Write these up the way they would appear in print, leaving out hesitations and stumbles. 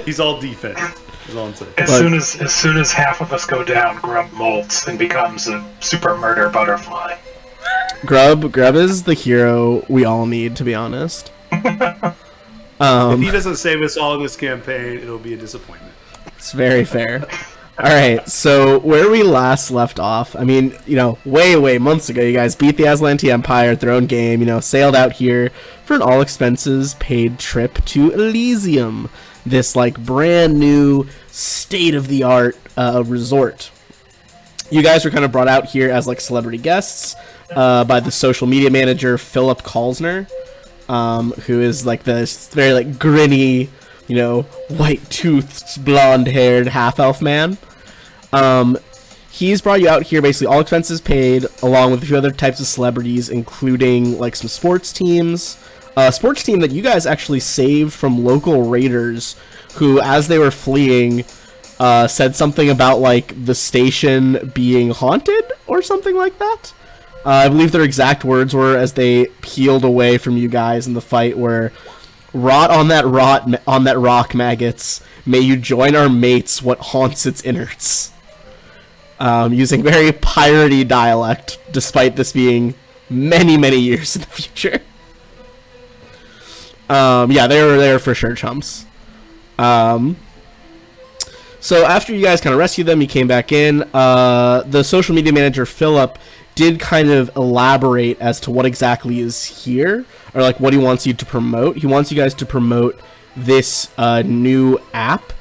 He's all defense. That's all I'm saying. As soon as half of us go down, Grub molts and becomes a super murder butterfly. Grub is the hero we all need, to be honest. If he doesn't save us all in this campaign, it'll be a disappointment. It's very fair. Alright, so where we last left off, I mean, way months ago, you guys beat the Aslanti Empire, throne game, sailed out here for an all-expenses-paid trip to Elysium, this, brand new, state-of-the-art resort. You guys were kind of brought out here as, celebrity guests by the social media manager, Philip Kalsner, who is, this very, grinny, white-toothed, blonde-haired half-elf man. He's brought you out here, basically all expenses paid, along with a few other types of celebrities, including, some sports teams. A sports team that you guys actually saved from local raiders who, as they were fleeing, said something about, the station being haunted, or something like that. I believe their exact words were, as they peeled away from you guys in the fight, were, "Rot on that rock, maggots. May you join our mates what haunts its innards." Using very piratey dialect, despite this being many years in the future. Yeah, they were for sure chumps. So after you guys kind of rescued them, you came back in. The social media manager, Philip, did kind of elaborate as to what exactly is here, or what he wants you to promote. He wants you guys to promote this new app.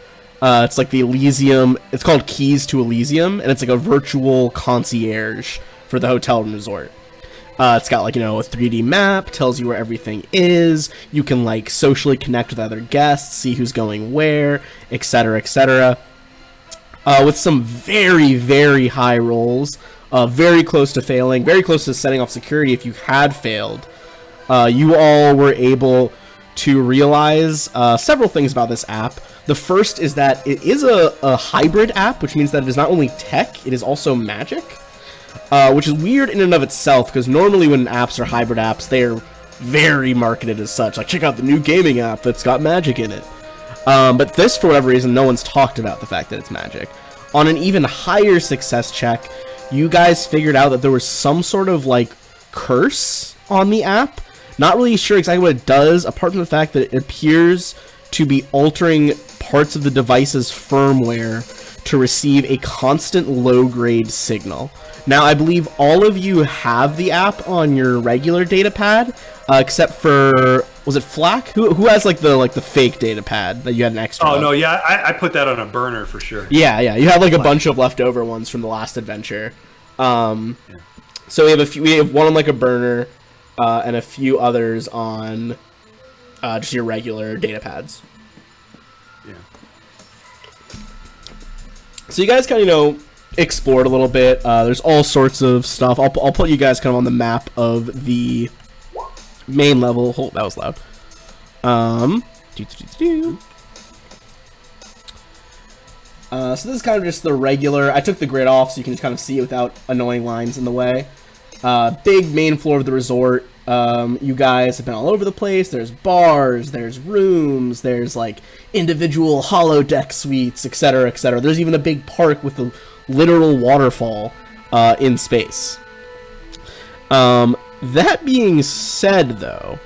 It's the Elysium, it's called Keys to Elysium, and it's a virtual concierge for the hotel and resort. It's got a 3D map, tells you where everything is, you can socially connect with other guests, see who's going where, etc, etc. With some very high rolls, very close to failing, very close to setting off security if you had failed. You all were able to realize several things about this app. The first is that it is a hybrid app, which means that it is not only tech, it is also magic. Which is weird in and of itself, because normally when apps are hybrid apps, they're very marketed as such. Check out the new gaming app that's got magic in it. But this, for whatever reason, no one's talked about the fact that it's magic. On an even higher success check, you guys figured out that there was some sort of, curse on the app. Not really sure exactly what it does, apart from the fact that it appears to be altering parts of the device's firmware to receive a constant low-grade signal. Now, I believe all of you have the app on your regular data pad, except for, was it Flack? Who has the fake data pad that you had an extra? Oh, no, yeah, I put that on a burner for sure. Yeah, you have a bunch of leftover ones from the last adventure. So we have one on a burner, and a few others on just your regular data pads. Yeah. So you guys kind of, explored a little bit. There's all sorts of stuff. I'll put you guys kind of on the map of the main level. Oh, that was loud. So this is kind of just the regular. I took the grid off so you can just kind of see it without annoying lines in the way. Big main floor of the resort. You guys have been all over the place. There's bars, there's rooms, there's individual holodeck suites, etc, etc. There's even a big park with a literal waterfall in space. That being said, though,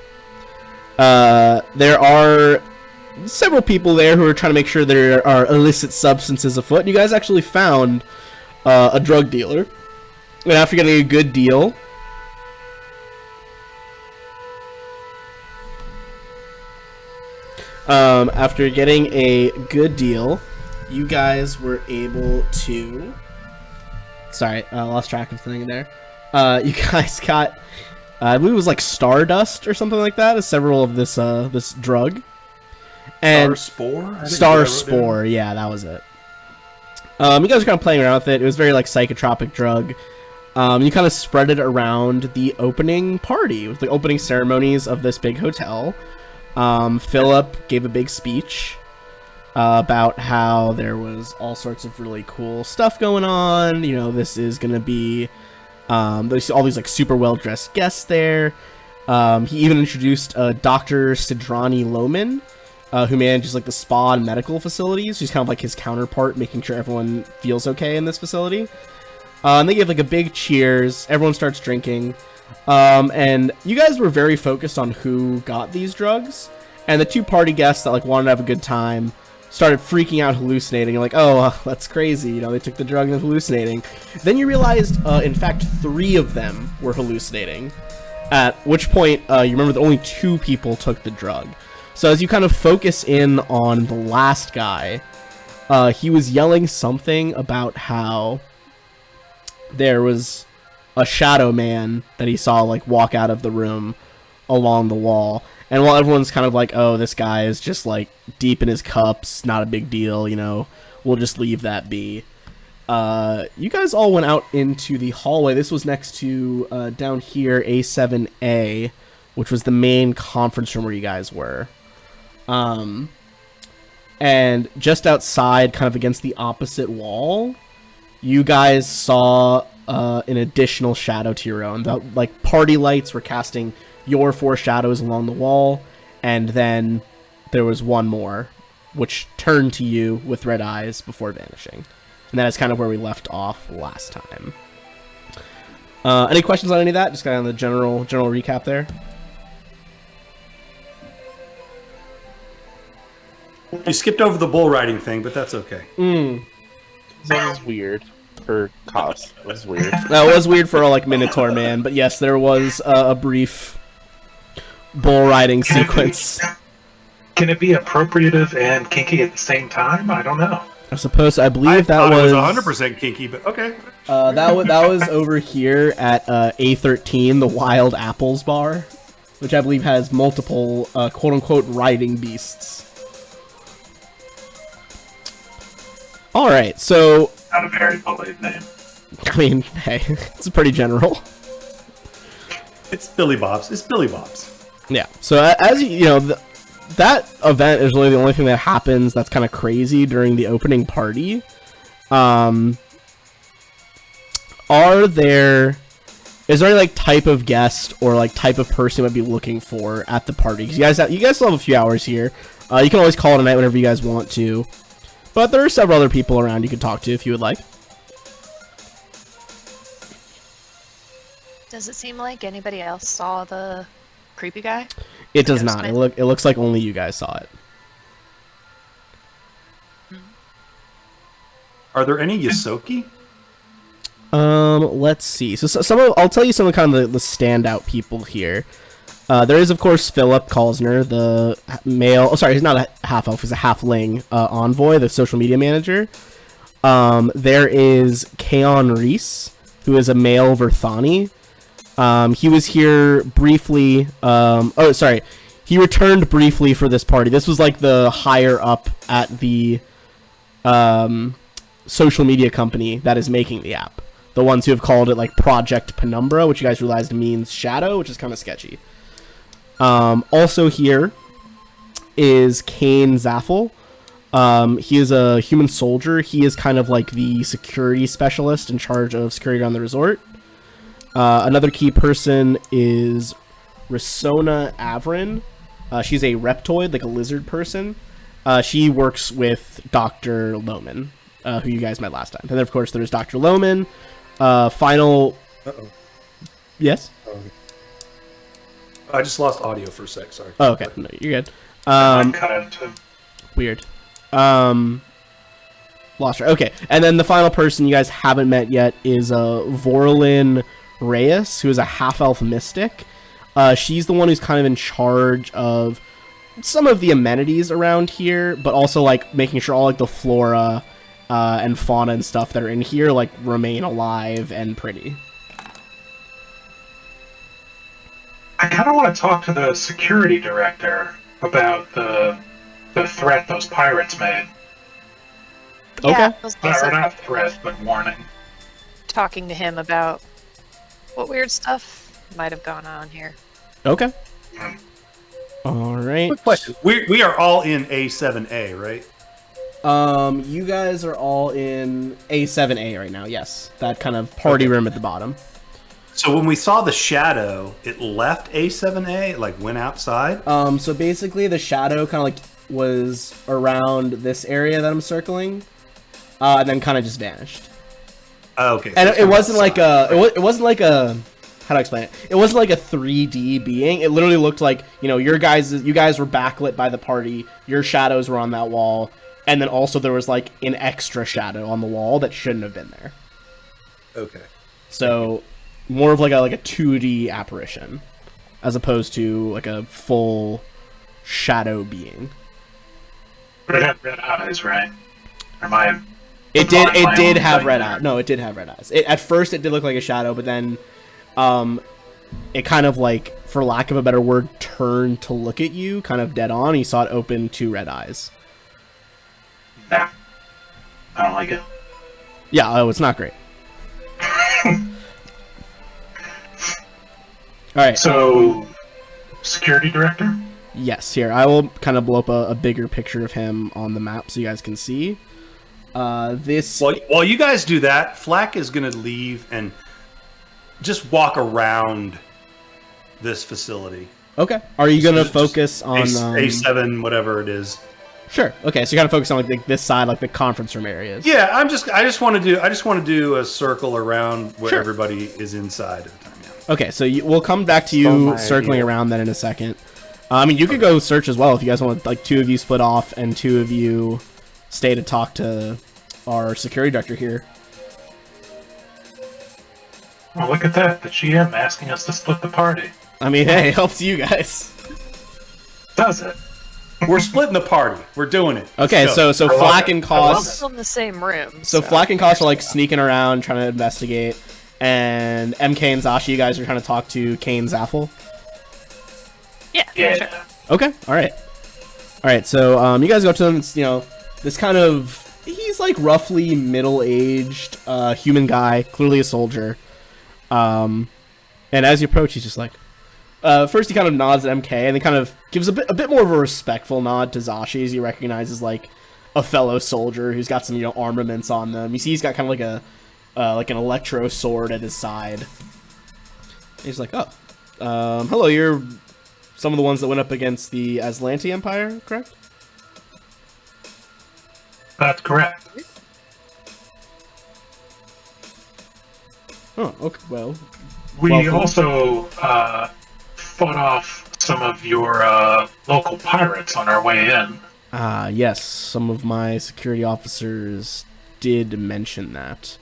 there are several people there who are trying to make sure there are illicit substances afoot. You guys actually found a drug dealer, and after getting a good deal, you guys were able to... Sorry, I lost track of something there. You guys got... I believe it was Stardust or something like that, as several of this drug. And Star Spore, yeah, that was it. You guys were kind of playing around with it. It was very psychotropic drug. You kind of spread it around the opening party, with the opening ceremonies of this big hotel. Philip gave a big speech about how there was all sorts of really cool stuff going on. This is going to be, there's all these super well-dressed guests there. He even introduced Dr. Sidrani Lohman, who manages like the spa and medical facilities. She's kind of like his counterpart, making sure everyone feels okay in this facility. And they give like a big cheers. Everyone starts drinking. And you guys were very focused on who got these drugs. And the two party guests that like wanted to have a good time started freaking out, hallucinating. You're like, oh, that's crazy. You know, they took the drug and they're hallucinating. Then you realized, in fact, 3 of them were hallucinating. At which point, you remember that only 2 people took the drug. So as you kind of focus in on the last guy, he was yelling something about how there was a shadow man that he saw like walk out of the room along the wall. And while everyone's kind of like, oh, this guy is just like deep in his cups, not a big deal, you know, we'll just leave that be. You guys all went out into the hallway. This was next to down here, A7A, which was the main conference room where you guys were. And just outside, kind of against the opposite wall, you guys saw an additional shadow to your own. The like party lights were casting your 4 shadows along the wall, and then there was one more, which turned to you with red eyes before vanishing. And that is kind of where we left off last time. Any questions on any of that? Just kind of on the general recap there. You skipped over the bull riding thing, but that's okay. That was weird. For cost, it was weird. That was weird for like Minotaur Man, but yes, there was a brief bull riding sequence. Can it be appropriative and kinky at the same time? I don't know. I believe that was was 100% kinky, but okay. that was over here at A13, the Wild Apples Bar, which I believe has multiple quote-unquote riding beasts. Alright, so... Not a very polite name. I mean, hey, it's pretty general. It's Billy Bob's. It's Billy Bob's. Yeah, so as you know, that event is really the only thing that happens that's kind of crazy during the opening party. Is there any like type of guest or like type of person you might be looking for at the party? Because you guys still have a few hours here. You can always call it a night whenever you guys want to. But there are several other people around you can talk to if you would like. Does it seem like anybody else saw the creepy guy? It does not. It looks like only you guys saw it. Are there any Yosoki? Let's see. So I'll tell you some of kind of the standout people here. There is, of course, Philip Kalsner, the male... Oh, sorry, he's not a half-elf, he's a halfling envoy, the social media manager. There is Kaon Reese, who is a male Verthani. He was here briefly... He returned briefly for this party. This was, like, the higher up at the social media company that is making the app. The ones who have called it, like, Project Penumbra, which you guys realized means shadow, which is kind of sketchy. Also here is Kane Zaffel. He is a human soldier. He is kind of like the security specialist in charge of security on the resort. Another key person is Risona Avrin. She's a reptoid, like a lizard person. She works with Dr. Lohman, who you guys met last time. And then, of course, there's Dr. Lohman. Final... Uh-oh. Yes? I just lost audio for a sec, sorry. Oh, okay. No, you're good. I cut out too. Weird. Lost her. Okay, and then the final person you guys haven't met yet is Vorlin Reyes, who is a half-elf mystic. She's the one who's kind of in charge of some of the amenities around here, but also like making sure all like the flora and fauna and stuff that are in here like remain alive and pretty. I kind of want to talk to the security director about the threat those pirates made. Okay. Yeah, I was Or also not threat, but warning. talking to him about what weird stuff might have gone on here. Okay. All right. Quick question. We are all in A7A, right? You guys are all in A7A right now. Yes, that kind of party room at the bottom. So when we saw the shadow, it left A7A, like went outside? So basically the shadow kind of like was around this area that I'm circling, and then kind of just vanished. Oh, okay. And so it wasn't like outside. it wasn't like a, how do I explain it? It wasn't like a 3D being. It literally looked like, you know, you guys were backlit by the party. Your shadows were on that wall, and then also there was like an extra shadow on the wall that shouldn't have been there. Okay. So more of like a 2D apparition, as opposed to like a full shadow being. But it had red eyes, right? Or am I... It did have thing red there. eyes. No, it did have red eyes. At first, it did look like a shadow, but then, it kind of like, for lack of a better word, turned to look at you, kind of dead on. You saw it open 2 red eyes. Nah. I don't like it. Yeah, oh, it's not great. All right. So, security director? Yes, here I will kind of blow up a bigger picture of him on the map so you guys can see. This. Well, while you guys do that, Flack is going to leave and just walk around this facility. Okay. Are you gonna Just focus on A7, whatever it is? Sure. Okay, so you gotta focus on like this side, like the conference room areas. Yeah, I just want to do a circle around where Sure. everybody is inside at the time. Yeah. Okay, so we'll come back to Stole you my circling idea. around then in a second. I mean, you could go search as well if you guys want. Like 2 of you split off and 2 of you stay to talk to our security director here. Oh, look at that. The GM asking us to split the party. I mean, hey, it helps you guys. Does it? We're splitting the party. We're doing it. Okay, Let's go. so I love Flack it. and I love Cos. Still in the same room. So Flack and Kosh are like sneaking around trying to investigate, and MK and Zashi, you guys are trying to talk to Kane Zaffel. Yeah. Yeah. Sure. Okay, alright, so you guys go to them, it's, you know, this kind of, he's like roughly middle-aged human guy, clearly a soldier, and as you approach, he's just like, first he kind of nods at MK, and then kind of gives a bit more of a respectful nod to Zashi, as he recognizes like a fellow soldier who's got some, you know, armaments on them. You see he's got kind of like a like an electro sword at his side. And he's like, oh, hello, you're some of the ones that went up against the Aslanti Empire, correct? That's correct. Oh, okay, well, We Welcome. also fought off some of your local pirates on our way in. yes, some of my security officers did mention that.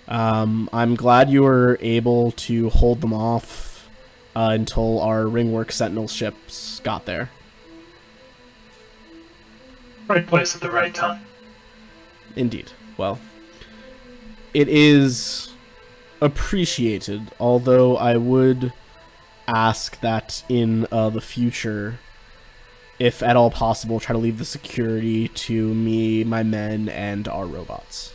I'm glad you were able to hold them off until our Ringwork Sentinel ships got there. Right place at the right time. Indeed. Well, it is appreciated, although I would ask that in the future, if at all possible, try to leave the security to me, my men, and our robots.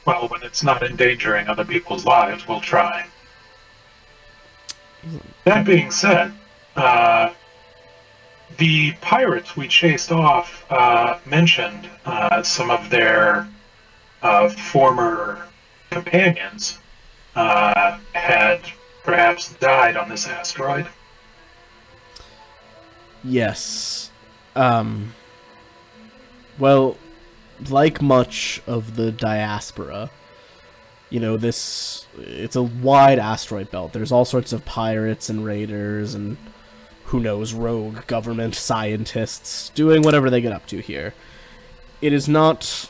Well, when it's not endangering other people's lives, we'll try. That being said, the pirates we chased off mentioned some of their former companions had perhaps died on this asteroid. Yes. Well, like much of the diaspora, you know, it's a wide asteroid belt. There's all sorts of pirates and raiders and, who knows, rogue government scientists doing whatever they get up to here. It is not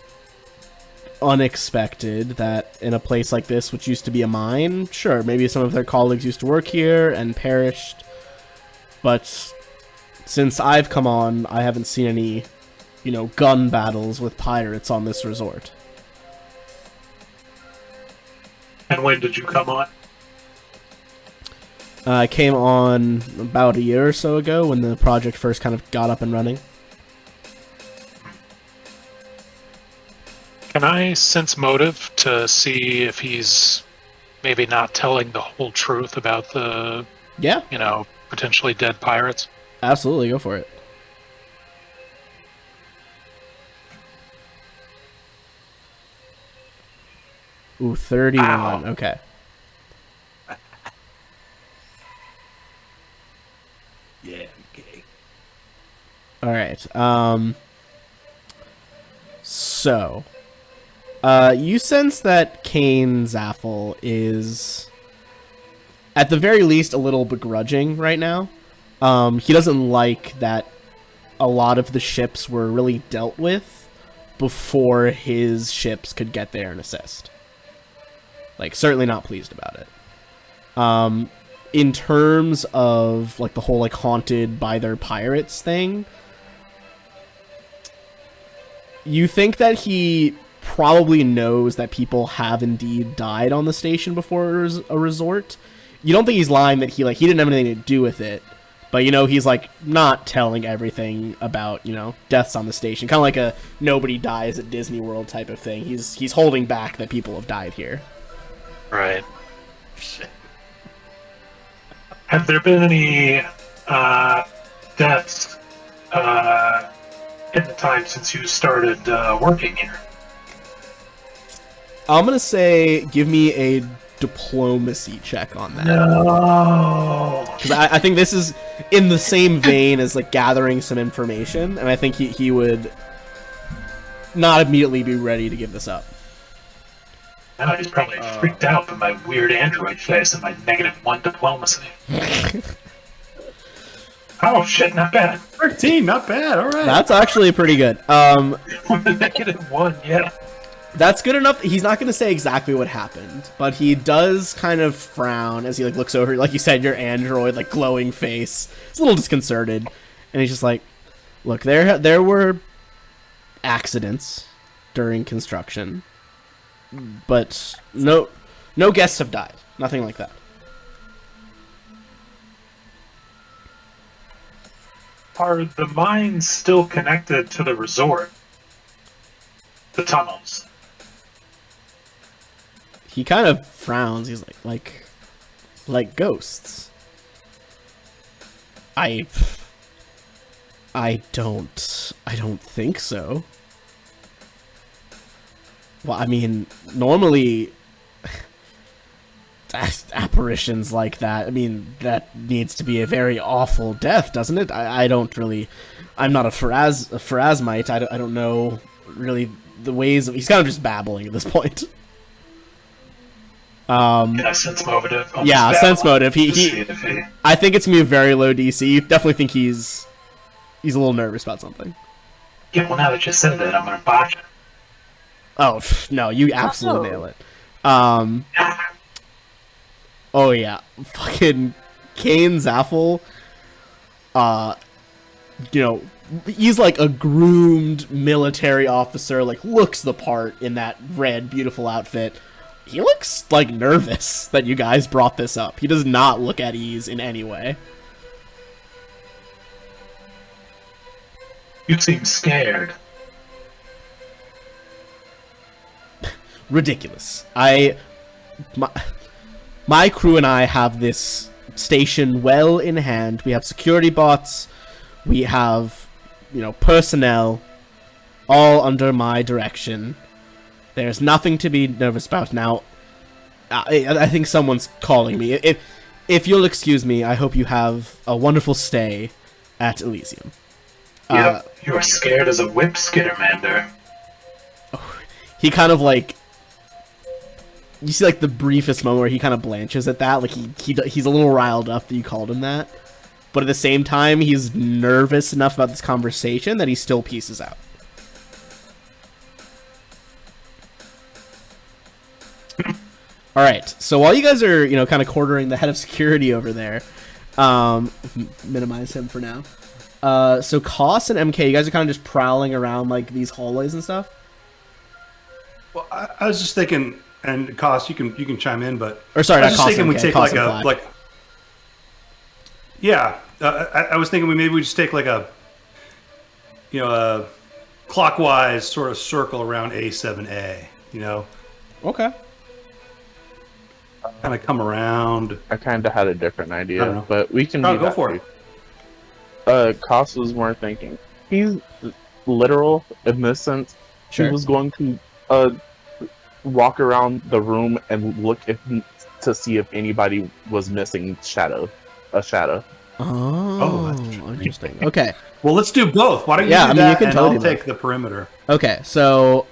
unexpected that in a place like this, which used to be a mine, sure, maybe some of their colleagues used to work here and perished, but since I've come on, I haven't seen any, you know, gun battles with pirates on this resort. And when did you come on? I came on about a year or so ago when the project first kind of got up and running. Can I sense motive to see if he's maybe not telling the whole truth about the, Yeah, you know, potentially dead pirates? absolutely, go for it. Ooh, 31, Ow. okay. Yeah. Okay. All right. So, you sense that Kane Zaffel is, at the very least, a little begrudging right now. He doesn't like that a lot of the ships were really dealt with before his ships could get there and assist. Like, certainly not pleased about it. In terms of, like, the whole, like, haunted by their pirates thing, you think that he probably knows that people have indeed died on the station before a resort. You don't think he's lying that he didn't have anything to do with it, but, you know, he's, like, not telling everything about, you know, deaths on the station. Kind of like a nobody dies at Disney World type of thing. He's holding back that people have died here. Right. Shit. Have there been any deaths in the time since you started working here? I'm gonna say give me a diplomacy check on that. No. Because I think this is in the same vein as, like, gathering some information, and I think he would not immediately be ready to give this up. No, he's probably freaked out by my weird android face and my -1 diplomacy. Oh shit, not bad. 13, not bad. All right. That's actually pretty good. -1, yeah. That's good enough. He's not going to say exactly what happened, but he does kind of frown as he, like, looks over, like you said, your android, like, glowing face. He's a little disconcerted, and he's just like, look, there were accidents during construction, but no guests have died. Nothing like that. Are the mines still connected to the resort? The tunnels? He kind of frowns. He's like ghosts. I don't think so. Well, I mean, normally apparitions like that, I mean, that needs to be a very awful death, doesn't it? I don't really, I'm not a Pharasmite. I don't know really the ways of, he's kind of just babbling at this point. Yeah, sense motive. Yeah, sense motive. I think it's gonna be a very low DC. You definitely think he's a little nervous about something. Yeah, well, now that you said that, I'm gonna botch it. Oh, no, you absolutely nail it. Oh yeah, fucking Kane Zaffel, you know, he's like a groomed military officer, like, looks the part in that red, beautiful outfit. He looks, like, nervous that you guys brought this up. He does not look at ease in any way. You seem scared. Ridiculous. My crew and I have this station well in hand. We have security bots. We have, you know, personnel all under my direction. There's nothing to be nervous about now. I think someone's calling me. If you'll excuse me, I hope you have a wonderful stay at Elysium. Yep, you are scared as a whip, Skittermander. He kind of, like, you see, like, the briefest moment where he kind of blanches at that. Like, he's a little riled up that you called him that. But at the same time, he's nervous enough about this conversation that he still pieces out. Alright, so while you guys are, you know, kind of quartering the head of security over there, minimize him for now. So Koss and MK, you guys are kind of just prowling around, like, these hallways and stuff? Well, I was just thinking, and Koss, you can chime in, but Or sorry, I was not just Koss, thinking we MK, take Koss like and a Flack. I was thinking maybe we just take like a, you know, a clockwise sort of circle around A7A, you know, Okay. kind of come around. I kind of had a different I don't idea, know. but we can Oh, do go that for too. Koss was more thinking. He's literal in this sense. Sure. He was going to walk around the room and look to see if anybody was missing a shadow. Oh, that's interesting. interesting. Okay. Well, let's do both. Why don't you Yeah, do I mean, that you can and totally I'll do take the perimeter. Okay, so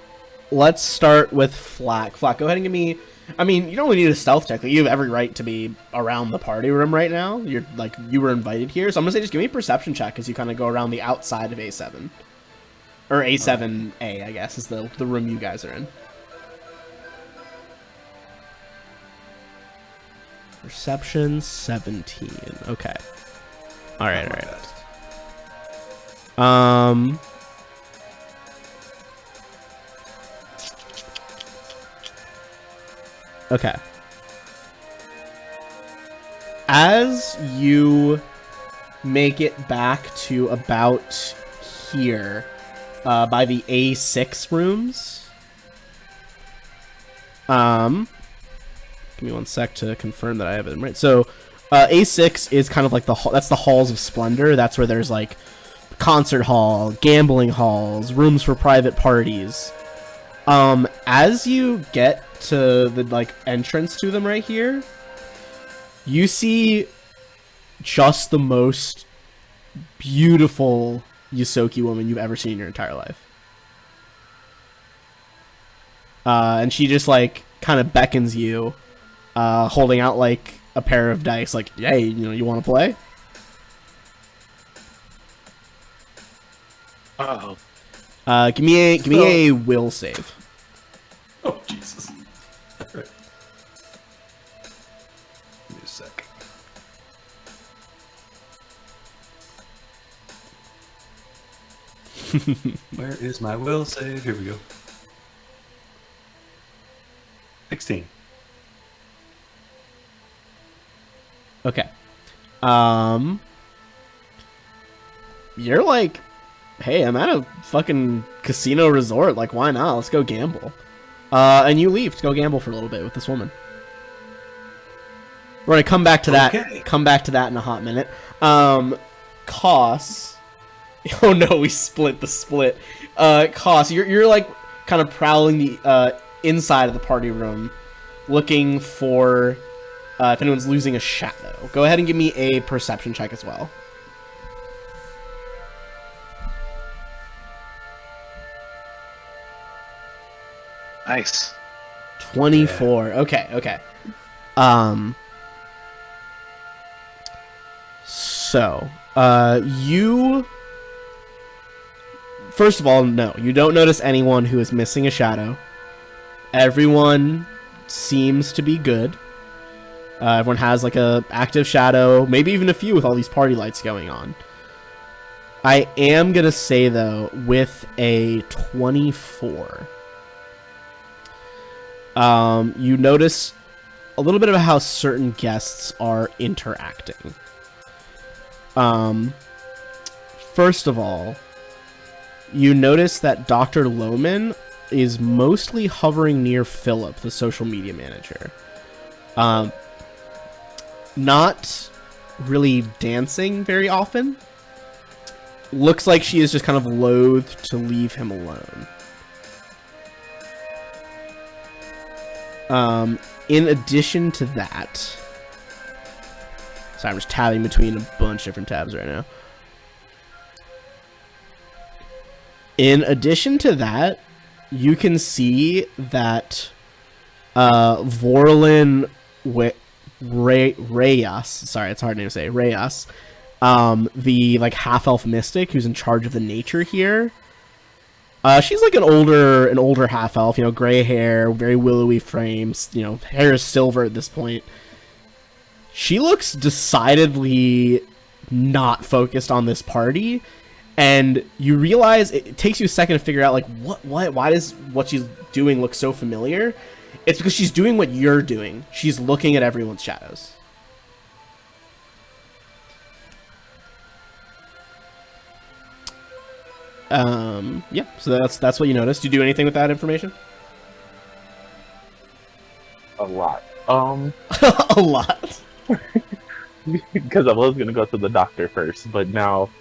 let's start with Flack. Flack, go ahead and give me. I mean, you don't really need a stealth check. Like, you have every right to be around the party room right now. You're like, you were invited here, so I'm gonna say just give me a perception check as you kind of go around the outside of A7, or A7A, I guess, is the room you guys are in. Perception 17. Okay. All right. All right. Okay. As you make it back to about here, by the A6 rooms, give me one sec to confirm that I have it right. So, A6 is kind of like that's the halls of splendor. That's where there's like concert hall, gambling halls, rooms for private parties. As you get to the like entrance to them right here, you see just the most beautiful Yosoki woman you've ever seen in your entire life. And she just like kind of beckons you, holding out like a pair of dice, like, "Hey, you want to play?" Uh-oh. Give me a will save. Oh, Jesus. All right. Give me a sec. Where is my will save? Here we go. 16. Okay. You're like, "Hey, I'm at a fucking casino resort. Like, why not? Let's go gamble." And you leave to go gamble for a little bit with this woman. We're gonna come back to that. Okay. Come back to that in a hot minute. Koss. Oh no, we split the split. Koss, you're like kind of prowling the inside of the party room, looking for if anyone's losing a shadow. Go ahead and give me a perception check as well. Nice. 24. Yeah. Okay. So, you... First of all, no, you don't notice anyone who is missing a shadow. Everyone seems to be good. Everyone has like a active shadow, maybe even a few with all these party lights going on. I am gonna say though, with a 24, you notice a little bit of how certain guests are interacting. First of all, you notice that Dr. Lohman is mostly hovering near Philip, the social media manager. Not really dancing very often. Looks like she is just kind of loath to leave him alone. In addition to that... Sorry, I'm just tabbing between a bunch of different tabs right now. In addition to that, you can see that Vorlin Reyes, sorry, it's a hard name to say, Reyes, the like half-elf mystic who's in charge of the nature here. She's like an older half-elf, gray hair, very willowy frames, hair is silver at this point. She looks decidedly not focused on this party, and you realize it takes you a second to figure out, like, why does what she's doing look so familiar? It's because she's doing what you're doing. She's looking at everyone's shadows. Yeah, so that's what you noticed. Do you do anything with that information? A lot. A lot. Because I was gonna go to the doctor first, but now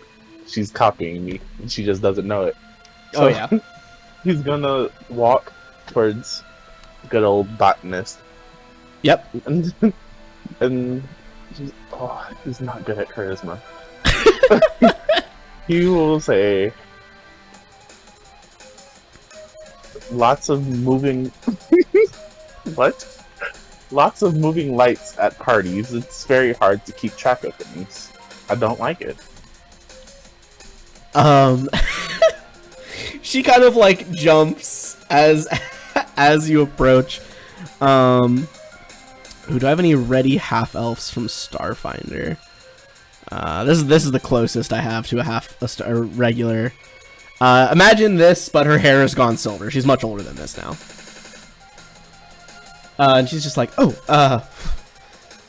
she's copying me, and she just doesn't know it. So, Oh yeah. He's gonna walk towards good old botanist. Yep. And He's not good at charisma. He will say lots of moving what? Lots of moving lights at parties. It's very hard to keep track of things. I don't like it. She kind of like jumps as you approach. Ooh, do I have any ready half elves from Starfinder? This is the closest I have to a regular. Imagine this, but her hair has gone silver. She's much older than this now. And she's just like,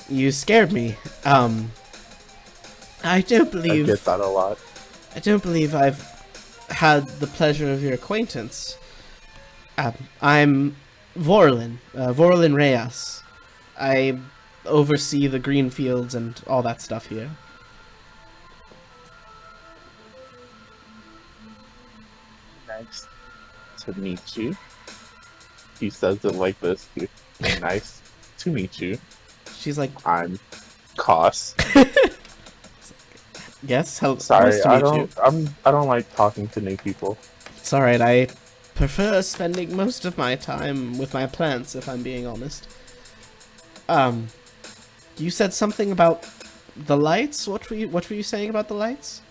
you scared me. I don't I believe get that a lot. I don't believe I've had the pleasure of your acquaintance. I'm Vorlin, Vorlin Reyes. I oversee the green fields and all that stuff here. Nice to meet you. He says it like this too. Nice to meet you. She's like, I'm Koss. yes, Sorry, nice to I meet you. I don't like talking to new people. It's alright, I prefer spending most of my time with my plants, if I'm being honest. You said something about the lights? What were you saying about the lights?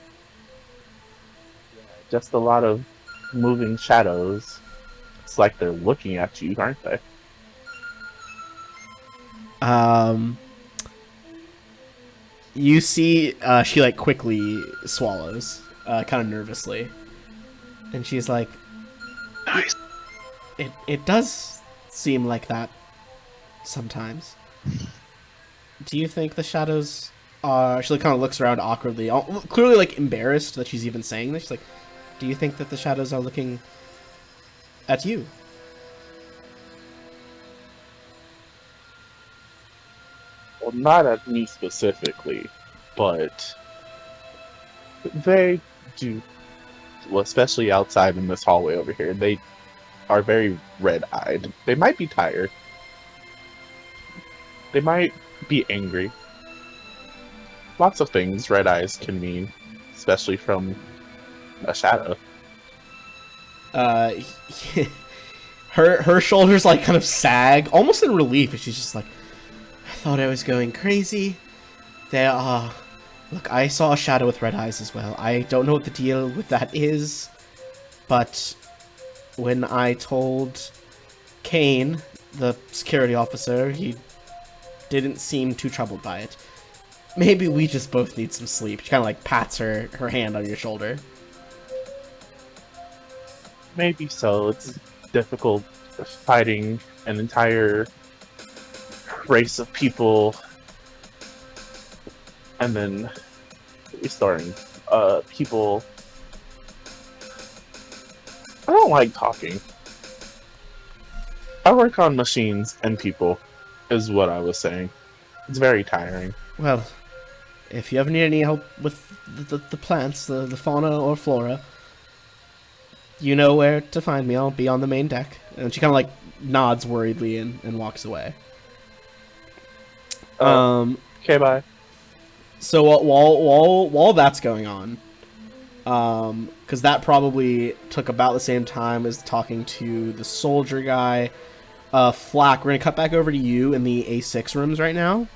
Just a lot of moving shadows. It's like they're looking at you, aren't they? You see, she like quickly swallows, kind of nervously, and she's like, Nice. It does seem like that sometimes. Do you think the shadows are? She kind of looks around awkwardly, clearly like embarrassed that she's even saying this. She's like, do you think that the shadows are looking at you? Well, not at me specifically, but they do. Well, especially outside in this hallway over here, they are very red-eyed. They might be tired. They might be angry. Lots of things red eyes can mean, especially from a shadow. Her shoulders like kind of sag, almost in relief, and she's just like, I thought I was going crazy. There are... Look, I saw a shadow with red eyes as well. I don't know what the deal with that is, but when I told Kane, the security officer, he didn't seem too troubled by it. Maybe we just both need some sleep. She kind of like pats her hand on your shoulder. Maybe so. It's difficult fighting an entire race of people and then restoring people. I don't like talking. I work on machines and people, is what I was saying. It's very tiring. Well, if you ever need any help with the plants, the fauna or flora, you know where to find me. I'll be on the main deck. And she kind of like nods worriedly and walks away. Okay, bye. So while that's going on, because that probably took about the same time as talking to the soldier guy. Flack, we're gonna cut back over to you in the A6 rooms right now.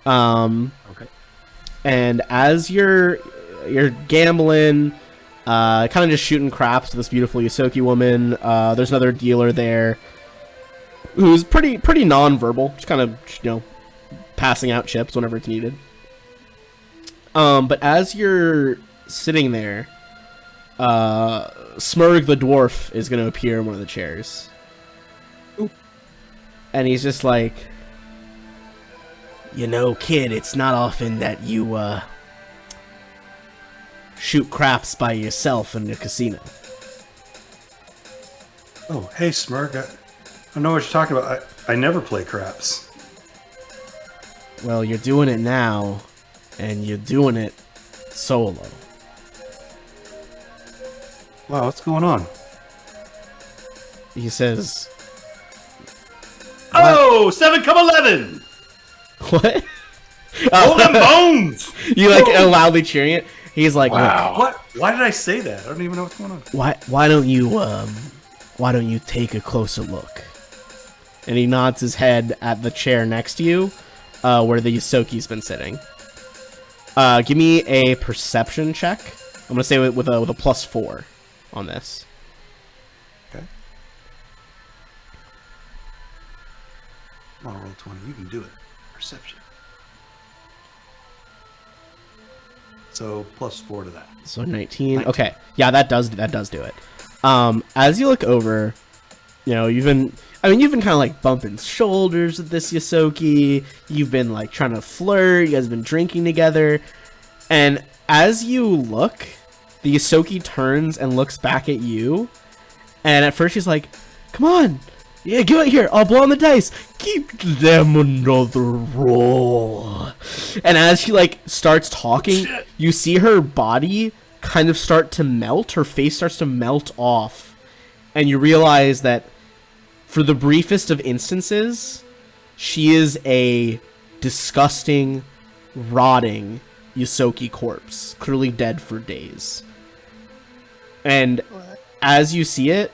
Okay. And as you're gambling, kind of just shooting craps to this beautiful Yosoki woman, there's another dealer there who's pretty non-verbal, just kind of, you know, passing out chips whenever it's needed. But as you're sitting there, Smurg the dwarf is going to appear in one of the chairs. Ooh. And he's just like, you know, kid, it's not often that you, shoot craps by yourself in the casino. Oh, hey, Smirk. I know what you're talking about. I never play craps. Well, you're doing it now, and you're doing it solo. Wow, what's going on? He says, Oh, 7 come 11! what? Hold them bones! You like loudly cheering it. He's like, Wow. What? Why did I say that? I don't even know what's going on. why don't you take a closer look? And he nods his head at the chair next to you, where the Yosoki's been sitting. Give me a perception check. I'm gonna say with a +4 on this. Okay. Come on, roll 20. You can do it. Perception. So +4 to that. So 19. Okay, yeah, that does do it. As you look over, you've been kind of like bumping shoulders with this Yosoki. You've been like trying to flirt. You guys have been drinking together, and as you look, the Yosoki turns and looks back at you, and at first she's like, "Come on, yeah, get out here. I'll blow on the dice. Keep them another roll." And as she like starts talking, you see her body kind of start to melt. Her face starts to melt off, and you realize that for the briefest of instances, she is a disgusting, rotting Yosoki corpse, clearly dead for days. And What? as you see it,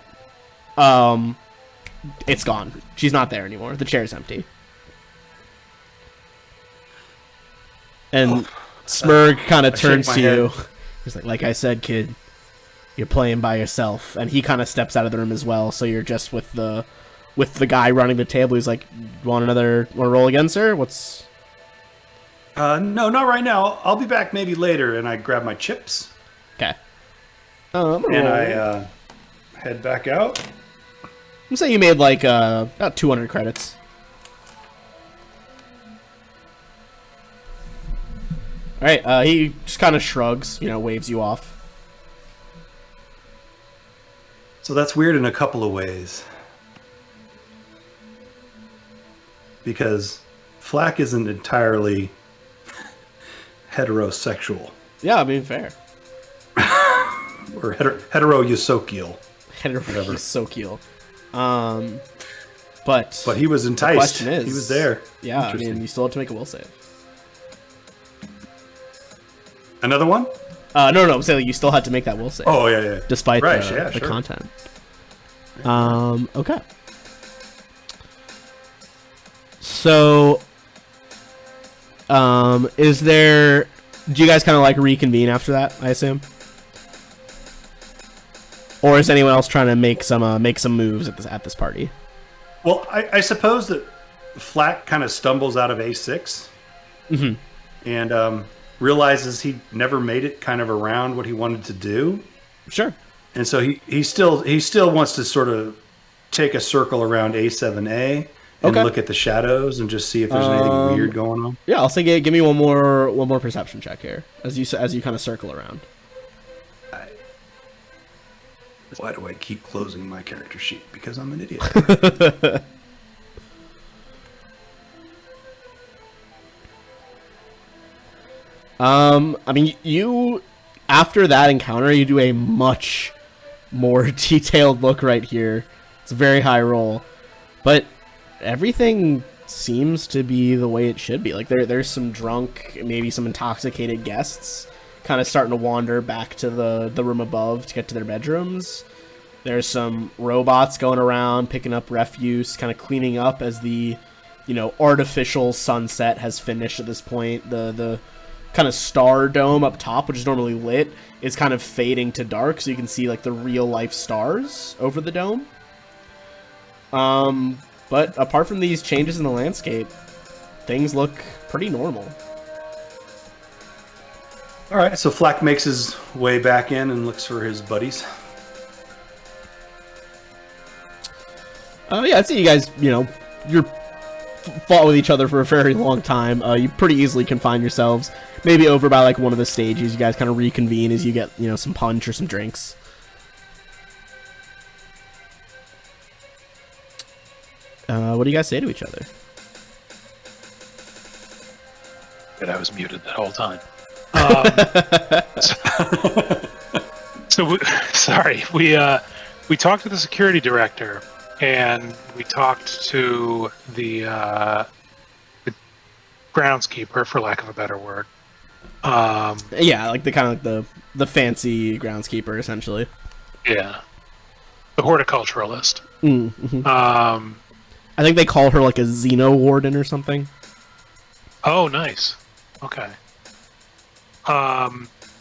it's gone. She's not there anymore. The chair's empty. And Smurg kind of I turns shake to my you. head. He's like I said, kid, you're playing by yourself. And he kind of steps out of the room as well. So you're just with the guy running the table. He's like, want to roll again, sir? What's... No, not right now. I'll be back maybe later. And I grab my chips Okay. I'm gonna and roll. I head back out. I'm say you made like about 200 credits. All right. He just kind of shrugs, waves you off. So that's weird in a couple of ways. Because Flack isn't entirely heterosexual. Yeah, I mean, fair. Or hetero-yosokial. Heterosokial. But But he was the enticed. question is, He was there. Yeah, I Interesting. mean, you still have to make a will save. Another one? No, I'm saying like, you still had to make that will save. Oh, yeah. Despite Right, the, yeah, the sure. content. Okay. So, is there... Do you guys kind of like reconvene after that, I assume? Or is anyone else trying to make some moves at this party? Well, I suppose that Flack kind of stumbles out of A6 and realizes he never made it kind of around what he wanted to do. Sure. And so he still wants to sort of take a circle around A7A and Okay. look at the shadows and just see if there's anything weird going on. Yeah, I'll say give me one more perception check here as you kind of circle around. Why do I keep closing my character sheet? Because I'm an idiot. I mean, you after that encounter, you do a much more detailed look right here. It's a very high roll, but everything seems to be the way it should be. Like there's some drunk, maybe some intoxicated guests kind of starting to wander back to the room above to get to their bedrooms. There's some robots going around picking up refuse, kind of cleaning up as the artificial sunset has finished at this point. The kind of star dome up top, which is normally lit, is kind of fading to dark, so you can see like the real life stars over the dome. But apart from these changes in the landscape, things look pretty normal. All right, so Flack makes his way back in and looks for his buddies. Yeah, I'd say you guys, you're fought with each other for a very long time. You pretty easily can find yourselves maybe over by like one of the stages. You guys kind of reconvene as you get, some punch or some drinks. What do you guys say to each other? But I was muted that whole time. Sorry. We talked to the security director, and we talked to the groundskeeper, for lack of a better word. Yeah, like the kind of like the fancy groundskeeper, essentially. Yeah, the horticulturalist. Mm-hmm. I I think they call her like a Xeno warden or something. Oh, nice. Okay.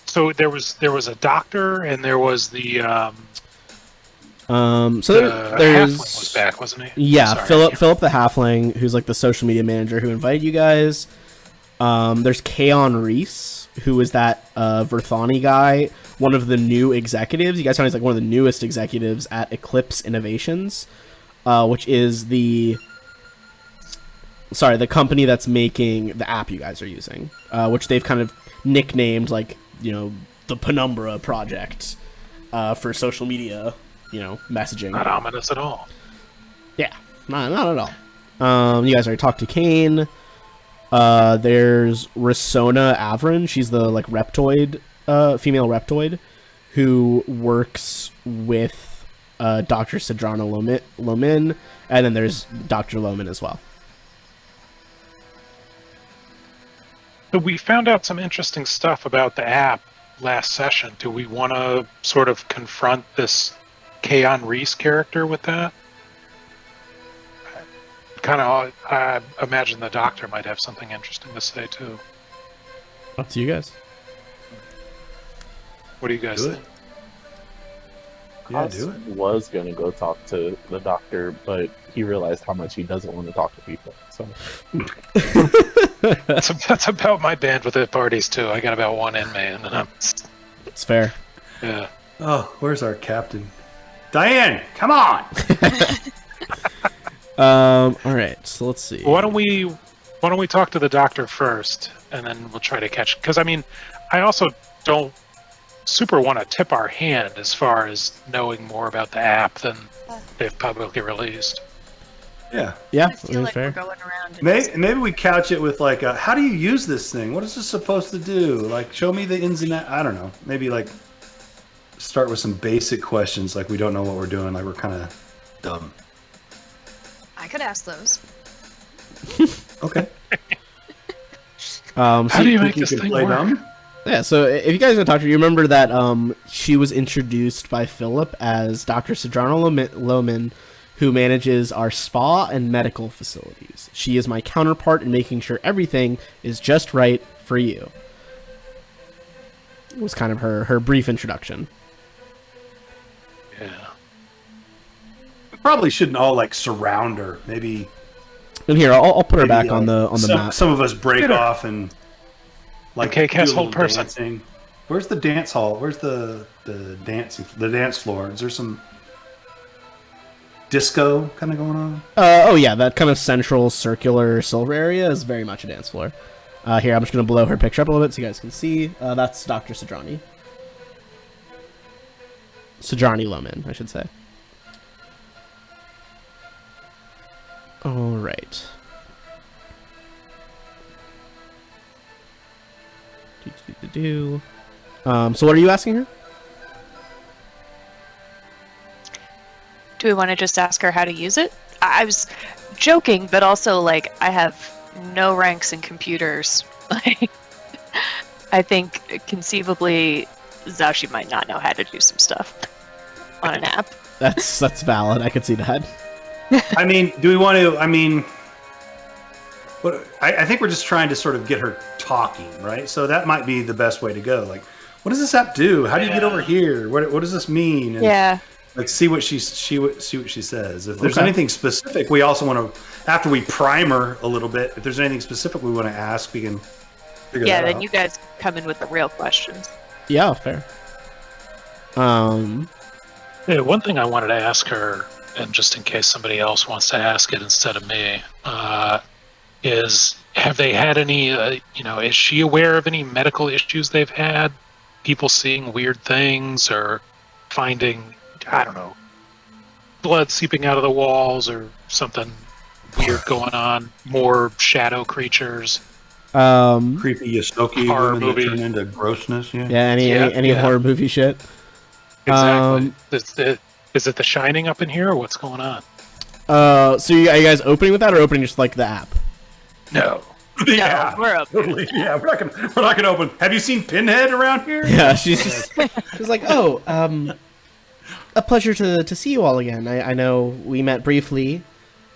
So there was a doctor, and there was the So halfling there's was back, wasn't he? yeah, Sorry, I Philip can't- Philip the halfling, who's like the social media manager who invited you guys. There's Kaon Reese, who is that Verthani guy, one of the new executives. You guys found he's like one of the newest executives at Eclipse Innovations, which is the company that's making the app you guys are using, which they've kind of nicknamed like, you know, the Penumbra project for social media, you know, messaging. Not ominous at all. Yeah, not at all. You guys already talked to Kane. There's Risona Avron. She's the like reptoid, female reptoid, who works with Dr. Sidrana Lomin, and then there's Dr. Lomin as well. So we found out some interesting stuff about the app last session. Do we want to sort of confront this Kaon Reese character with that? I imagine the doctor might have something interesting to say too. Up to you guys. What do you guys Do think? it. Yeah, do it. Was gonna go talk to the doctor, but he realized how much he doesn't want to talk to people. So That's about my bandwidth at parties too. I got about one in me, and then I'm It's fair. yeah. Oh, where's our captain? Diane, come on! All right. So let's see. Why don't we talk to the doctor first, and then we'll try to catch. Because I mean, I also don't super want to tip our hand as far as knowing more about the app than they've publicly released. Yeah. Yeah, I feel like fair. we're going around. and Maybe we couch it with like, how do you use this thing? What is this supposed to do? Like, show me the ins and outs. I don't know. Maybe like start with some basic questions, like we don't know what we're doing, like we're kind of dumb. I could ask those. Okay. So How do you Think make this can thing play work? dumb? yeah, so if you guys want to talk to her, you remember that she was introduced by Philip as Dr. Sidrana Lomin, who manages our spa and medical facilities. She is my counterpart in making sure everything is just right for you. It was kind of her brief introduction. Yeah. We probably shouldn't all like surround her. Maybe And here, I'll put her maybe, back on the some, map. Some of us break Get her. off and like Okay, do a Cass, little whole person. dancing. Where's the dance hall? Where's the dance floor? Is there some disco kind of going on? Oh yeah, that kind of central circular silver area is very much a dance floor. Here, I'm just going to blow her picture up a little bit so you guys can see. That's Dr. Sidrani. Sidrani Lomin, I should say. All right. So what are you asking her? Do we want to just ask her how to use it? I was joking, but also like I have no ranks in computers. Like, I think conceivably Zashi might not know how to do some stuff on an app. That's valid. I could see that. I mean, do we want to? I mean, I think we're just trying to sort of get her talking, right? So that might be the best way to go. Like, what does this app do? How do you get over here? What does this mean? And, Yeah. like, see what she says. If there's Okay. anything specific, we also want to, after we prime her a little bit, if there's anything specific we want to ask, we can figure Yeah, that then out. you guys come in with the real questions. Yeah, fair. Yeah, one thing I wanted to ask her, and just in case somebody else wants to ask it instead of me, is have they had any, is she aware of any medical issues they've had? People seeing weird things or finding, I don't know, blood seeping out of the walls or something weird going on? More shadow creatures? Creepy Yosoki Horror women movie. that turn into grossness. Yeah. yeah, any Yeah. horror movie shit. Exactly. Is it The Shining up in here, or what's going on? So are you guys opening with that or opening just like the app? No. Yeah, No, we're up. totally. Yeah, we're not gonna open. Have you seen Pinhead around here? Yeah, she's like, oh, a pleasure to see you all again. I know we met briefly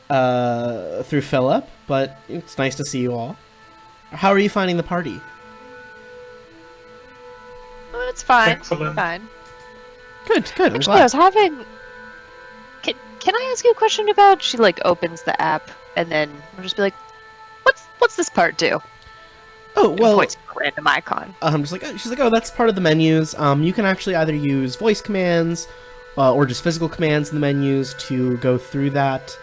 through Philip, but it's nice to see you all. How are you finding the party? Oh, it's fine. Excellent. Fine. Good, good. I'm Actually, I glad. was having. Can I ask you a question about? She like opens the app and then we'll just be like, "What's this part do?" Oh And well, points to a random icon. she's like, oh, that's part of the menus. You can actually either use voice commands or just physical commands in the menus to go through that.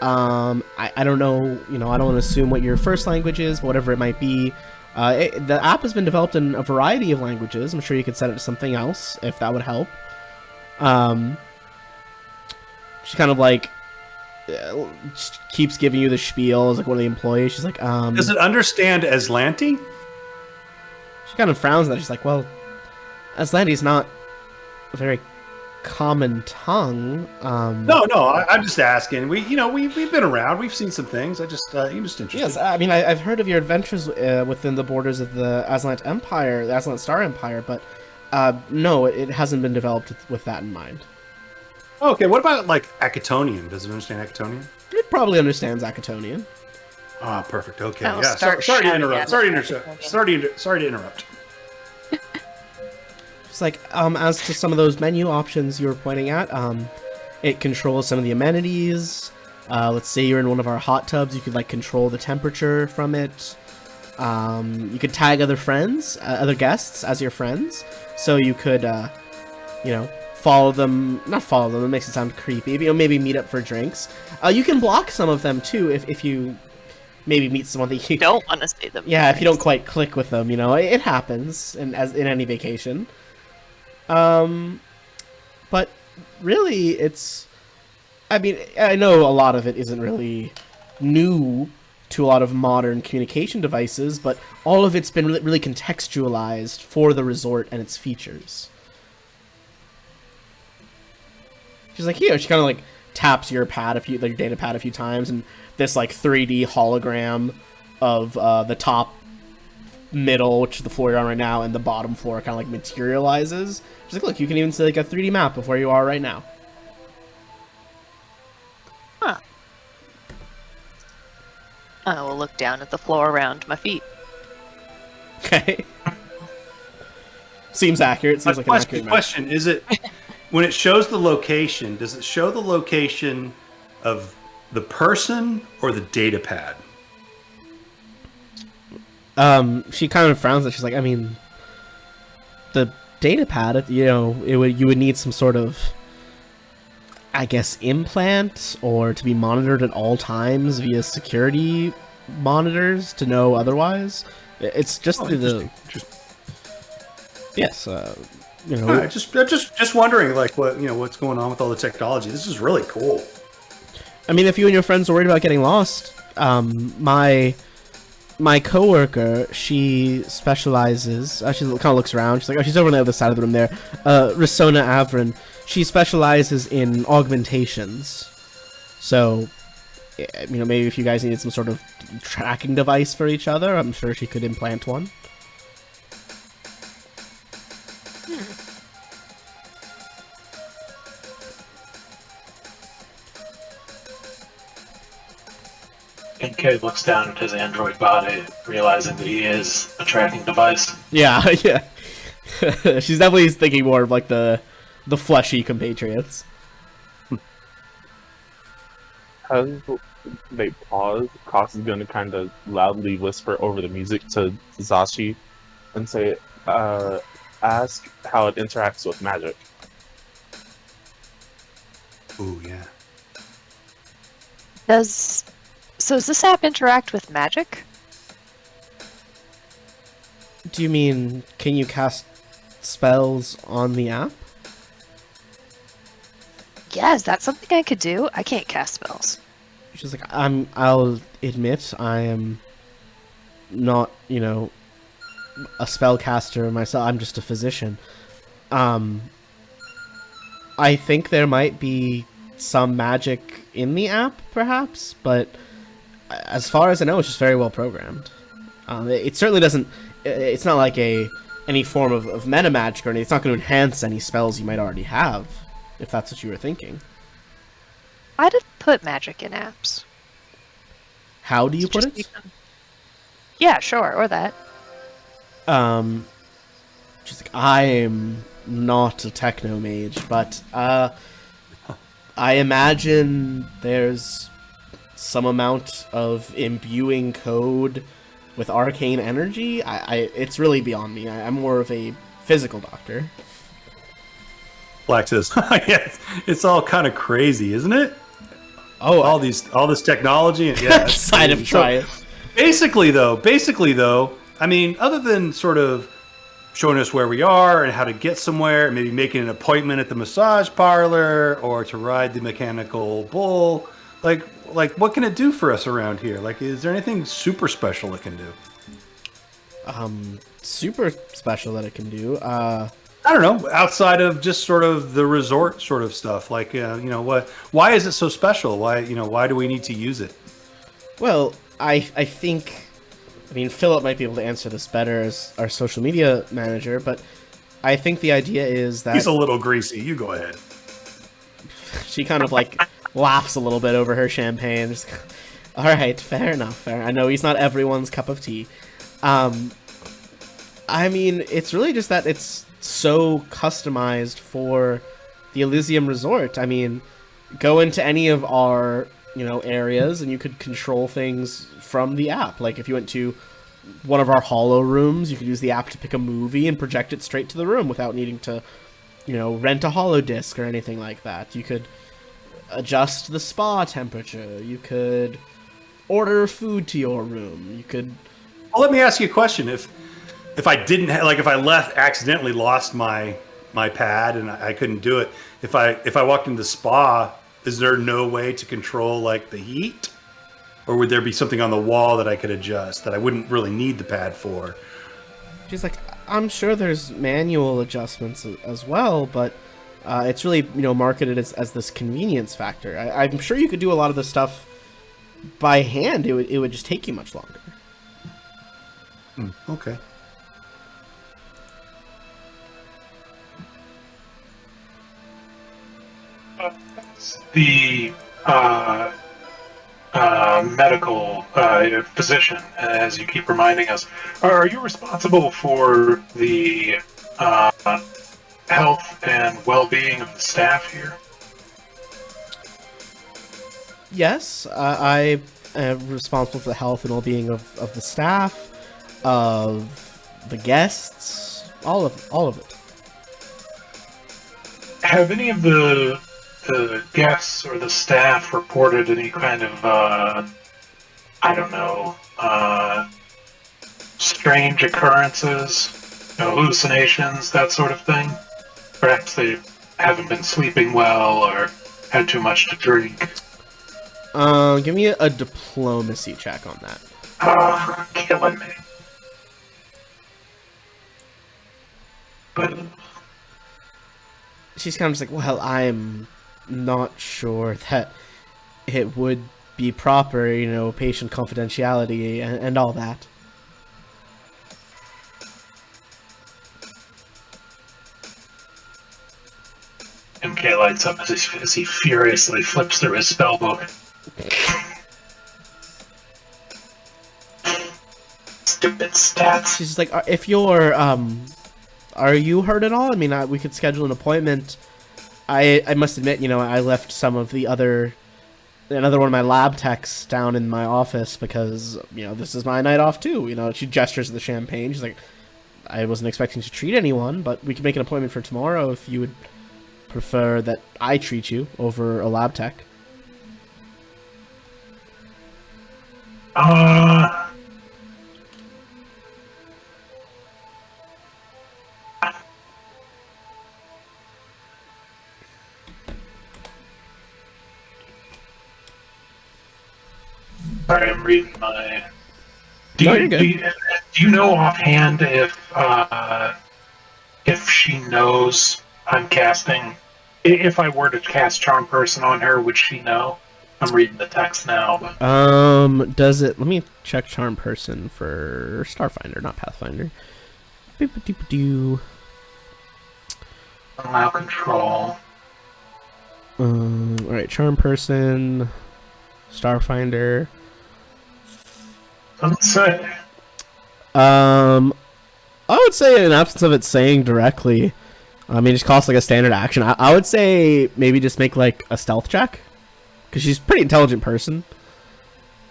I don't know, I don't want to assume what your first language is, but whatever it might be. The app has been developed in a variety of languages. I'm sure you could set it to something else if that would help. She kind of like keeps giving you the spiel as like one of the employees. She's like, Does it understand Aslanti? She kind of frowns at that. She's like, well, Aslanti's not a very common tongue. No, I'm just asking. We've been around. We've seen some things. I'm just interested. Yes, I mean, I've heard of your adventures within the borders of the Aslant Empire, the Aslant Star Empire, but no, it hasn't been developed with that in mind. Okay, what about like Akatonian? Does it understand Akatonian? It probably understands Akatonian. Ah, perfect. Okay, I'll yeah. start Sorry to shouting interrupt. at Sorry it. to interrupt. It's like, as to some of those menu options you were pointing at, it controls some of the amenities. Let's say you're in one of our hot tubs, you could like control the temperature from it. You could tag other friends, other guests as your friends, so you could, follow them. Not follow them. It makes it sound creepy. Maybe meet up for drinks. You can block some of them too if you maybe meet someone that you Don't want to see them. Yeah, if you don't quite click with them, it happens, as in any vacation. But really, I mean, I know a lot of it isn't really new to a lot of modern communication devices, but all of it's been really contextualized for the resort and its features. She's like, here, she kind of like taps your your data pad a few times, and this like 3D hologram of the top, middle, which is the floor you're on right now, and the bottom floor kind of like materializes. She's like, look, you can even see like a 3D map of where you are right now. Huh. I will look down at the floor around my feet. Okay. Seems accurate. Seems like an accurate map. Question: is it when it shows the location? Does it show the location of the person or the data pad? She kind of frowns at. She's like, I mean, the data pad. You would need some sort of, I guess, implant or to be monitored at all times via security monitors to know otherwise. It's just yes. Alright, just wondering, like what's going on with all the technology. This is really cool. I mean, if you and your friends are worried about getting lost, my coworker, she specializes. She kind of looks around. She's like, oh, she's over on the other side of the room there. Risona Avron. She specializes in augmentations. So, maybe if you guys needed some sort of tracking device for each other, I'm sure she could implant one. NK looks down at his android body, realizing that he is a tracking device. Yeah, yeah. She's definitely thinking more of like the fleshy compatriots. As they pause, Koss is going to kind of loudly whisper over the music to Zashi and say, ask how it interacts with magic. Ooh, yeah. Does this app interact with magic? Do you mean, can you cast spells on the app? Yeah, is that something I could do? I can't cast spells. She's like, I'll admit I am not, a spellcaster myself. I'm just a physician. I think there might be some magic in the app, perhaps, but as far as I know, it's just very well programmed. It certainly doesn't. It's not like any form of meta magic or anything. It's not going to enhance any spells you might already have, if that's what you were thinking. Why did put magic in apps? How do you put Just it? even- Yeah, sure, or that. She's like, I am not a techno mage, but I imagine there's some amount of imbuing code with arcane energy. It's really beyond me. I'm more of a physical doctor. Black says, yeah, it's all kind of crazy, isn't it? Oh, All this technology and yeah. that's side of crazy. try it. Basically though, I mean, other than sort of showing us where we are and how to get somewhere, maybe making an appointment at the massage parlor or to ride the mechanical bull, like what can it do for us around here? Like, is there anything super special it can do? Super special that it can do. I don't know, outside of just sort of the resort sort of stuff. Like, why is it so special? Why do we need to use it? Well, I think, I mean, Philip might be able to answer this better as our social media manager, but I think the idea is that He's a little greasy. You go ahead. she kind of like laughs a little bit over her champagne. Just, all right, fair enough. Fair. I know he's not everyone's cup of tea. I mean, it's really just that it's so customized for the Elysium Resort. I mean, go into any of our, areas and you could control things from the app. Like if you went to one of our hollow rooms, you could use the app to pick a movie and project it straight to the room without needing to, rent a hollow disc or anything like that. You could adjust the spa temperature. You could order food to your room. You could... Well, let me ask you a question. If I didn't if I accidentally lost my pad and I couldn't do it, if I walked into the spa, is there no way to control like the heat, or would there be something on the wall that I could adjust that I wouldn't really need the pad for? She's like, I'm sure there's manual adjustments as well, but it's really marketed as this convenience factor. I'm sure you could do a lot of the stuff by hand. It would just take you much longer. Okay. The medical physician, as you keep reminding us, are you responsible for the health and well-being of the staff here? Yes, I am responsible for the health and well-being of the staff, of the guests, all of it. Have any of the guests or the staff reported any kind of, strange occurrences, hallucinations, that sort of thing? Perhaps they haven't been sleeping well or had too much to drink. Give me a diplomacy check on that. Killing me. But She's kind of just like, well, I'm not sure that it would be proper, patient confidentiality and all that. MK lights up as he furiously flips through his spellbook. Stupid stats. She's just like, if you're, are you hurt at all? I mean, we could schedule an appointment. I must admit, I left some of another one of my lab techs down in my office because, this is my night off too. She gestures at the champagne. She's like, I wasn't expecting to treat anyone, but we can make an appointment for tomorrow if you would prefer that I treat you over a lab tech. Sorry, I'm reading my... No, you're good. Do you know offhand if she knows I'm casting? If I were to cast Charm Person on her, would she know? I'm reading the text now, but Does it? Let me check charm person for Starfinder, not Pathfinder. Boop-a-doop-a-doo. allow control. All right, charm person, Starfinder. Doesn't say. I would say in absence of it saying directly, I mean, just costs like a standard action. I would say maybe just make like a stealth check, because she's a pretty intelligent person.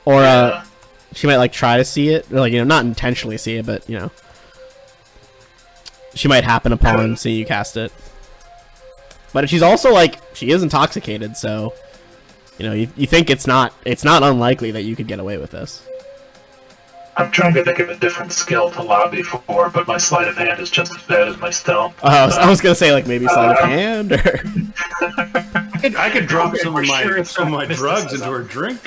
Or Yeah. she might like try to see it, or like, you know, not intentionally see it, but you know, she might happen upon seeing you cast it. But she's also like, she is intoxicated, so you know, you think it's not unlikely that you could get away with this. I'm trying to think of a different skill to lobby for, but my sleight of hand is just as bad as my stealth. I was gonna say like maybe sleight of hand, or I could drop Okay, some we're of my sure it's not drugs into mysticism. her drink.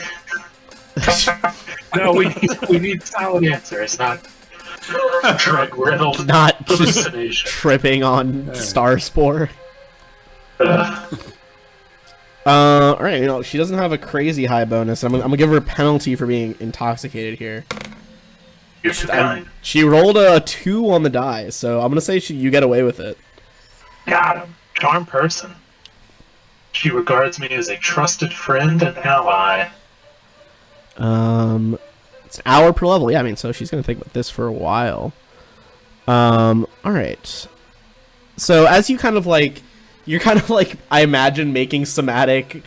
No, we need solid answers, not drug riddled not just hallucination. tripping on star spore. Ugh. All right, you know, she doesn't have a crazy high bonus. I'm gonna give her a penalty for being intoxicated here. You're kind. She rolled a 2 on the die, so I'm gonna say you get away with it. Got him. Charm person. She regards me as a trusted friend and ally. It's an hour per level. Yeah, I mean, so she's gonna think about this for a while. All right. So as you kind of like, you're kind of like, I imagine making somatic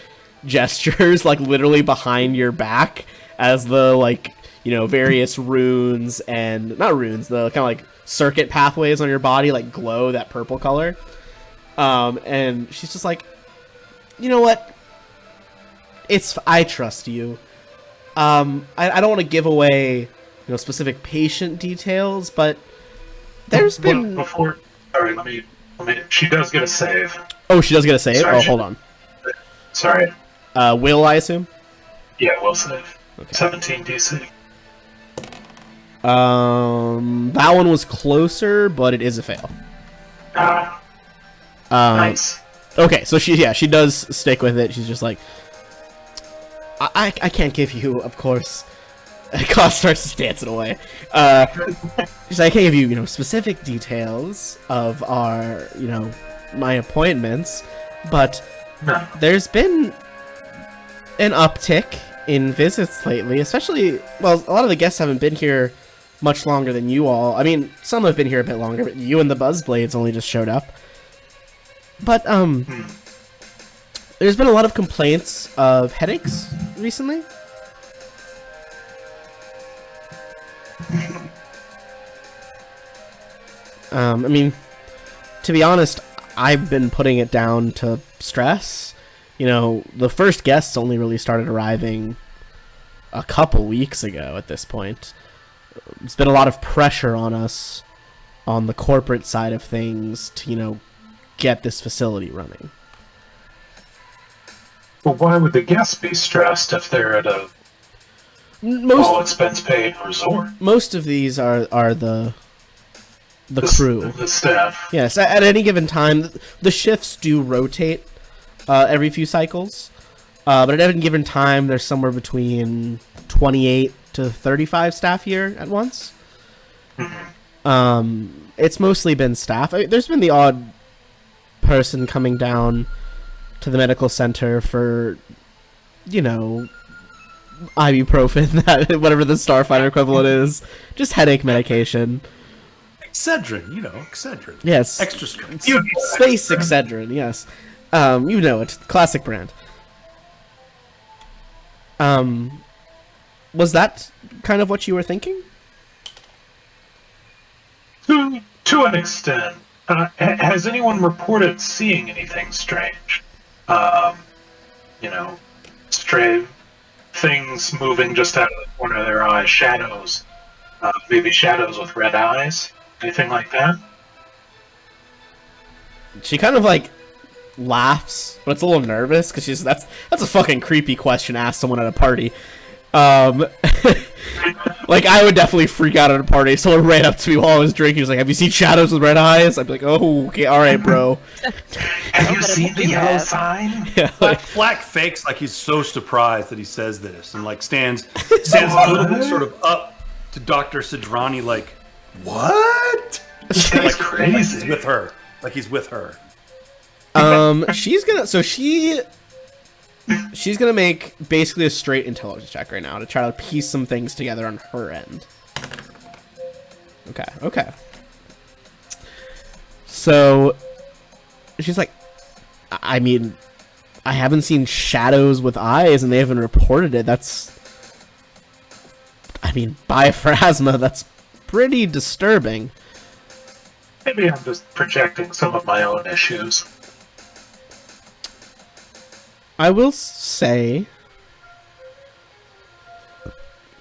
gestures, like literally behind your back, as the like, you know, various runes and not runes, the kind of like circuit pathways on your body like glow that purple color. And she's just like, you know what? I trust you. I don't want to give away, you know, specific patient details, but there's been. Before. Sorry, let me. She does get a save. Oh, she does get a save. Sorry, Oh, she- hold on. Sorry. Will, I assume. Yeah, will save. Okay. 17 DC. That one was closer, but it is a fail. Ah, Nice. nice. Okay, so she does stick with it. She's just like, I can't give you, of course. Koss starts dancing away. She's like, I can't give you, you know, specific details of our, you know, my appointments, but No. there's been an uptick in visits lately, especially, well, a lot of the guests haven't been here much longer than you all. I mean, some have been here a bit longer, but you and the Buzzblades only just showed up. But, there's been a lot of complaints of headaches recently. I mean, to be honest, I've been putting it down to stress. You know, the first guests only really started arriving a couple weeks ago at this point. There's been a lot of pressure on us on the corporate side of things to, you know, get this facility running. Well, why would the guests be stressed if they're at a all Most expense paid resort? most of these are the crew. The staff. Yes, at any given time, the shifts do rotate every few cycles. But at any given time, there's somewhere between 28 to 35 staff here at once. It's mostly been staff. I mean, there's been the odd person coming down to the medical center for, you know, ibuprofen, that whatever the Starfighter equivalent is, just headache medication. Excedrin, you know, Excedrin. Yes, Extra strength. Space Excedrin, yes. You know it, classic brand. Was that kind of what you were thinking? To an extent. Has anyone reported seeing anything strange? You know, stray things moving just out of the corner of their eye, shadows. Maybe shadows with red eyes. Anything like that? She kind of like laughs, but it's a little nervous because that's a fucking creepy question to ask someone at a party. Like, I would definitely freak out at a party. Someone ran up to me while I was drinking. He's like, "Have you seen shadows with red eyes?" I'd be like, "Oh, okay, all right, bro." Have you But seen the you yellow have. sign? Yeah, like, Flack fakes like he's so surprised that he says this, and like stands a little bit sort of up to Dr. Sidrani, like, what? That's Like he's crazy. with her. Like he's with her. she's gonna make basically a straight intelligence check right now to try to piece some things together on her end. Okay. So she's like, I mean, I haven't seen shadows with eyes and they haven't reported it. By Phrasma, that's pretty disturbing. Maybe I'm just projecting some of my own issues. I will say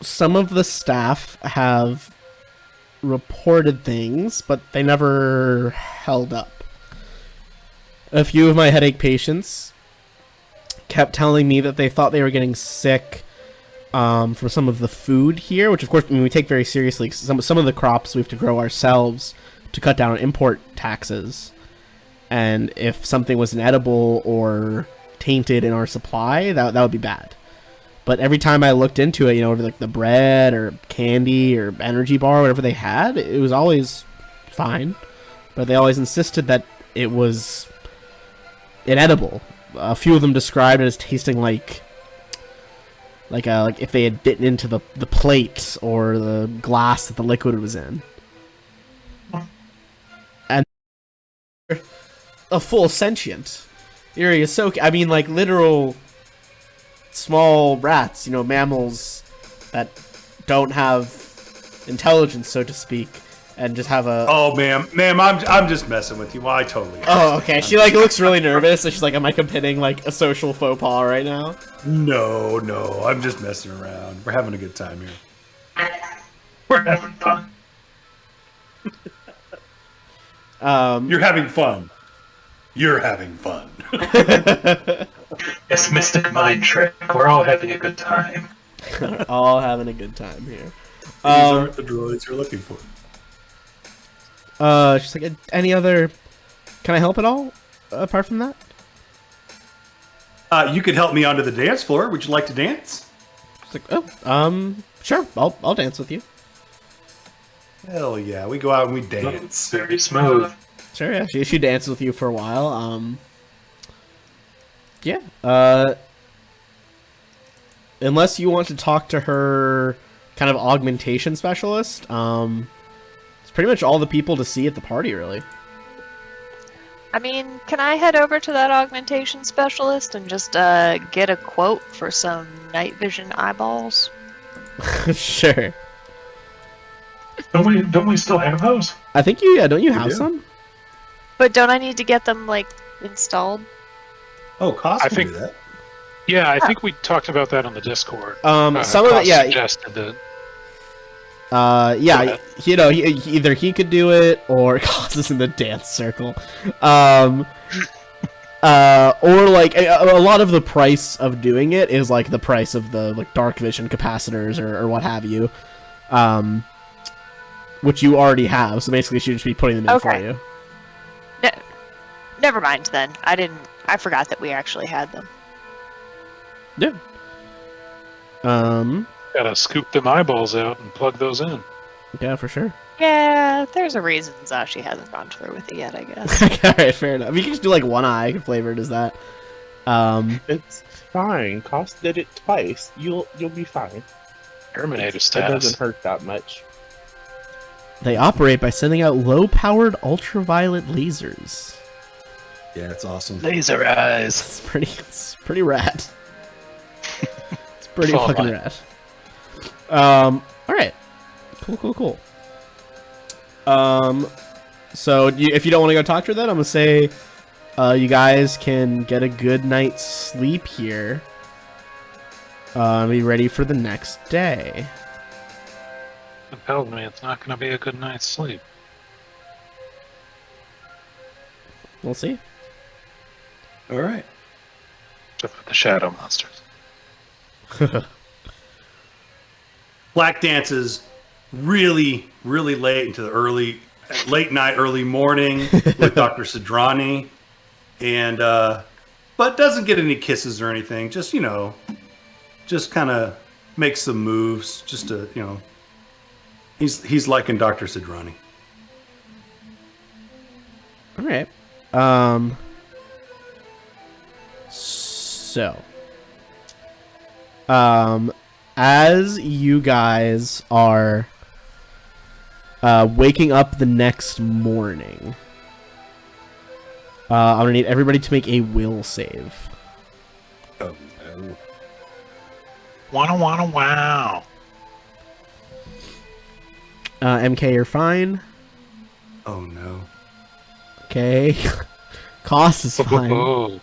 some of the staff have reported things, but they never held up. A few of my headache patients kept telling me that they thought they were getting sick from some of the food here, which of course we take very seriously. Some of the crops we have to grow ourselves to cut down on import taxes. And if something was inedible or tainted in our supply, that would be bad. But every time I looked into it, over like the bread or candy or energy bar, whatever they had, it was always fine. But they always insisted that it was inedible. A few of them described it as tasting like if they had bitten into the plate or the glass that the liquid was in. And a full sentient. Iri is so... I mean, like, literal small rats, mammals that don't have intelligence, so to speak, and just have a... Oh, ma'am, I'm just messing with you. Well, I totally. Oh, okay. She, looks really nervous, so she's like, am I committing, a social faux pas right now? No, I'm just messing around. We're having a good time here. We're having fun. You're having fun. You're having fun. It's mystic mind trick. We're all having a good time. All having a good time here. These aren't the droids you're looking for. She's like, any other... Can I help at all, apart from that? You could help me onto the dance floor. Would you like to dance? She's like, sure, I'll dance with you. Hell yeah, we go out and we dance. Very smooth. Sure, yeah. She dances with you for a while. Yeah. Unless you want to talk to her kind of augmentation specialist, it's pretty much all the people to see at the party, really. I mean, can I head over to that augmentation specialist and just get a quote for some night vision eyeballs? Sure. Don't we still have those? I think don't you have do. some? But don't I need to get them, installed? Oh, Cost I can think- do that. Yeah, I think we talked about that on the Discord. Some of it, Koss yeah. suggested that. Yeah, either he could do it or Koss is in the dance circle. Or a lot of the price of doing it is the price of the dark vision capacitors or what have you, which you already have. So basically, she should just be putting them in for Okay. you. Never mind then. I forgot that we actually had them. Yeah. Gotta scoop them eyeballs out and plug those in. Yeah, for sure. Yeah, there's a reason Zashi hasn't gone through with it yet, I guess. All right, fair enough. You can just do one eye flavored as that. It's fine. Cost did it twice. You'll be fine. Terminator It status. doesn't hurt that much. They operate by sending out low-powered ultraviolet lasers. Yeah, it's awesome. Laser eyes. It's pretty rad. It's pretty Fall fucking line. rad. Alright. Cool. So if you don't want to go talk to her then, I'm gonna say you guys can get a good night's sleep here. Be ready for the next day. It tells me it's not gonna be a good night's sleep. We'll see. All right. Except for the shadow monsters. Black dances really, really late into the late night, early morning with Dr. Sidrani, and but doesn't get any kisses or anything. Just just kind of makes some moves. Just to he's liking Dr. Sidrani. All right. So, as you guys are waking up the next morning, I'm gonna need everybody to make a will save. Oh no! Wow. MK, you're fine. Oh no! Okay. Cost is fine. Oh.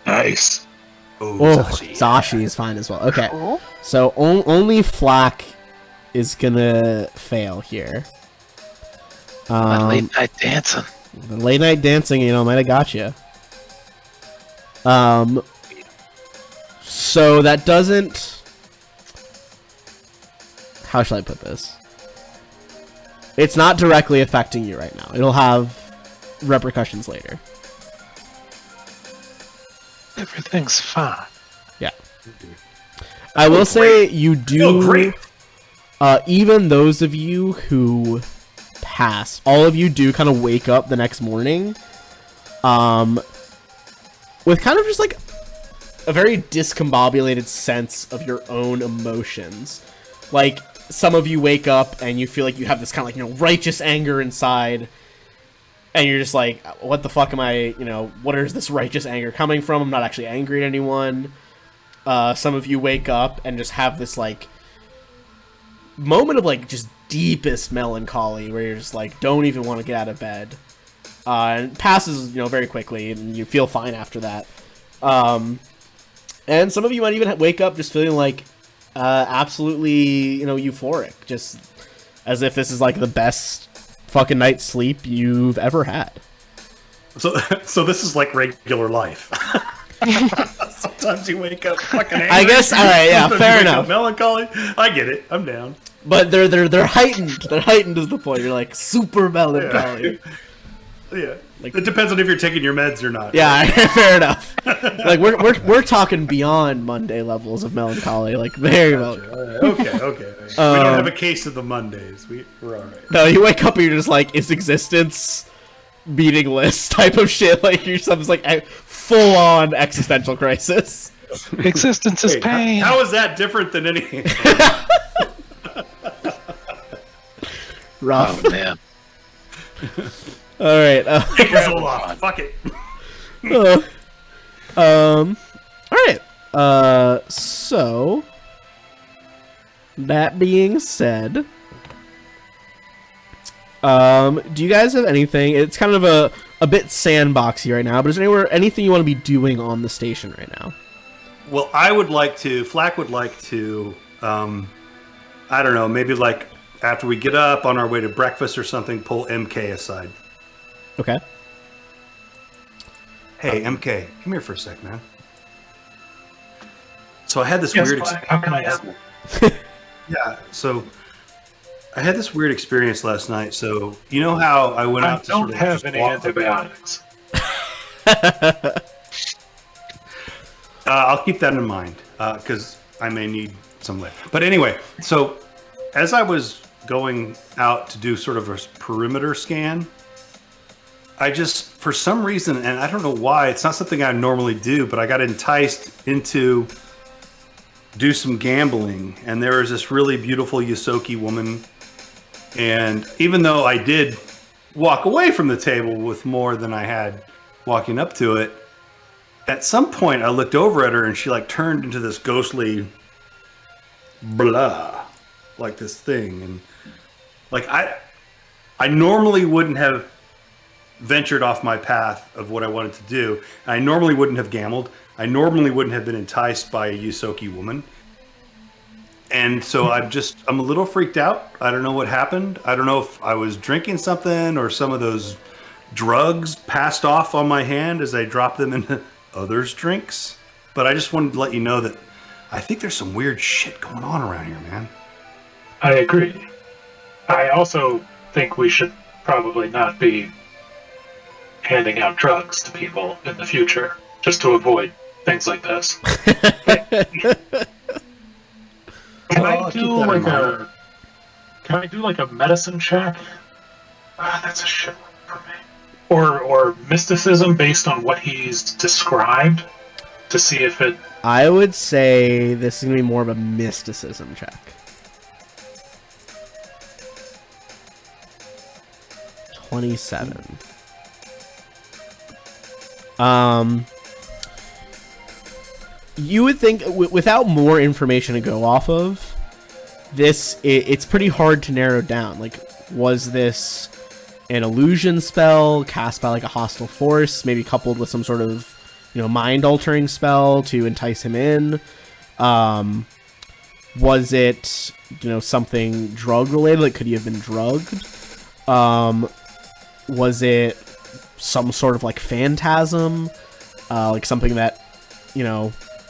Nice. Oh, Oh, Zashi. Zashi is fine as well. Okay. Cool. So only Flack is gonna fail here. Late night dancing. The late night dancing, might have got you. So that doesn't. How shall I put this? It's not directly affecting you right now. It'll have repercussions later. Everything's fine. Yeah. I will say you do. Great. Even those of you who pass, all of you do kind of wake up the next morning, with kind of just like a very discombobulated sense of your own emotions. Like, some of you wake up and you feel like you have this kind of like, righteous anger inside, and you're just like, what the fuck am I, what is this righteous anger coming from? I'm not actually angry at anyone. Some of you wake up and just have this like moment of like just deepest melancholy where you're just like, don't even want to get out of bed. And it passes, very quickly, and you feel fine after that. And some of you might even wake up just feeling like absolutely, euphoric, just as if this is like the best fucking night's sleep you've ever had. So this is like regular life. Sometimes you wake up fucking angry. I guess. All right. Yeah. Sometimes Fair you wake up enough. melancholy. I get it. I'm down. But they're heightened. They're heightened is the point. You're like super melancholy. Yeah. Like- It depends on if you're taking your meds or not. Yeah. Fair enough. Like we're talking beyond Monday levels of melancholy. Like very melancholy. Okay. We don't have a case of the Mondays. We're all right. No, you wake up and you're just like, is existence meaningless type of shit. Like you're just like a full-on existential crisis. Existence is Wait, pain. how is that different than any? Rough. Oh man. All right. Take this all off. Fuck it. All right. So that being said, do you guys have anything? It's kind of a bit sandboxy right now, but is there anything you want to be doing on the station right now? Well, Flack would like to, I don't know, maybe like after we get up on our way to breakfast or something, pull MK aside. Okay. Hey, MK, come here for a sec, man. So I had this Yes, weird Black, how can I help? Yeah, so I had this weird experience last night. So you know how I went I out to don't sort of have just any walk- antibiotics. I'll keep that in mind because I may need some later. But anyway, so as I was going out to do sort of a perimeter scan, I just, for some reason, and I don't know why, it's not something I normally do, but I got enticed into do some gambling. And there was this really beautiful Yosoki woman. And even though I did walk away from the table with more than I had walking up to it, at some point I looked over at her and she like turned into this ghostly blah, like this thing. And like I normally wouldn't have ventured off my path of what I wanted to do. I normally wouldn't have gambled. I normally wouldn't have been enticed by a Yosoki woman. And so I'm a little freaked out. I don't know what happened. I don't know if I was drinking something or some of those drugs passed off on my hand as I dropped them into others' drinks. but I just wanted to let you know that I think there's some weird shit going on around here, man. I agree. I also think we should probably not be handing out drugs to people in the future, just to avoid things like this. Can I do like a? Can I do like a medicine check? That's a shit one for me. Or mysticism based on what he's described to see if it. I would say this is gonna be more of a mysticism check. 27. You would think without more information to go off of, it's pretty hard to narrow down. Like, was this an illusion spell cast by like a hostile force, maybe coupled with some sort of, mind altering spell to entice him in? Was it, something drug related? Like, could he have been drugged? Was it some sort of like phantasm, like something that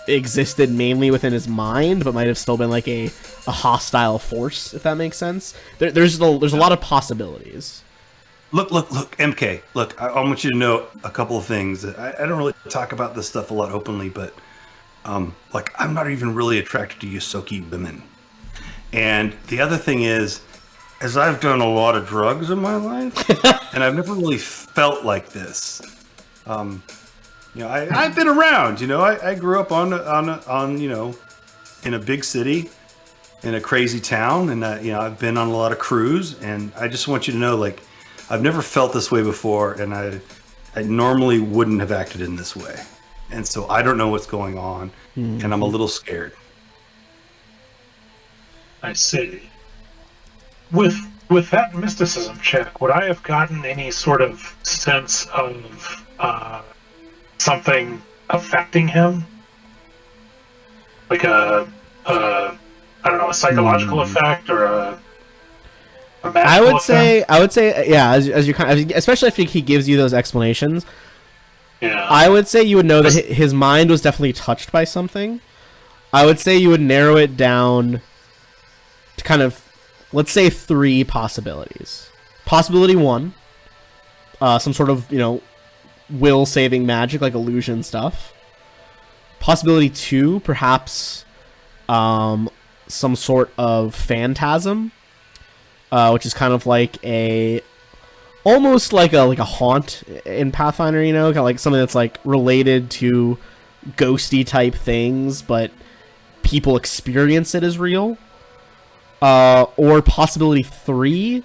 existed mainly within his mind, but might have still been like a hostile force, if that makes sense? There's a lot of possibilities. Look, MK. Look, I want you to know a couple of things. I don't really talk about this stuff a lot openly, but like, I'm not even really attracted to Yosoki women. And the other thing is, as I've done a lot of drugs in my life, and I've never really felt like this. I've been around. I grew up on in a big city, in a crazy town, and I've been on a lot of crews. And I just want you to know, like, I've never felt this way before, and I normally wouldn't have acted in this way. And so I don't know what's going on, and I'm a little scared. I see. With that mysticism check, would I have gotten any sort of sense of something affecting him? Like a psychological effect or a magical I would say, yeah, as you especially if he gives you those explanations. Yeah. I would say you would know that his mind was definitely touched by something. I would say you would narrow it down to kind of, let's say, 3 possibilities. Possibility 1, some sort of, will-saving magic, like illusion stuff. Possibility 2, perhaps some sort of phantasm, which is kind of like almost like a haunt in Pathfinder, kind of like something that's like related to ghosty type things, but people experience it as real. Or possibility 3,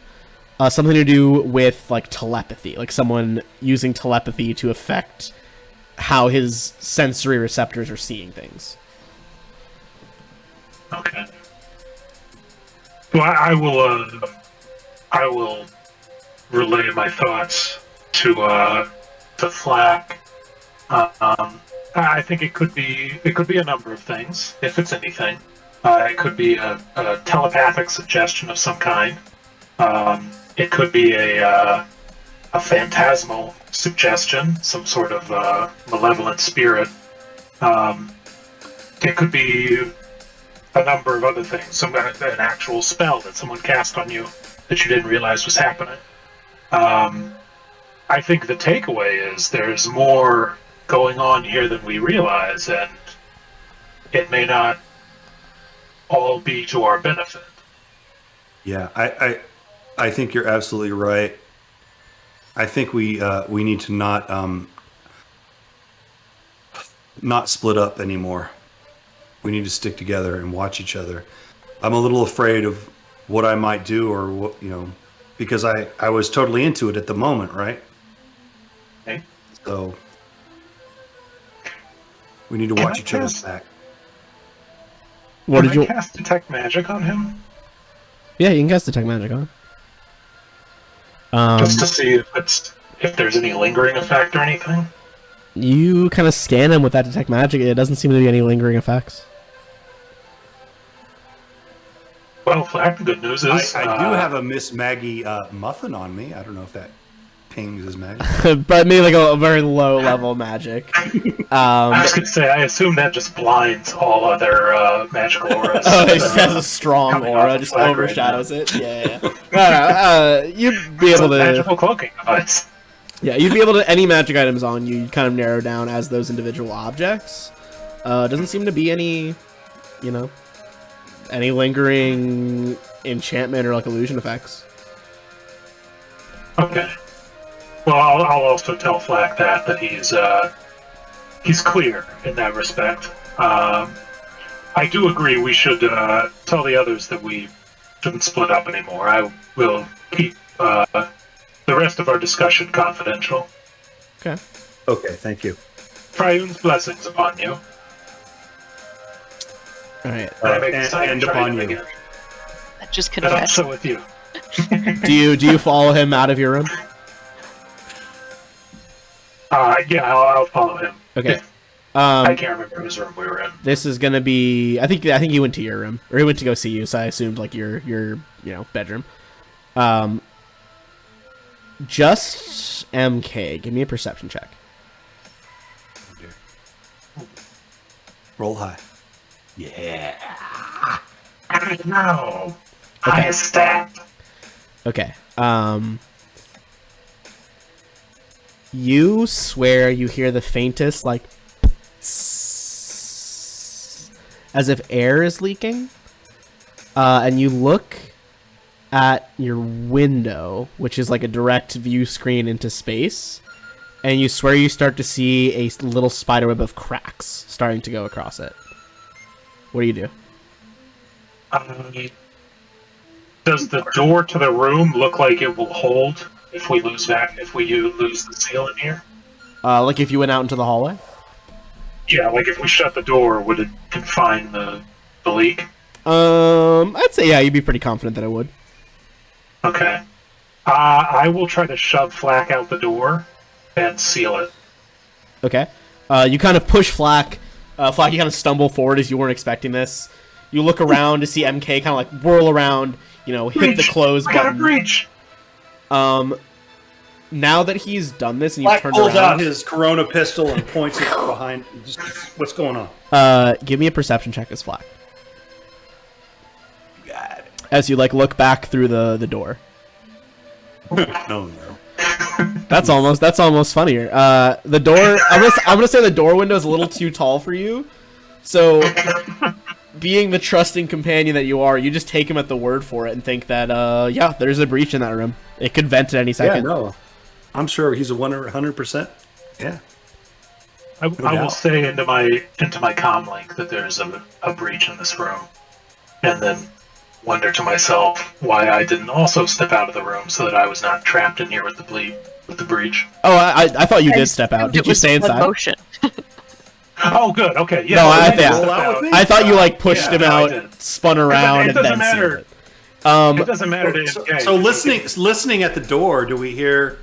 something to do with like telepathy, like someone using telepathy to affect how his sensory receptors are seeing things. Okay. Well, I will relay my thoughts to Flack. I think it could be a number of things, if it's anything. It could be a telepathic suggestion of some kind. It could be a phantasmal suggestion, some sort of malevolent spirit. It could be a number of other things, an actual spell that someone cast on you that you didn't realize was happening. I think the takeaway is there's more going on here than we realize, and it may not all be to our benefit. Yeah, I think you're absolutely right. I think we need to not split up anymore. We need to stick together and watch each other. I'm a little afraid of what I might do, or what, because I was totally into it at the moment, right? Okay. So we need to watch each other's back. What Can did you cast detect magic on him? Yeah, you can cast detect magic on. Just to see if there's any lingering effect or anything. You kind of scan him with that detect magic. It doesn't seem to be any lingering effects. Well, Flack, the good news is I do have a Miss Maggie muffin on me. I don't know if that pings his magic. but maybe like a very low level magic. I was gonna say, I assume that just blinds all other magical auras. Oh, it just has a strong Coming aura, off just the flag overshadows it. Yeah. No, you'd be It's a able to. magical cloaking device. Yeah, you'd be able to. Any magic items on you, you'd kind of narrow down as those individual objects. Doesn't seem to be any, any lingering enchantment or like illusion effects. Okay. Well, I'll also tell Flack that he's clear in that respect. I do agree we should tell the others that we shouldn't split up anymore. I will keep the rest of our discussion confidential. Okay. Okay, thank you. Triune's blessings upon you. All right. I'm excited and to try upon them you. again. Just And confess. also with you. Do you follow him out of your room? Yeah, I'll follow him. Okay. I can't remember whose room we were in. This is gonna be. I think he went to your room, or he went to go see you. So I assumed like your bedroom. Just MK. Give me a perception check. Roll high. Yeah. I don't know. Highest stat. Okay. You swear you hear the faintest like as if air is leaking. And you look at your window, which is like a direct view screen into space, and you swear you start to see a little spiderweb of cracks starting to go across it. What do you do? Does the door to the room look like it will hold if we lose the seal in here? Like if you went out into the hallway? Yeah, like if we shut the door, would it confine the leak? I'd say yeah, you'd be pretty confident that it would. Okay. I will try to shove Flack out the door and seal it. Okay. You kind of push Flack. Flack, you kind of stumble forward as you weren't expecting this. You look around to see MK kind of like whirl around, hit the close I got a button. breach! Now that he's done this and you've Black turned pulls around, out his Corona pistol and points it behind. Just, what's going on? give me a perception check as Flack. Got it. As you like look back through the door. No. That's almost funnier. The door. I'm gonna say the door window is a little too tall for you. So, being the trusting companion that you are, you just take him at the word for it and think that yeah, there's a breach in that room. It could vent at any Yeah, second. no. I'm sure he's a 100%. Yeah. I will say into my comm link that there's a breach in this room, and then wonder to myself why I didn't also step out of the room so that I was not trapped in here with the breach. Oh, I thought you did step out. Did you stay inside? Motion. Oh, good. Okay. Yeah. No, well, I- then yeah. step Roll out with me? I thought you like pushed Yeah, him no, I out, did. spun around, It and doesn't then sealed matter. it. It doesn't matter to MK. So listening at the door, do we hear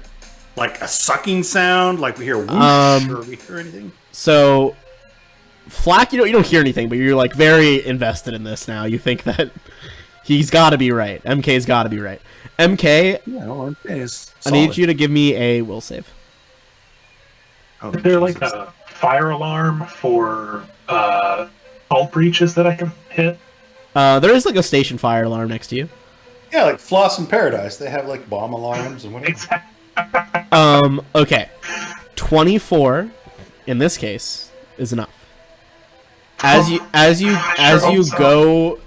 like a sucking sound? Like we hear whoosh, or we hear anything? So, Flack, you don't hear anything, but you're like very invested in this now. You think that he's got to be right. MK's got to be right. MK, Yeah, well, okay, it's I need you to give me a will save. Oh, Is there like Jesus. a fire alarm for vault breaches that I can hit? There is like a station fire alarm next to you. Yeah, like Floss in Paradise. They have like bomb alarms and whatever. Exactly. Okay. 24 in this case is enough. As you hope so. go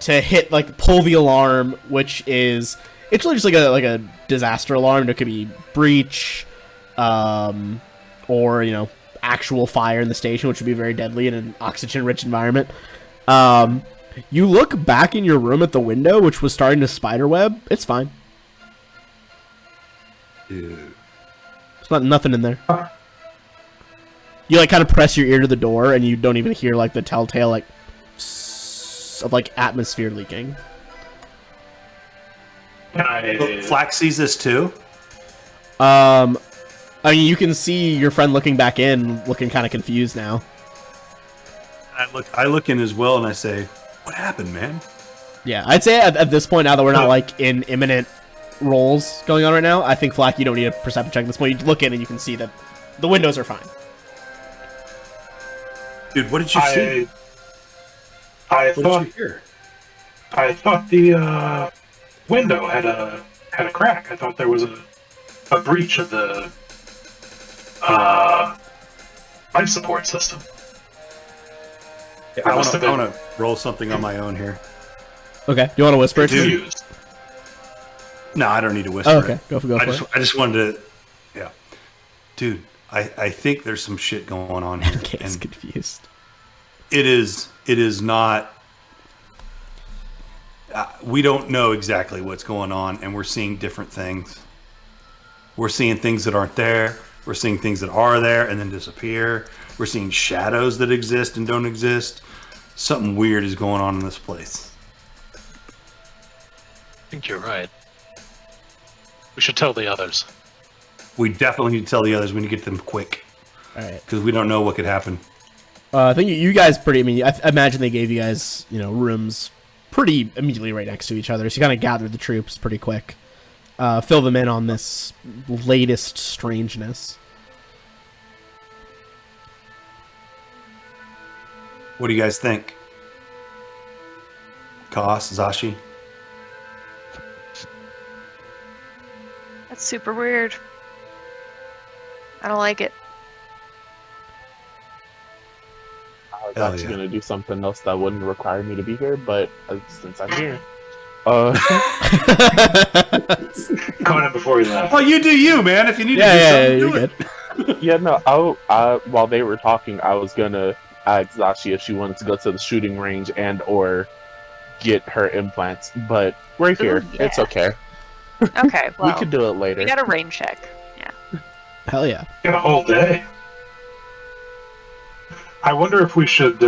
to hit like pull the alarm, which is it's really just like a disaster alarm. It could be breach, or actual fire in the station, which would be very deadly in an oxygen-rich environment. You look back in your room at the window, which was starting to spiderweb. It's fine. Dude. There's nothing in there. You like kind of press your ear to the door, and you don't even hear like the telltale like of like atmosphere leaking. Can Flack sees this too. I mean, you can see your friend looking back in, looking kind of confused now. I look in as well, and I say, "What happened, man?" Yeah, I'd say at this point, now that we're not like in imminent rolls going on right now. I think, Flack, you don't need a perception check at this point. You look in and you can see that the windows are fine. Dude, what did you see? I What thought did you hear? the window had a crack. I thought there was a breach of the life support system. I want to roll something on my own here. Okay. Do you want to whisper it to me? Confused. No, I don't need to whisper. Oh, okay. it. Go for it. I just wanted to, yeah, dude. I think there's some shit going on here, Okay, he's and confused. it is not. We don't know exactly what's going on, and we're seeing different things. We're seeing things that aren't there. We're seeing things that are there and then disappear. We're seeing shadows that exist and don't exist. Something weird is going on in this place. I think you're right. We should tell the others. We definitely need to tell the others. We need to get them quick All right. because we don't know what could happen. I think you guys pretty. I mean, I imagine they gave you guys, rooms pretty immediately right next to each other. So you kind of gathered the troops pretty quick. Fill them in on this latest strangeness. What do you guys think? Koss, Zashi? That's super weird. I don't like it. I was Hell actually yeah. gonna do something else that wouldn't require me to be here, but since I'm here, Coming in before you left. Well, you do you, man. If you need Yeah, to do you're something, good. do it. yeah, no, while they were talking, I was gonna ask Zashi if she wanted to go to the shooting range and or get her implants, but we're here. Yeah. It's okay. Okay, well, We could do it later. we got a rain check. Yeah. Hell yeah. Got a whole day. I wonder if we should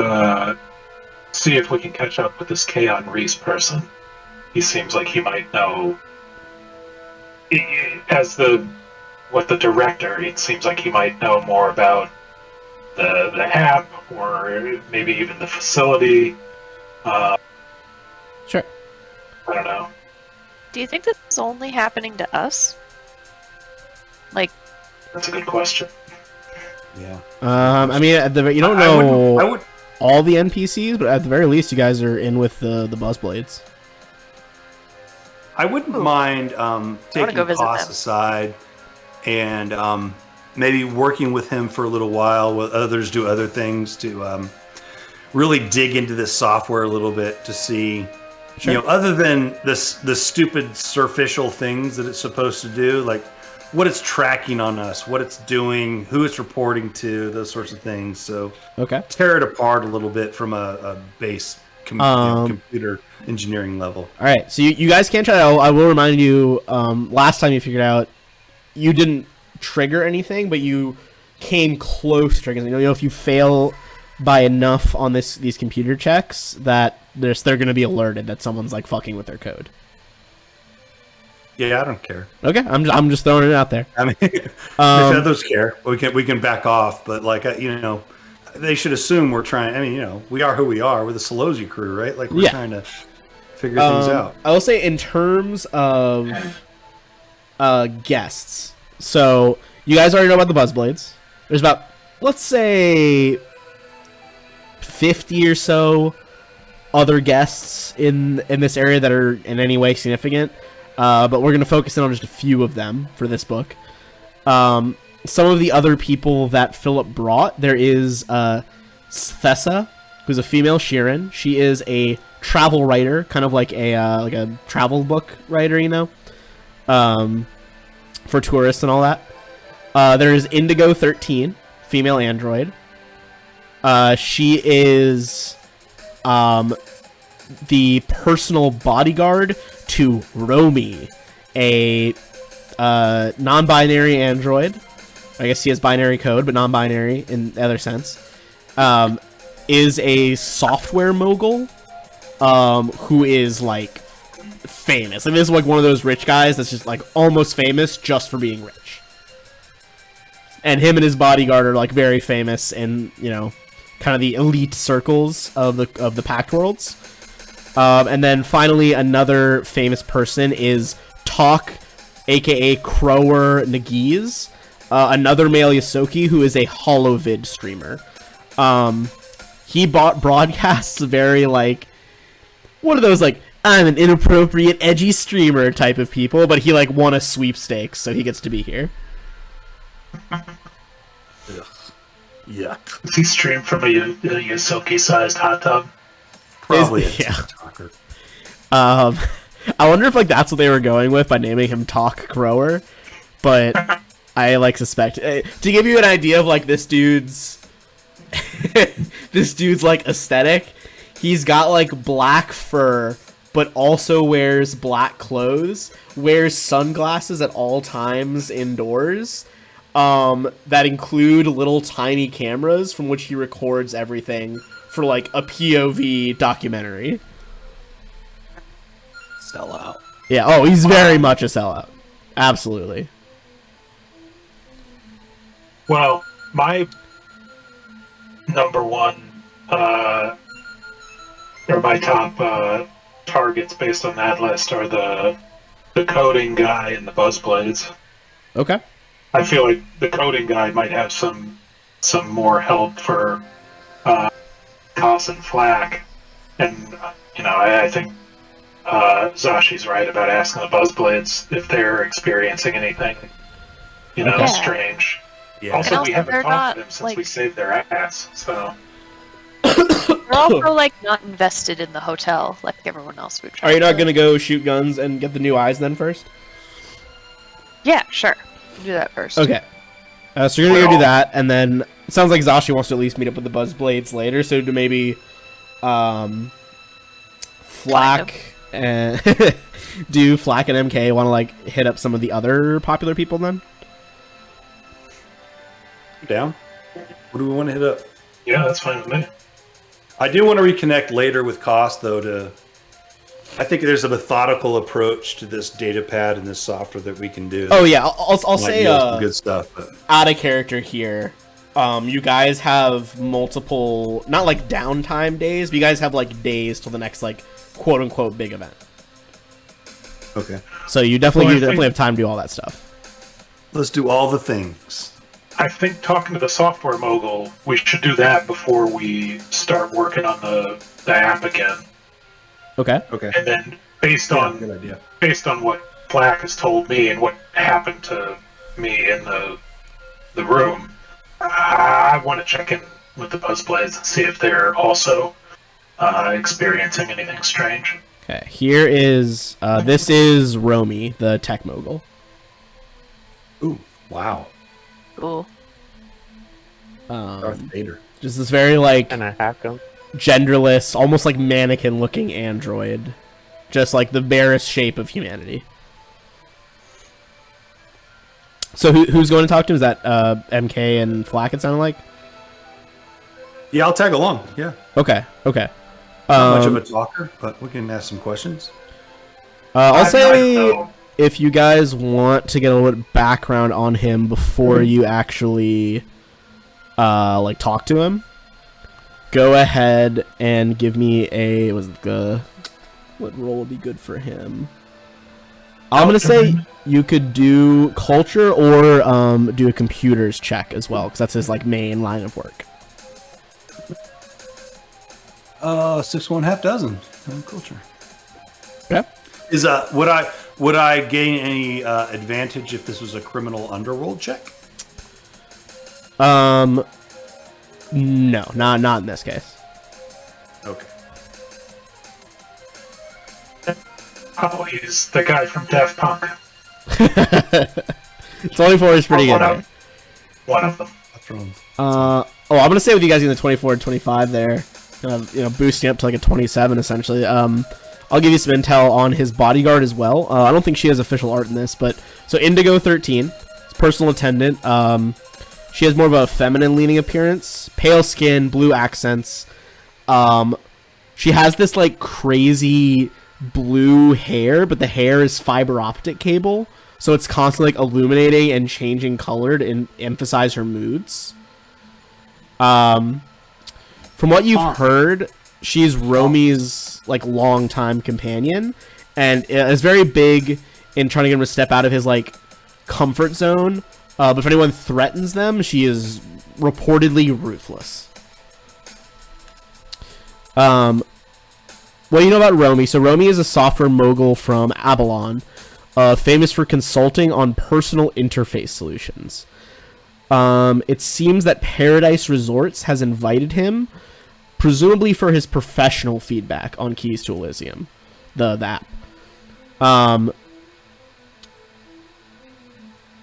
see if we can catch up with this Kaon Reese person. He seems like he might know. As the director, it seems like he might know more about the app or maybe even the facility. Sure. I don't know. Do you think this is only happening to us? Like, That's a good question. Yeah. I mean, you don't I know would. all the NPCs, but at the very least, you guys are in with the Buzzblades. I wouldn't mind taking go visit Koss them. aside and maybe working with him for a little while while others do other things to really dig into this software a little bit to see, Sure. other than the stupid superficial things that it's supposed to do, like what it's tracking on us, what it's doing, who it's reporting to, those sorts of things. So Okay. tear it apart a little bit from a base computer engineering level. All right. So you guys can't try. I will remind you. Last time you figured out, you didn't trigger anything, but you came close to triggering. If you fail by enough on these computer checks, that they're going to be alerted that someone's like fucking with their code. Yeah, I don't care. Okay. I'm just throwing it out there. I mean, if others care, we can back off. But like, they should assume we're trying. I mean, we are who we are. We're the Solozzi crew, right? Like we're Yeah. trying to figure things out. I will say in terms of guests. So you guys already know about the Buzzblades. There's about, let's say, 50 or so other guests in this area that are in any way significant. But we're going to focus in on just a few of them for this book. Some of the other people that Philip brought, there is Thessa, who's a female Sheeran. She is a travel writer, kind of like a travel book writer, for tourists and all that. There is Indigo 13, female android. She is the personal bodyguard to Romy, a non-binary android. I guess he has binary code, but non-binary in the other sense. Is a software mogul who is like famous. I mean, this is like one of those rich guys that's just like almost famous just for being rich. And him and his bodyguard are like very famous in kind of the elite circles of the Pact Worlds. And then finally, another famous person is Talk aka Crower Nagiz, another male Yosoki who is a holovid streamer. He broadcasts very like one of those like I'm an inappropriate edgy streamer type of people, but he like won a sweepstakes, so he gets to be here. Yeah. Does he stream from a Yosoki-sized hot tub? Probably Is- a yeah. TikToker. I wonder if like that's what they were going with by naming him Talk Crower, but I like suspect to give you an idea of like this dude's like aesthetic. He's got like black fur, but also wears black clothes. Wears sunglasses at all times indoors. That include little tiny cameras from which he records everything for like a POV documentary. Sellout. Yeah, oh, he's very much a sellout. Absolutely. Well, my number one, or my top targets based on that list are the coding guy and the Buzzblades. Okay. I feel like the coding guy might have some more help for Koss and Flack, and I think Zashi's right about asking the Buzzblades if they're experiencing anything, Okay. strange. Yeah. Also, And we also haven't they're talked not, to them since like- we saved their ass. So We're also like not invested in the hotel like everyone else. We've tried Are you not to- gonna go shoot guns and get the new eyes then first? Yeah, sure. Do that first. Okay. So you're gonna go do Well- that, and then it sounds like Zashi wants to at least meet up with the Buzzblades later. So do maybe, Flack and do Flack and MK want to like hit up some of the other popular people then? Down? What do we want to hit up? yeah, that's fine with me. I do want to reconnect later with Koss, though. I think there's a methodical approach to this data pad and this software that we can do. Oh yeah, I'll Might say yield some good stuff. But out of character here. You guys have multiple, not like downtime days, but you guys have like days till the next like quote unquote big event. okay, So you definitely Well, I you definitely think- have time to do all that stuff. let's do all the things. I think talking to the software mogul, we should do that before we start working on the app again. Okay. Okay, And then based good on idea. what Flack has told me and what happened to me in the room, I want to check in with the Buzzblades and see if they're also experiencing anything strange. Okay. Here is this is Romy, the tech mogul. Ooh, wow, Cool. Darth Vader. Just this very like And I hack them. genderless, almost like mannequin looking android. Just like the barest shape of humanity. So who's going to talk to him? Is that MK and Flack, it sounded like? Yeah, I'll tag along. Yeah, Okay, okay. not much of a talker, but we can ask some questions. I'll I don't say know. if you guys want to get a little bit background on him before you actually like talk to him, go ahead and give me a what role would be good for him? I'm gonna say you could do culture or do a computers check as well, because that's his like main line of work. 6 1/2 dozen. Culture. Okay. Is would I gain any advantage if this was a criminal underworld check? No, not in this case. Okay. Oh, he's the guy from Daft Punk. 24 is pretty Or good. one There. One of them. I'm gonna say with you guys in the 24 and 25 there, boosting up to like a 27 essentially. I'll give you some intel on his bodyguard as well. I don't think she has official art in this, but so Indigo 13, his personal attendant. She has more of a feminine leaning appearance, pale skin, blue accents. She has this like crazy blue hair, but the hair is fiber optic cable, so it's constantly like illuminating and changing color to emphasize her moods. From what you've heard, she's Romy's like longtime companion, and is very big in trying to get him to step out of his like comfort zone. But if anyone threatens them, she is reportedly ruthless. What do you know about Romy? So Romy is a software mogul from Avalon, famous for consulting on personal interface solutions. It seems that Paradise Resorts has invited him, presumably for his professional feedback on Keys to Elysium, the app.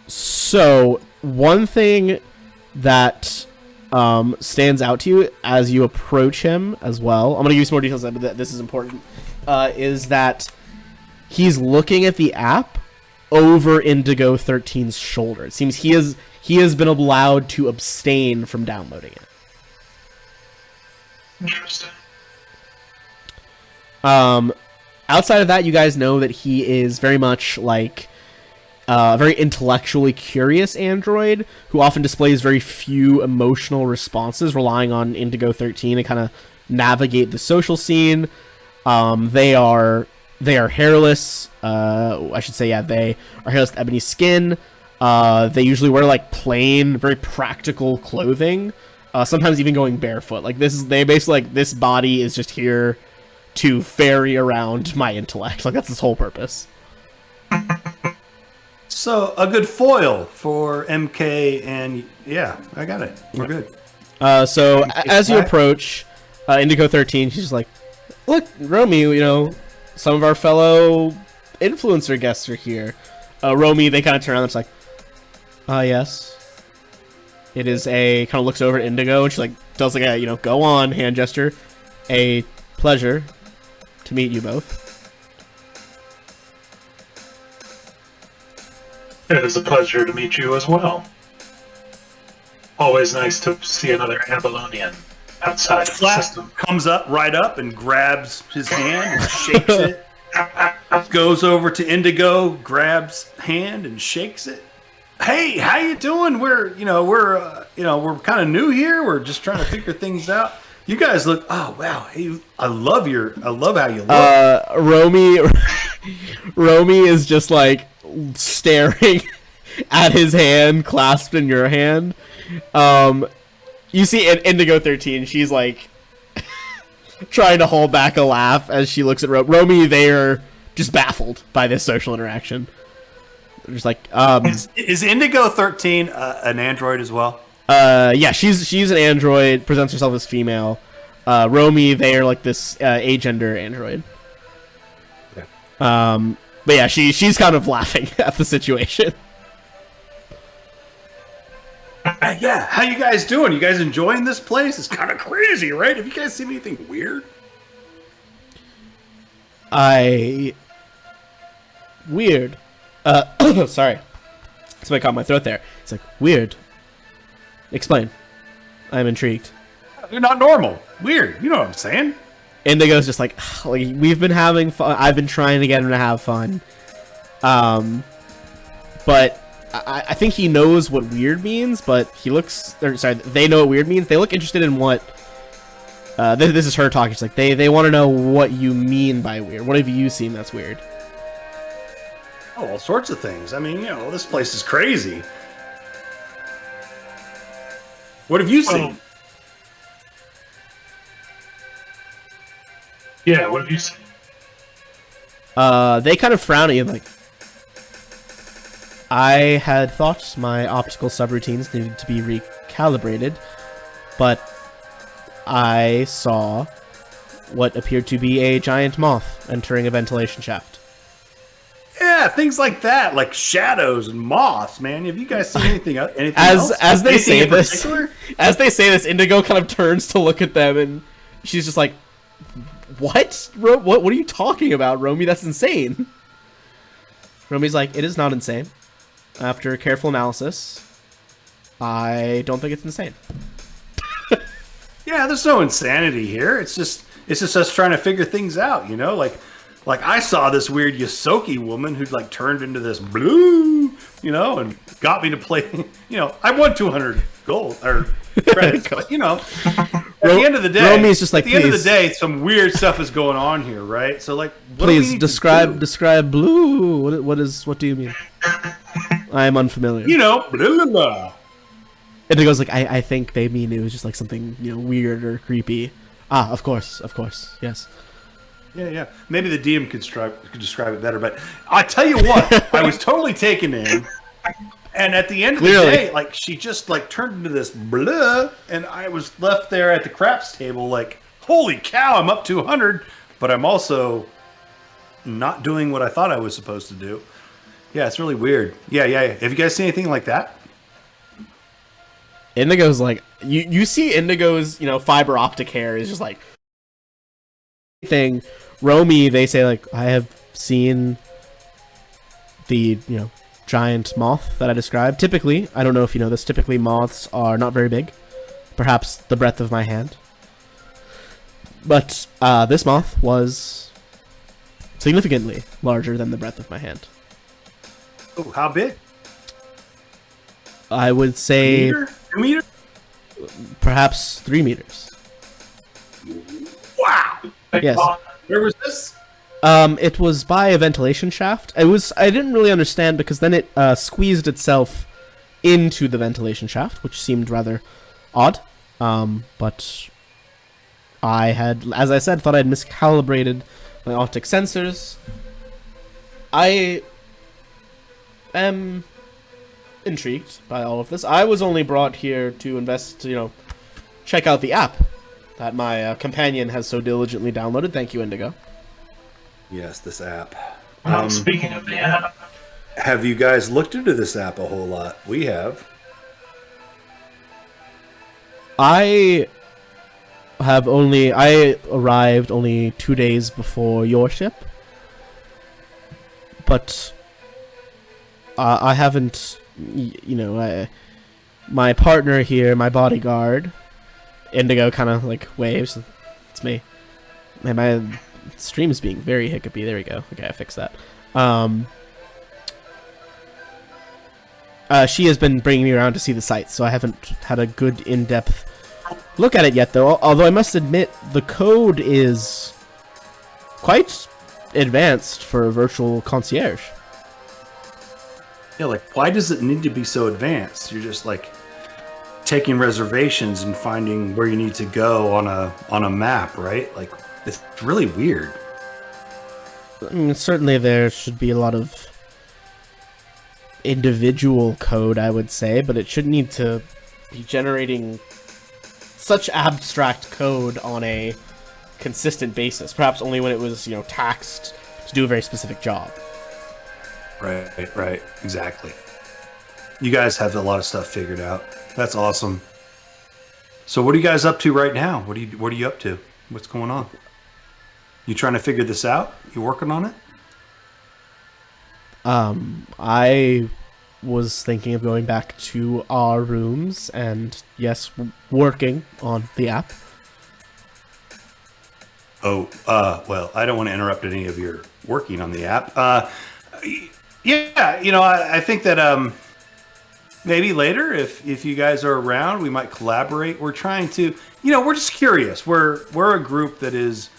So one thing that stands out to you as you approach him as well, I'm going to give you some more details, but this is important, is that he's looking at the app over Indigo 13's shoulder. It seems he has been allowed to abstain from downloading it. Interesting. Outside of that, you guys know that he is very much like a very intellectually curious android who often displays very few emotional responses, relying on Indigo 13 to kind of navigate the social scene. They are hairless. I should say, yeah, they are hairless, ebony skin. They usually wear like plain, very practical clothing. Sometimes even going barefoot. Like they basically like this body is just here to ferry around my intellect. Like that's its whole purpose. So a good foil for MK, and yeah, I got it. We're good. So as you approach Indigo 13, she's just like, "Look, Romy, you know, some of our fellow influencer guests are here." Romy, they kind of turn around and it's like, yes. It is a kind of looks over at Indigo and she like does like a go on hand gesture. A pleasure to meet you both. It is a pleasure to meet you as well. Always nice to see another Avalonian outside of the Flash system. comes up right up and grabs his hand and shakes it. Goes over to Indigo, grabs hand and shakes it. Hey, how you doing? We're kind of new here. We're just trying to figure things out. You guys look. Oh wow! Hey, I love how you look. Romy is just like staring at his hand clasped in your hand. You see Indigo 13. She's like trying to hold back a laugh as she looks at Romy. They are just baffled by this social interaction. They're just like, Is Indigo 13 an android as well? yeah, she's an android. Presents herself as female. Romy, they are like this agender android. Okay. But yeah, she's kind of laughing at the situation. Yeah, how you guys doing? You guys enjoying this place? It's kind of crazy, right? Have you guys seen anything weird? Weird. Sorry. Somebody caught my throat there. It's like, weird. Explain. I'm intrigued. You're not normal. Weird. You know what I'm saying? Indigo's just like we've been having fun. I've been trying to get him to have fun. But I think he knows what weird means, but they know what weird means. They look interested in what this is her talking. She's like, they want to know what you mean by weird. What have you seen that's weird? Oh, all sorts of things. I mean, this place is crazy. What have you seen? Yeah, what have you seen? They kind of frown at you like, I had thought my optical subroutines needed to be recalibrated, but I saw what appeared to be a giant moth entering a ventilation shaft. Yeah, things like that, like shadows and moths, man. Have you guys seen anything else? As they Anything say in this, particular? as they say this, Indigo kind of turns to look at them, and she's just like, "What? What are you talking about, Romy? That's insane." Romy's like, "It is not insane. After careful analysis, I don't think it's insane." Yeah, there's no insanity here. It's just us trying to figure things out, Like I saw this weird Yosoki woman who'd like turned into this blue, and got me to play. I won 200 gold or credits, but at the end of the day, Romy is just like, at the end of the please. day, some weird stuff is going on here, right? So like, what do we Please need to describe do? describe blue. What do you mean? I am unfamiliar. You know, blah, blah, blah. And it goes like, I think they mean it was just like something, weird or creepy. Ah, of course, yes. Yeah. Maybe the DM could describe it better, but I tell you what, I was totally taken in. And at the end of Clearly. the day, like she just like turned into this blah, and I was left there at the craps table, like, holy cow, I'm up to 100, but I'm also not doing what I thought I was supposed to do. Yeah, it's really weird. Yeah. Have you guys seen anything like that? Indigo's like, you see Indigo's, fiber optic hair is just like thing. Romy, they say like, I have seen the, giant moth that I described. Typically, I don't know if you know this, typically moths are not very big. Perhaps the breadth of my hand. But this moth was significantly larger than the breadth of my hand. Oh, how big? I would say 2 meters? perhaps 3 meters. Wow. Yes. Where was this? It was by a ventilation shaft. I didn't really understand because then it squeezed itself into the ventilation shaft, which seemed rather odd. But I had, as I said, thought I'd miscalibrated my optic sensors. I am intrigued by all of this. I was only brought here to check out the app that my companion has so diligently downloaded. Thank you, Indigo. Yes, this app. Speaking of the app, Have you guys looked into this app a whole lot? We have. I arrived only 2 days before your ship, but I haven't, my partner here, my bodyguard, Indigo, kind of like waves. It's me. My stream's being very hiccupy. There we go. Okay, I fixed that. She has been bringing me around to see the sites, so I haven't had a good in-depth look at it yet, though. Although I must admit, the code is quite advanced for a virtual concierge. Yeah, like, why does it need to be so advanced? You're just like taking reservations and finding where you need to go on a map, right? Like, it's really weird. I mean, certainly there should be a lot of individual code, I would say, but it shouldn't need to be generating such abstract code on a consistent basis. Perhaps only when it was, taxed to do a very specific job. Right, exactly. You guys have a lot of stuff figured out. That's awesome. So what are you guys up to right now? What are you up to? What's going on? You trying to figure this out? You working on it? I was thinking of going back to our rooms and, yes, working on the app. Oh, well, I don't want to interrupt any of your working on the app. Yeah, I think that maybe later, if you guys are around, we might collaborate. We're trying to, we're just curious. We're a group that is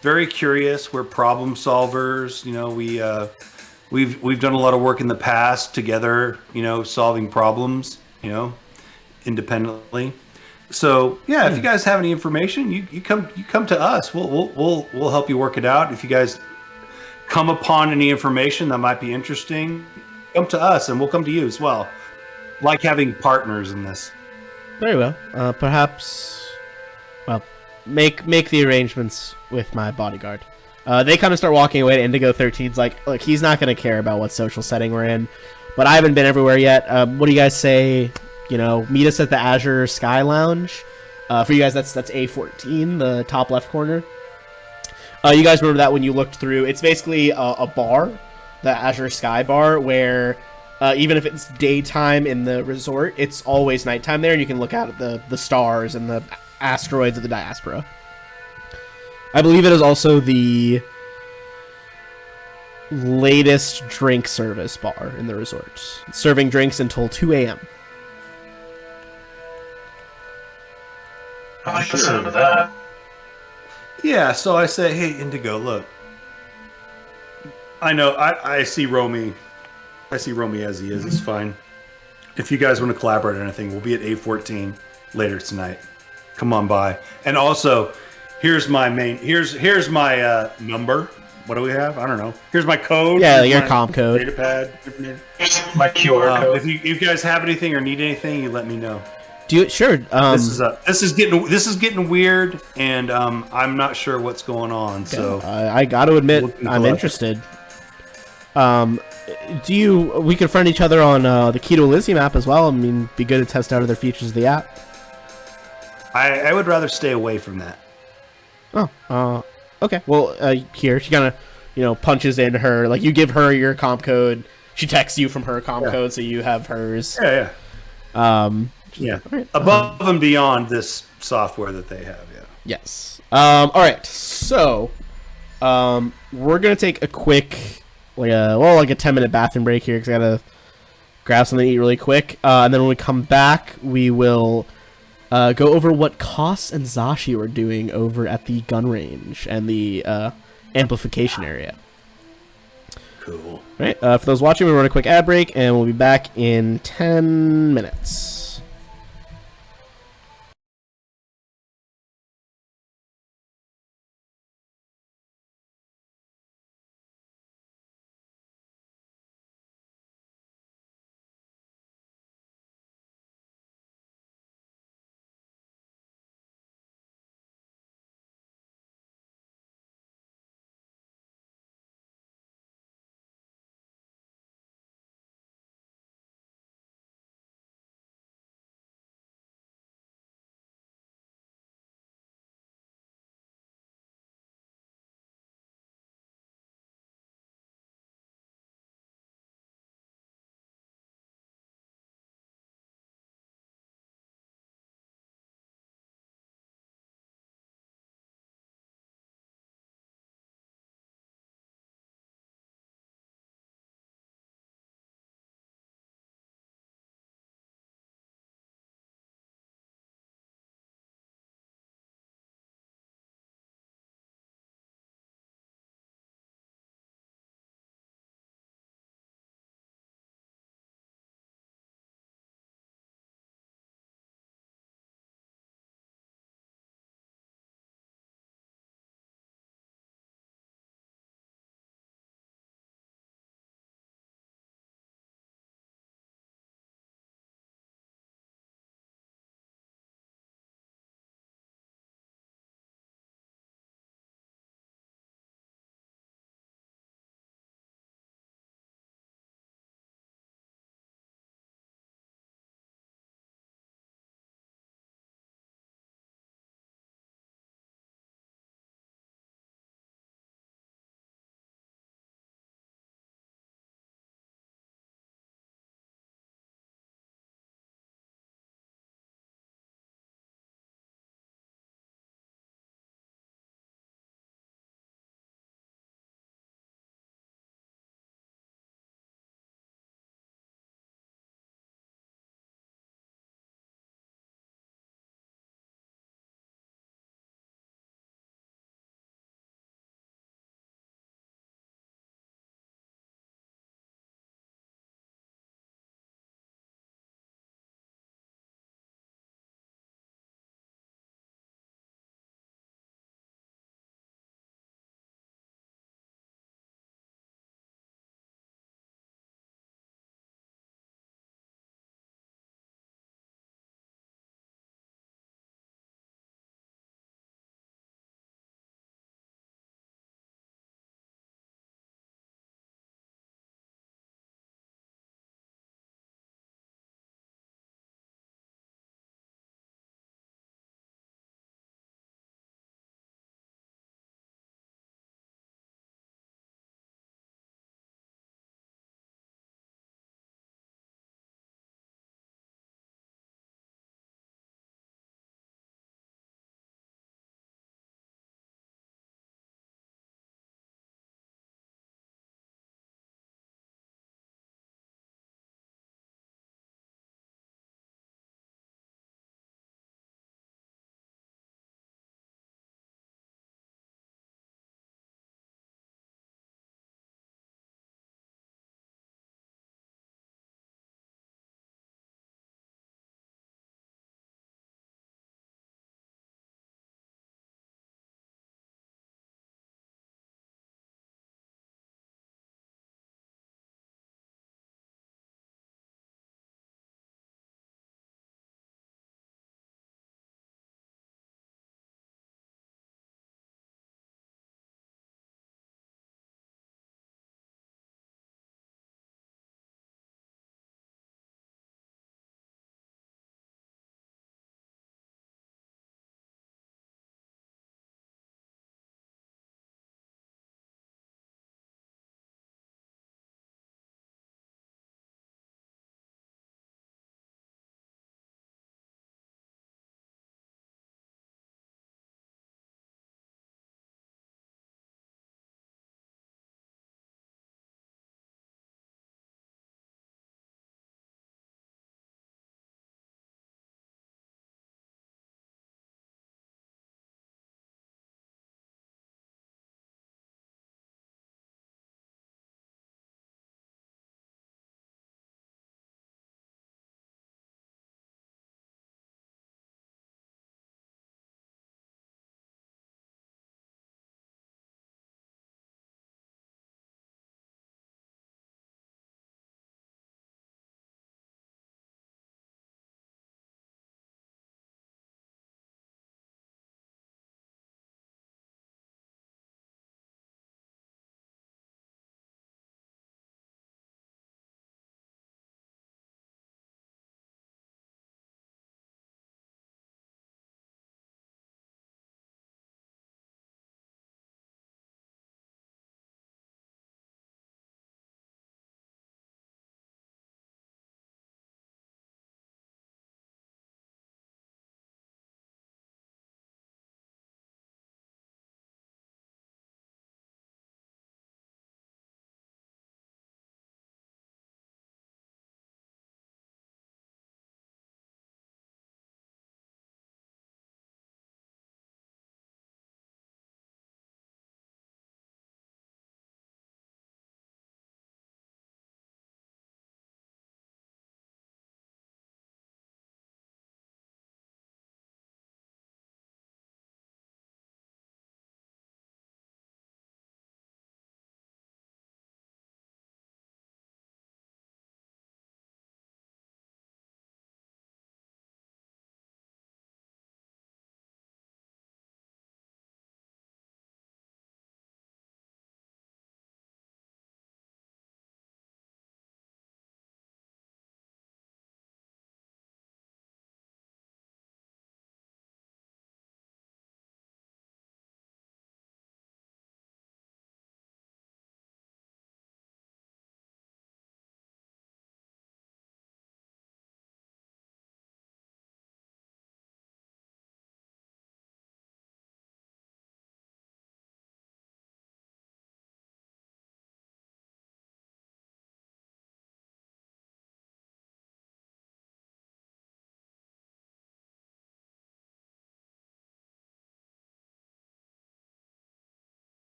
very curious. We're problem solvers. We've done a lot of work in the past together. Solving problems. Independently. So yeah, if you guys have any information, you come to us. We'll help you work it out. If you guys come upon any information that might be interesting, come to us and we'll come to you as well. Like having partners in this. Very well. Perhaps, make the arrangements with my bodyguard. They kind of start walking away to Indigo 13's like, look, he's not going to care about what social setting we're in, but I haven't been everywhere yet. What do you guys say? Meet us at the Azure Sky Lounge. For you guys, that's A14, the top left corner. You guys remember that when you looked through? It's basically a bar, the Azure Sky Bar, where even if it's daytime in the resort, it's always nighttime there, and you can look out at the stars and the asteroids of the diaspora. I believe it is also the latest drink service bar in the resort, serving drinks until 2 a.m. I like the sound of that. Yeah, so I say, hey, Indigo, look. I know, I see Romy. I see Romy as he is. It's fine. If you guys want to collaborate on anything, we'll be at A14 later tonight. Come on by. And also, here's my my number. What do we have? I don't know. Here's my code. Yeah, Here's your my comp code. Data pad. My QR code. If you guys have anything or need anything, you let me know. Do you sure? This is getting weird, and I'm not sure what's going on. So I got to admit, I'm interested. We could friend each other on the Keto Elysium app as well. I mean, be good to test out other features of the app. I would rather stay away from that. Oh, okay. Well, here she kind of, punches in her, like you give her your comp code. She texts you from her comp code, so you have hers. Yeah. Yeah. Right. Above and beyond this software that they have. Yeah. Yes. All right. So, we're gonna take a quick, like a 10-minute bathroom break here because I gotta grab something to eat really quick. And then when we come back, we will go over what Koss and Zashi were doing over at the gun range and the amplification area. Cool. All right. For those watching, we'll run a quick ad break, and we'll be back in 10 minutes.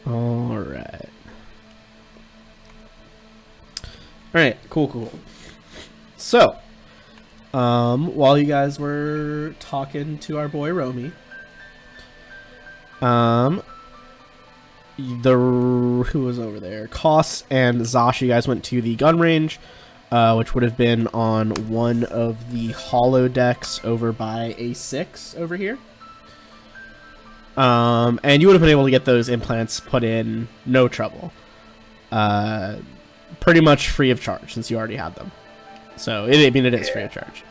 All right. All right. Cool. So, while you guys were talking to our boy Romy, who was over there? Koss and Zashi, you guys went to the gun range, which would have been on one of the hollow decks over by A6 over here. And you would have been able to get those implants put in no trouble. Pretty much free of charge since you already had them. So, it is free of charge.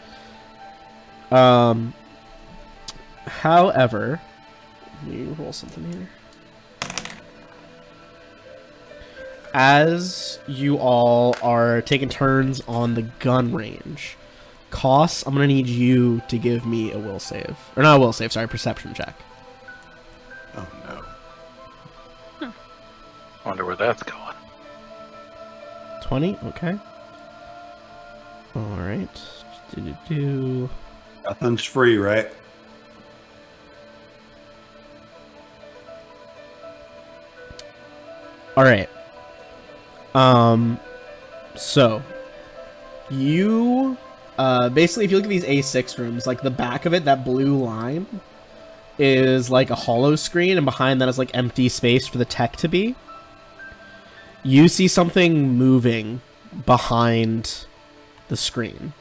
However, let me roll something here. As you all are taking turns on the gun range, Koss, I'm going to need you to give me a will save. Or not a will save, sorry, perception check. Oh no. Wonder where that's going. 20? Okay. Alright. Nothing's free, right? Alright. So you basically if you look at these A6 rooms, like the back of it, that blue line is like a hollow screen, and behind that is like empty space for the tech to be. You see something moving behind the screen,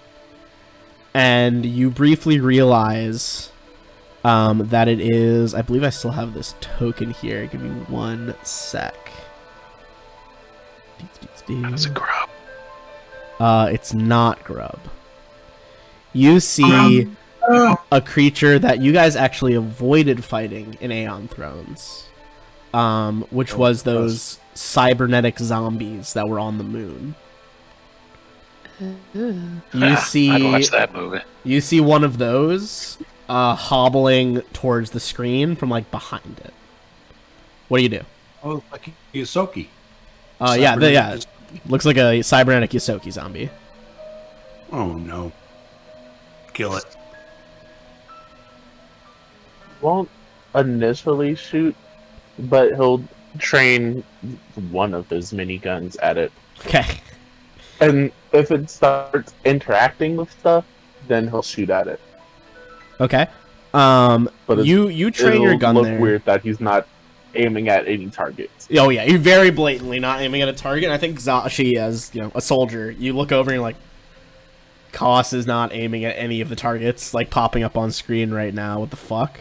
and you briefly realize that it is, I believe I still have this token here, give me 1 sec. That's a grub. It's not Grub. You see a creature that you guys actually avoided fighting in Aeon Thrones, which was those cybernetic zombies that were on the moon. You see, I'd watch that movie. you see one of those hobbling towards the screen from like behind it. What do you do? Oh, like Yosoki. Yeah, looks like a cybernetic Yosoki zombie. Oh no. Kill it. Won't initially shoot, but he'll train one of his miniguns at it. Okay. And if it starts interacting with stuff, then he'll shoot at it. Okay. But You train your gun look there. weird that he's not aiming at any targets. Oh yeah, you're very blatantly not aiming at a target. And I think Zashi, as a soldier, you look over and you're like, Koss is not aiming at any of the targets like popping up on screen right now. What the fuck?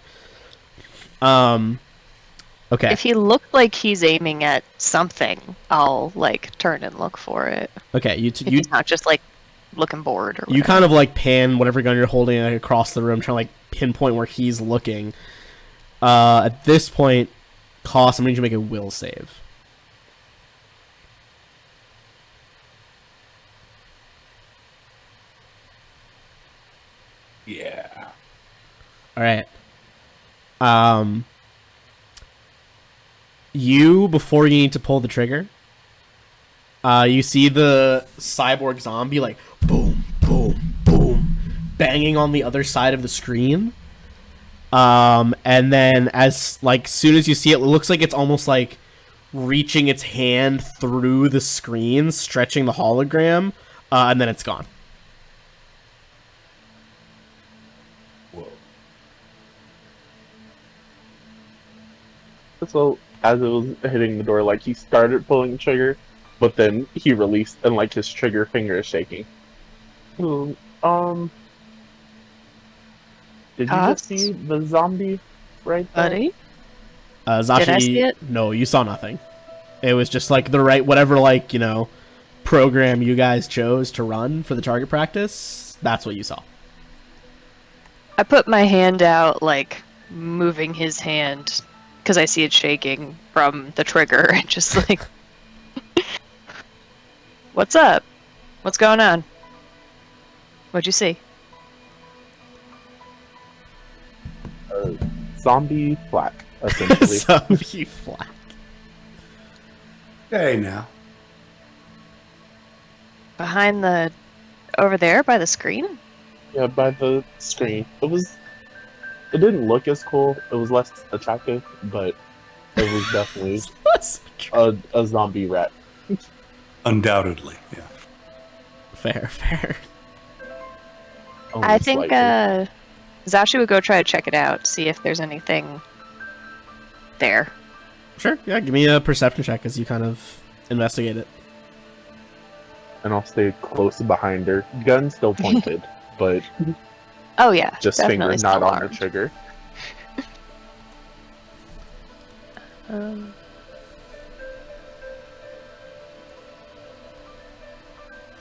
Okay. If he looked like he's aiming at something, I'll like turn and look for it. Okay. If he's not just like looking bored or whatever. You kind of like pan whatever gun you're holding like, across the room, trying to like pinpoint where he's looking. At this point, Koss, I'm going to make a will save. Yeah. All right. You, before you need to pull the trigger, you see the cyborg zombie like boom, boom, boom, banging on the other side of the screen. And then as like soon as you see it, it looks like it's almost like reaching its hand through the screen, stretching the hologram, and then it's gone. Whoa. So as it was hitting the door, like he started pulling the trigger, but then he released and like his trigger finger is shaking. Did you just see the zombie right there? Buddy? Zashi, Did I see it? No, you saw nothing. It was just like the right, whatever, like, program you guys chose to run for the target practice. That's what you saw. I put my hand out, like, moving his hand, because I see it shaking from the trigger, and just like, what's up? What's going on? What'd you see? Zombie flak, essentially. Zombie flat. Hey now. Behind over there by the screen? Yeah, by the screen. It was it didn't look as cool. It was less attractive, but it was definitely a zombie rat. Undoubtedly, yeah. Fair. Only I think slightly. Zashi would go try to check it out, see if there's anything there. Sure, yeah, give me a perception check as you kind of investigate it. And I'll stay close behind her. Gun still pointed, but Oh yeah, just definitely finger not still on the armed. trigger.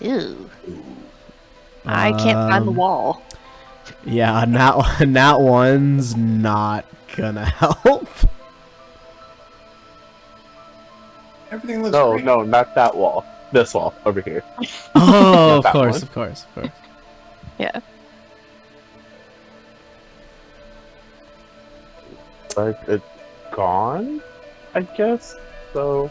Ew. I can't find the wall. Yeah, that one's not gonna help. Everything looks No, great. no, not that wall. This wall over here. Oh, of that course, one. of course. Yeah. But it's gone, I guess. So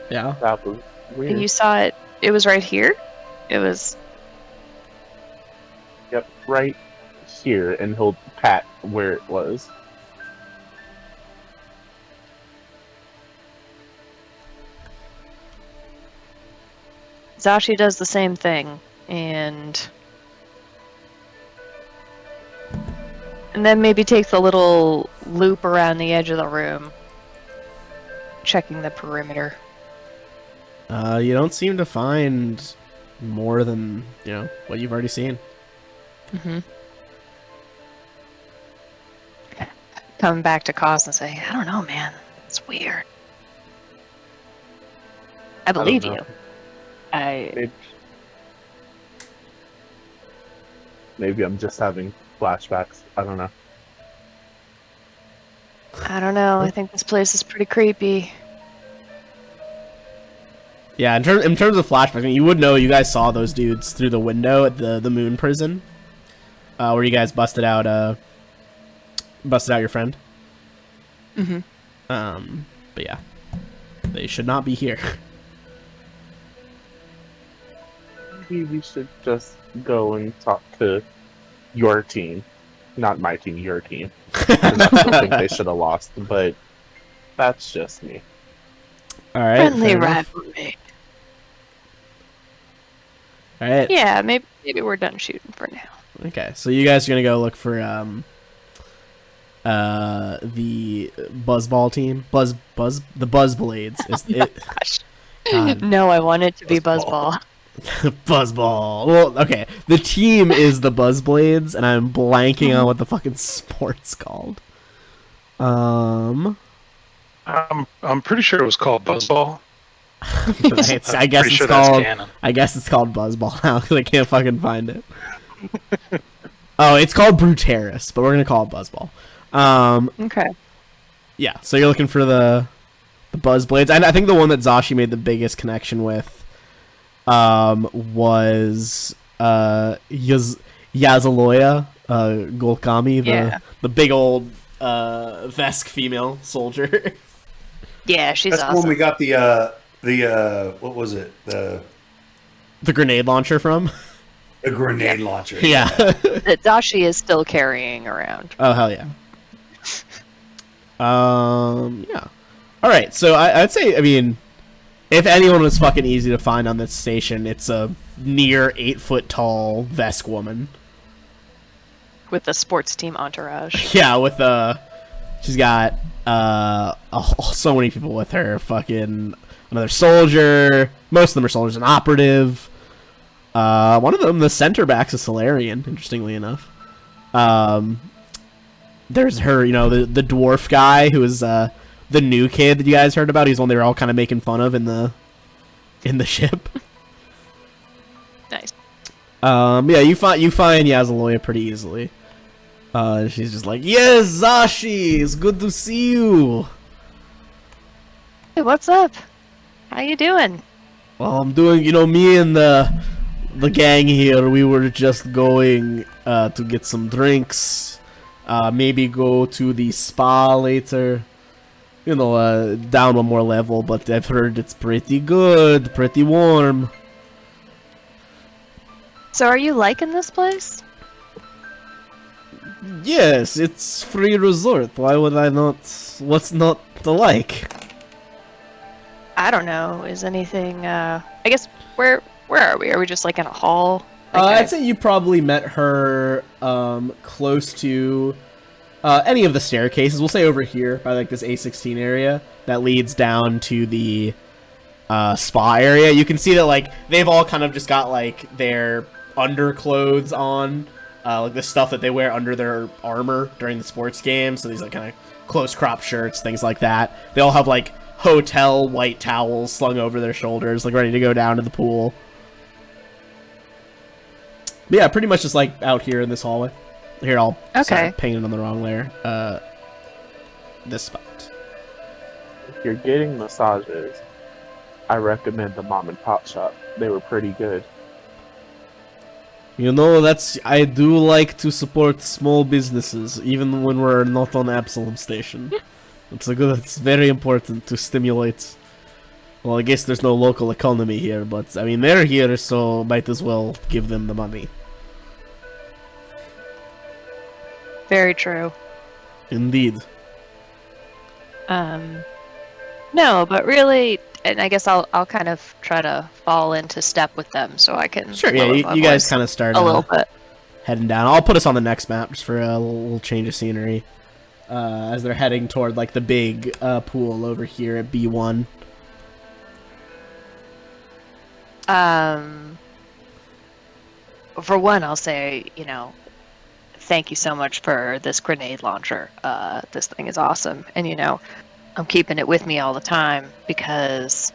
Yeah. that was weird. And you saw it. It was right here. It was. Yep, right here, and he'll pat where it was. Zashi does the same thing, and then maybe takes a little loop around the edge of the room, checking the perimeter. You don't seem to find more than, what you've already seen. Mm-hmm. Coming back to Cos and say, I don't know, man. It's weird. I believe know. you. I Maybe I'm just having flashbacks. I don't know. don't know. I think this place is pretty creepy. Yeah, in terms of flashbacks, I mean, you would know you guys saw those dudes through the window at the moon prison, where you guys busted out your friend. Mm-hmm. But yeah, they should not be here. Maybe we should just go and talk to your team. Not my team, your team. 'Cause I still think they should have lost, but that's just me. All right. Friendly fair enough. rivalry. All right. Yeah, maybe we're done shooting for now. Okay, so you guys are gonna go look for the Buzzball team, the Buzzblades. Is it? Gosh. God. No, I want it to be Buzzball. Buzzball. Buzzball. Well, okay. The team is the Buzzblades, and I'm blanking on what the fucking sport's called. I'm pretty sure it was called Buzzball. I guess Pretty it's sure that's called. canon. I guess it's called Buzzball now because I can't fucking find it. Oh, it's called Bruteris, but we're gonna call it Buzzball. Okay. Yeah. So you're looking for the Buzzblades, and I think the one that Zashi made the biggest connection with was Yazaloya Golkami, the big old Vesk female soldier. Yeah, she's That's the awesome. one we got the what was it? The grenade launcher from. grenade launcher. Yeah. That Dashi is still carrying around. Oh hell yeah. Yeah. All right. So I'd say, I mean, if anyone was fucking easy to find on this station, it's a near 8 foot tall Vesk woman. With the sports team entourage. Yeah, with she's got so many people with her. Fucking another soldier. Most of them are soldiers. An operative. One of them, the center back's a Solarian. Interestingly enough. There's her, the dwarf guy who is the new kid that you guys heard about. He's the one they were all kind of making fun of in the ship. Nice. Yeah, you find Yazaloya pretty easily. She's just like, yes, Zashi, it's good to see you. Hey, what's up? How you doing? Well, I'm doing, me and the gang here, we were just going to get some drinks, maybe go to the spa later, down one more level, but I've heard it's pretty good, pretty warm. So are you liking this place? Yes, it's free resort. Why would I not? What's not to like? I don't know. Is anything? I guess where are we? Are we just like in a hall? Like I'd say you probably met her close to any of the staircases. We'll say over here by like this A16 area that leads down to the spa area. You can see that like they've all kind of just got like their underclothes on, like the stuff that they wear under their armor during the sports games. So these like kind of close crop shirts, things like that. They all have like hotel white towels slung over their shoulders, like ready to go down to the pool. But yeah, pretty much just like out here in this hallway. Here, I'll Okay. painted on the wrong layer. This spot. If you're getting massages, I recommend the mom and pop shop. They were pretty good. You know, I do like to support small businesses, even when we're not on Absalom Station. It's very important to stimulate. Well, I guess there's no local economy here, but I mean they're here, so might as well give them the money. Very true. Indeed. No, but really, and I guess I'll kind of try to fall into step with them so I can. Sure. Yeah, lower my you guys voice kind of start a little bit. heading down. I'll put us on the next map just for a little change of scenery. As they're heading toward like the big pool over here at B1. For one, I'll say, thank you so much for this grenade launcher. This thing is awesome. And, I'm keeping it with me all the time because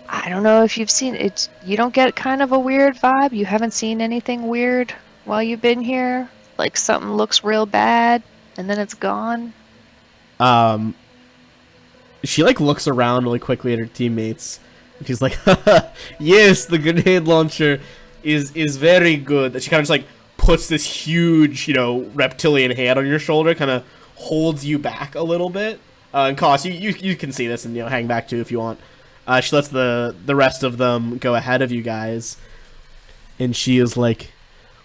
I don't know if you've seen it. You don't get kind of a weird vibe? You haven't seen anything weird while you've been here? Like something looks real bad and then it's gone? She like looks around really quickly at her teammates. And she's like, yes, the grenade launcher is very good. And she kind of just like puts this huge, reptilian hand on your shoulder, kind of holds you back a little bit. And Koss, you can see this and hang back too if you want. She lets the rest of them go ahead of you guys, and she is like,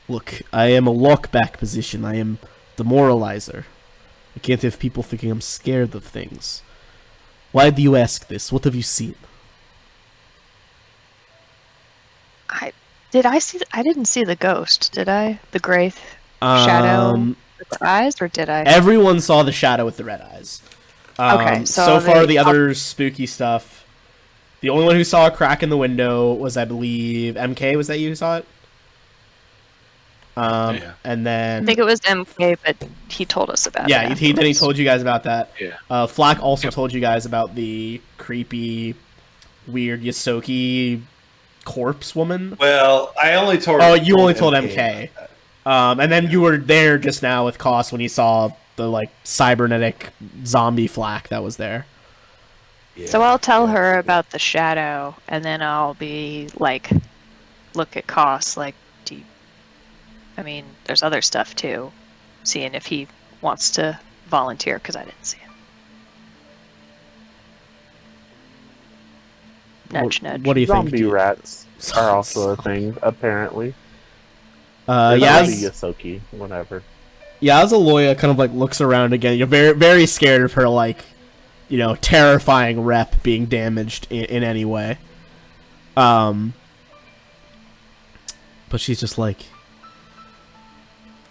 "Look, I am a lockback position. I am demoralizer. I can't have people thinking I'm scared of things. Why do you ask this? What have you seen?" I didn't see the ghost, did I? The gray shadow with the eyes, or did I? Everyone saw the shadow with the red eyes. Okay, so far the other spooky stuff. The only one who saw a crack in the window was, I believe, MK. Was that you who saw it? Yeah. And then I think it was MK, but he told us about it. yeah, he afterwards. told you guys about that. Yeah. Flack also told you guys about the creepy, weird Yosoki corpse woman. Well, I only told. Oh, you only told MK. about that. And then you were there just now with Koss when he saw the like cybernetic zombie Flack that was there. Yeah. So I'll tell her about the shadow, and then I'll be like, look at Koss, like, there's other stuff too. Seeing if he wants to volunteer, because I didn't see him. Nudge, nudge. What do you Zombie think? rats are also a thing, apparently. Yeah, Yosoki, whatever. yeah. As Aloya kind of like looks around again, you're very, very scared of her like, terrifying rep being damaged in any way. But she's just like,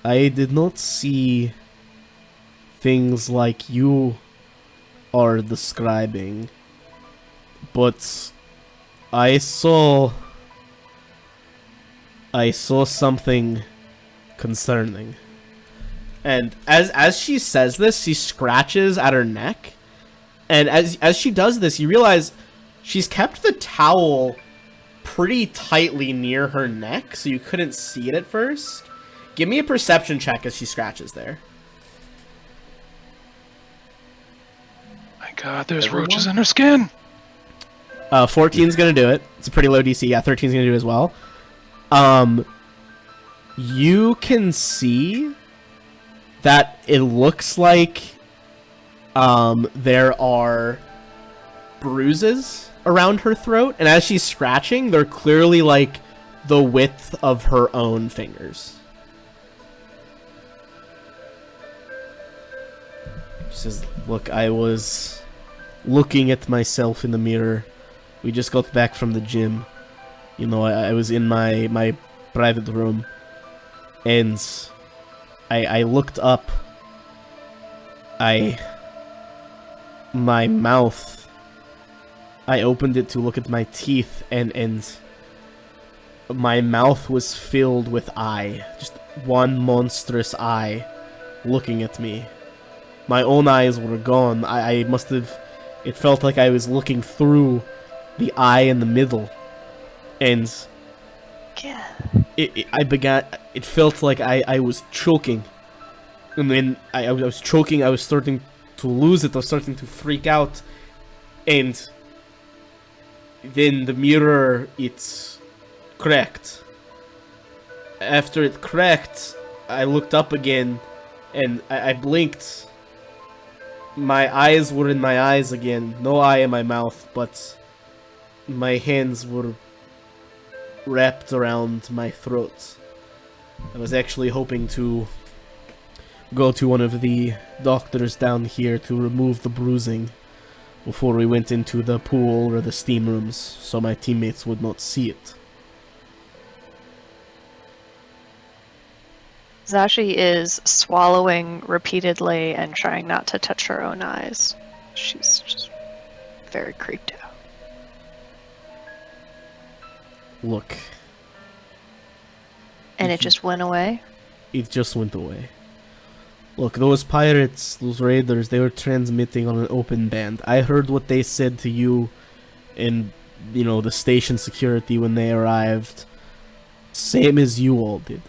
I did not see things like you are describing, but I saw something concerning. And as she says this, she scratches at her neck. And as she does this, you realize she's kept the towel pretty tightly near her neck, so you couldn't see it at first. Give me a perception check as she scratches there. My God, there's roaches in her skin. 14's gonna do it. It's a pretty low DC. Yeah, 13's gonna do it as well. You can see that it looks like there are bruises around her throat, and as she's scratching, they're clearly like the width of her own fingers. She says, look, I was looking at myself in the mirror. We just got back from the gym. You know, I was in my private room. And I looked up. My mouth, I opened it to look at my teeth, and my mouth was filled with eye. Just one monstrous eye looking at me. My own eyes were gone. I must have... It felt like I was looking through the eye in the middle. And Yeah. it felt like I was choking. And then I was choking, I was starting to lose it, I was starting to freak out. And then the mirror, it cracked. After it cracked, I looked up again, and I blinked. My eyes were in my eyes again, no eye in my mouth, but my hands were wrapped around my throat. I was actually hoping to go to one of the doctors down here to remove the bruising before we went into the pool or the steam rooms, so my teammates would not see it. Zashi is swallowing repeatedly and trying not to touch her own eyes. She's just very creeped out. Look, And it just went away? it just went away. Look, those pirates, those raiders, they were transmitting on an open band. I heard what they said to you and, you know, the station security when they arrived. Same as you all did.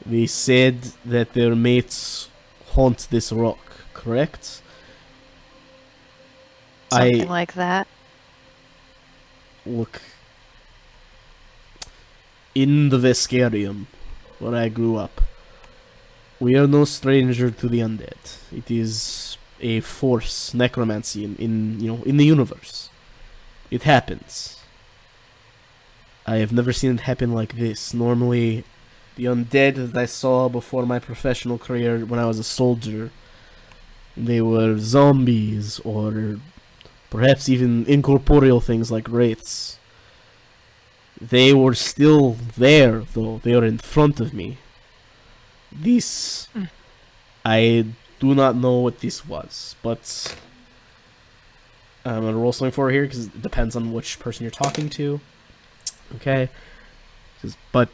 They said that their mates haunt this rock, correct? Something like that. Look, in the Vescarium, where I grew up, we are no stranger to the undead. It is a force, necromancy, in the universe. It happens. I have never seen it happen like this. Normally, the undead that I saw before my professional career when I was a soldier, they were zombies or perhaps even incorporeal things like wraiths. They were still there, though. They are in front of me. This... I do not know what this was, but... I'm gonna roll something for here, because it depends on which person you're talking to. Okay? But...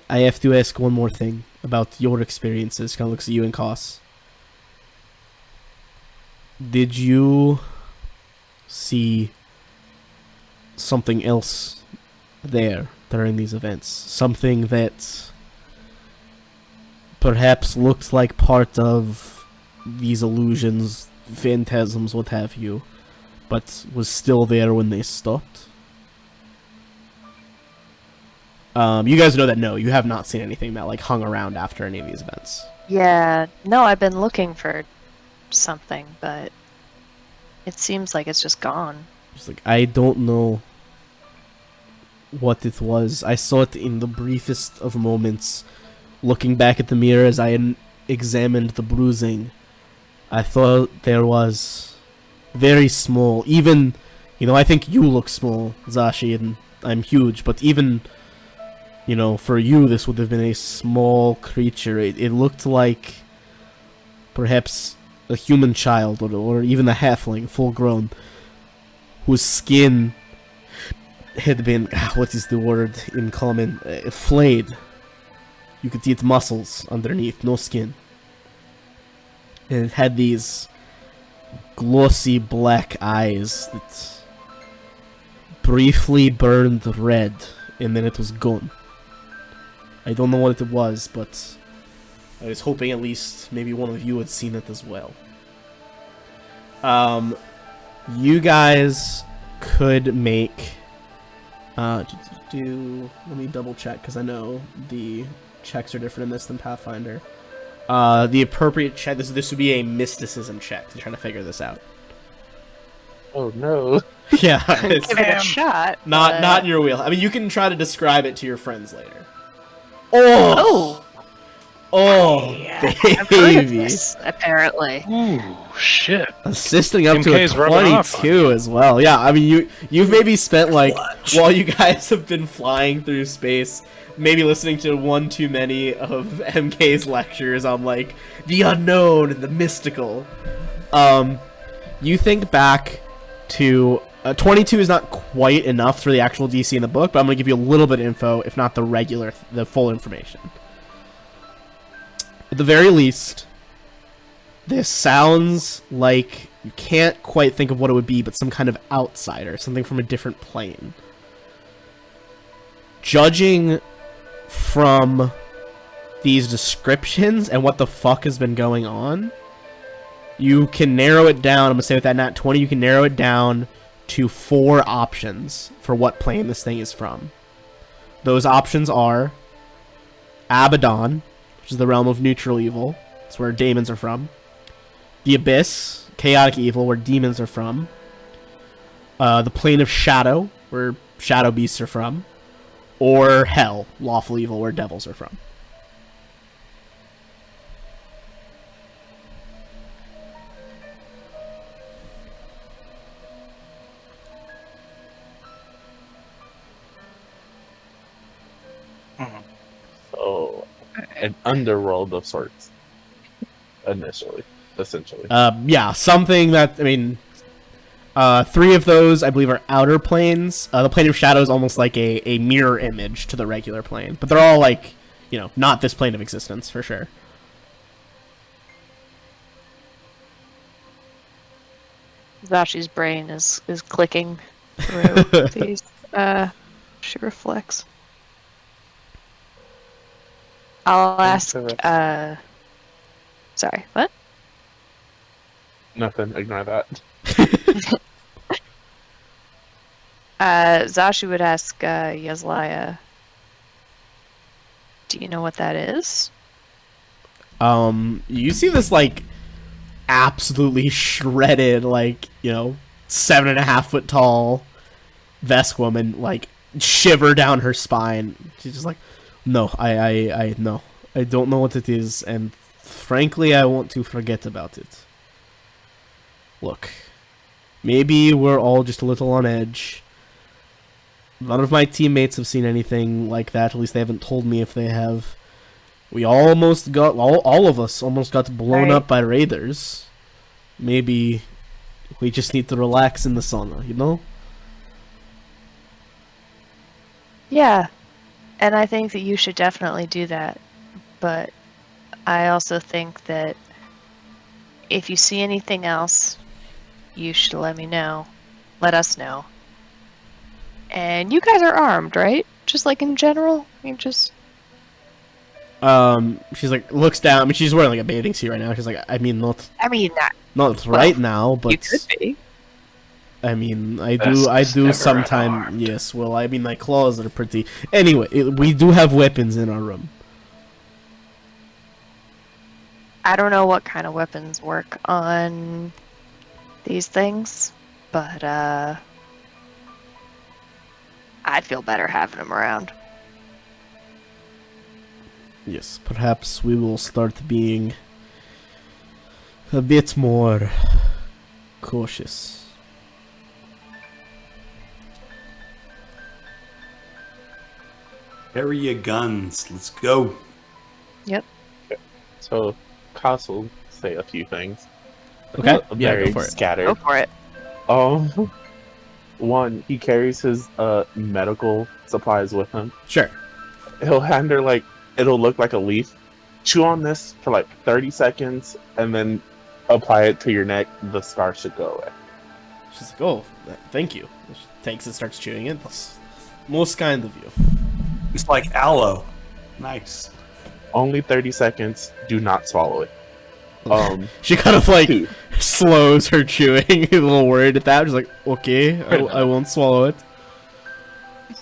I have to ask one more thing about your experiences. Kind of looks at you and Koss. Did you see something else there during these events? Something that perhaps looked like part of these illusions, phantasms, what have you, but was still there when they stopped? You guys know that no, you have not seen anything that like hung around after any of these events. Yeah, no, I've been looking for something, but it seems like it's just gone. Just like, I don't know what it was. I saw it in the briefest of moments. Looking back at the mirror as I examined the bruising, I thought there was very small, even, I think you look small, Zashi, and I'm huge, but even, for you, this would have been a small creature. It looked like perhaps a human child, or even a halfling, full grown, whose skin had been, what is the word in common, flayed. You could see its muscles underneath, no skin. And it had these glossy black eyes that briefly burned red, and then it was gone. I don't know what it was, but I was hoping at least maybe one of you had seen it as well. You guys could make... let me double check, because I know the checks are different in this than Pathfinder. The appropriate check, this would be a mysticism check to try to figure this out. Oh no. Yeah, it's Give it a shot. not in your wheel. I mean, you can try to describe it to your friends later. Oh, I've heard of baby. this, apparently. Ooh, shit. Assisting up to a MK's rubbing off on 22 as well. Yeah, I mean, you've maybe spent like while you guys have been flying through space, maybe listening to one too many of MK's lectures on like the unknown and the mystical. You think back to 22 is not quite enough for the actual DC in the book, but I'm gonna give you a little bit of info, if not the full information. At the very least, this sounds like you can't quite think of what it would be, but some kind of outsider, something from a different plane. Judging from these descriptions and what the fuck has been going on, you can narrow it down. I'm gonna say with that nat 20, you can narrow it down to 4 options for what plane this thing is from. Those options are Abaddon, which is the realm of neutral evil. That's where demons are from. The Abyss, chaotic evil, where demons are from. The plane of shadow, where shadow beasts are from. Or Hell, lawful evil, where devils are from. So, an underworld of sorts. Initially, essentially. Yeah, something that, I mean, 3 of those, I believe, are outer planes. The plane of shadow is almost like a mirror image to the regular plane. But they're all, like, you know, not this plane of existence, for sure. Zashi's brain is clicking through these. She reflects. I'll ask. Sorry, what? Nothing. Ignore that. Zashi would ask Yazlaya, do you know what that is? You see this, like, absolutely shredded, like, you know, 7.5 foot tall Vesk woman, like, shiver down her spine. She's just like, no, I don't know what it is, and frankly, I want to forget about it. Look, maybe we're all just a little on edge. None of my teammates have seen anything like that, at least they haven't told me if they have. We almost got, all of us almost got blown up by raiders. Maybe we just need to relax in the sauna, you know? Yeah, and I think that you should definitely do that. But I also think that if you see anything else, you should let me know. Let us know. And you guys are armed, right? Just like in general? You just... She's like, looks down. I mean, she's wearing like a bathing suit right now. She's like, I mean, not right now, but you could be. I mean, I do sometimes. Yes, well, I mean, my claws are pretty. Anyway, we do have weapons in our room. I don't know what kind of weapons work on these things, but I'd feel better having them around. Yes, perhaps we will start being a bit more cautious. Carry your guns. Let's go. Yep. So, Kos will say a few things. Okay, yeah, Very go for it. scattered. Go for it. One, he carries his medical supplies with him. Sure. He'll hand her, like, it'll look like a leaf. Chew on this for like 30 seconds and then apply it to your neck. The scar should go away. She's like, oh, thank you. She takes it, starts chewing it. That's most kind of you. It's like aloe. Nice. Only 30 seconds. Do not swallow it. She kind of like Two. slows her chewing, a little worried at that. She's like, okay, I won't swallow it.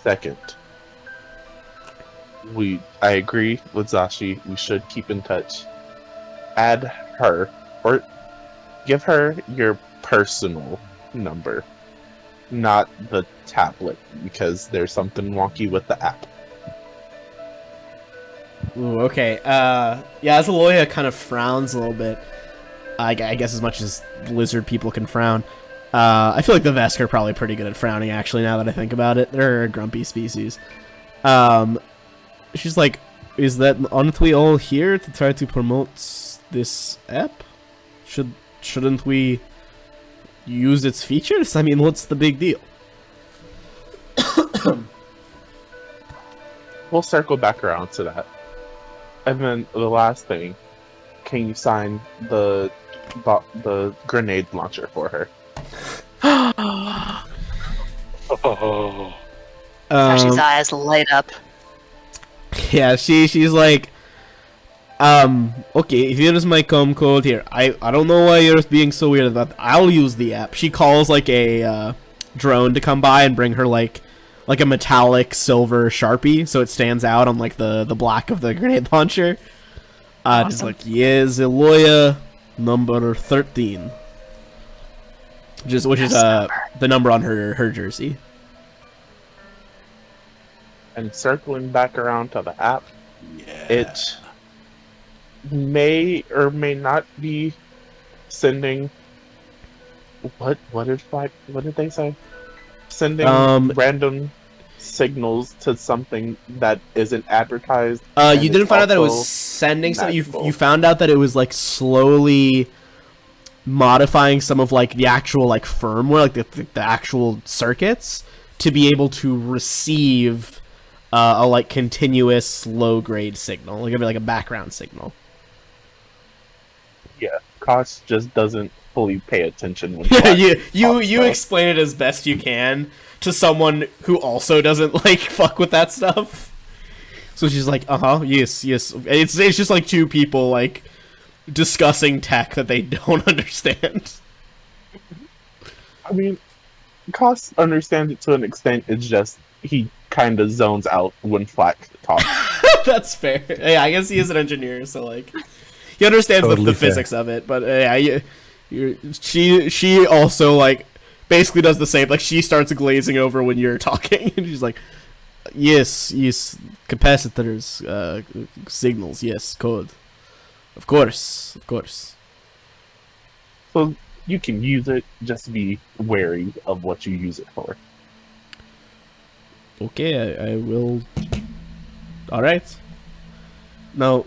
Second, I agree with Zashi. We should keep in touch. Add her, or give her your personal number. not the tablet, because there's something wonky with the app. Ooh, okay. Yeah, Azaloya kind of frowns a little bit. I guess as much as lizard people can frown. I feel like the Vesk are probably pretty good at frowning, actually, now that I think about it. They're a grumpy species. She's like, aren't we all here to try to promote this app? Shouldn't we use its features? I mean, what's the big deal? We'll circle back around to that. And then the last thing, can you sign the grenade launcher for her? Oh, Sashi's eyes light up. Yeah, she's like, okay, here's my com code here. I don't know why you're being so weird about that. I'll use the app. She calls like a drone to come by and bring her like a metallic silver Sharpie, so it stands out on like the black of the grenade launcher. Just like, yes, Eloya number 13. Which is the number on her jersey. And circling back around to the app, Yeah. it may or may not be sending. What did they say? Sending random signals to something that isn't advertised. You didn't find out that it was sending something. You found out that it was like slowly modifying some of like the actual like firmware, like the actual circuits, to be able to receive a like continuous low grade signal, like a background signal. Yeah, Kosh just doesn't fully pay attention when you explain it as best you can to someone who also doesn't like fuck with that stuff. So she's like, yes. It's just like two people like discussing tech that they don't understand. I mean, Kosh understands it to an extent. It's just he kind of zones out when Flack talks. That's fair. Yeah, I guess he is an engineer, so like he understands Totally the physics of it. But yeah, she also like basically does the same. Like she starts glazing over when you're talking, and she's like, yes, capacitors, signals, yes, code, of course. So you can use it, just be wary of what you use it for. Okay, I will. All right. Now,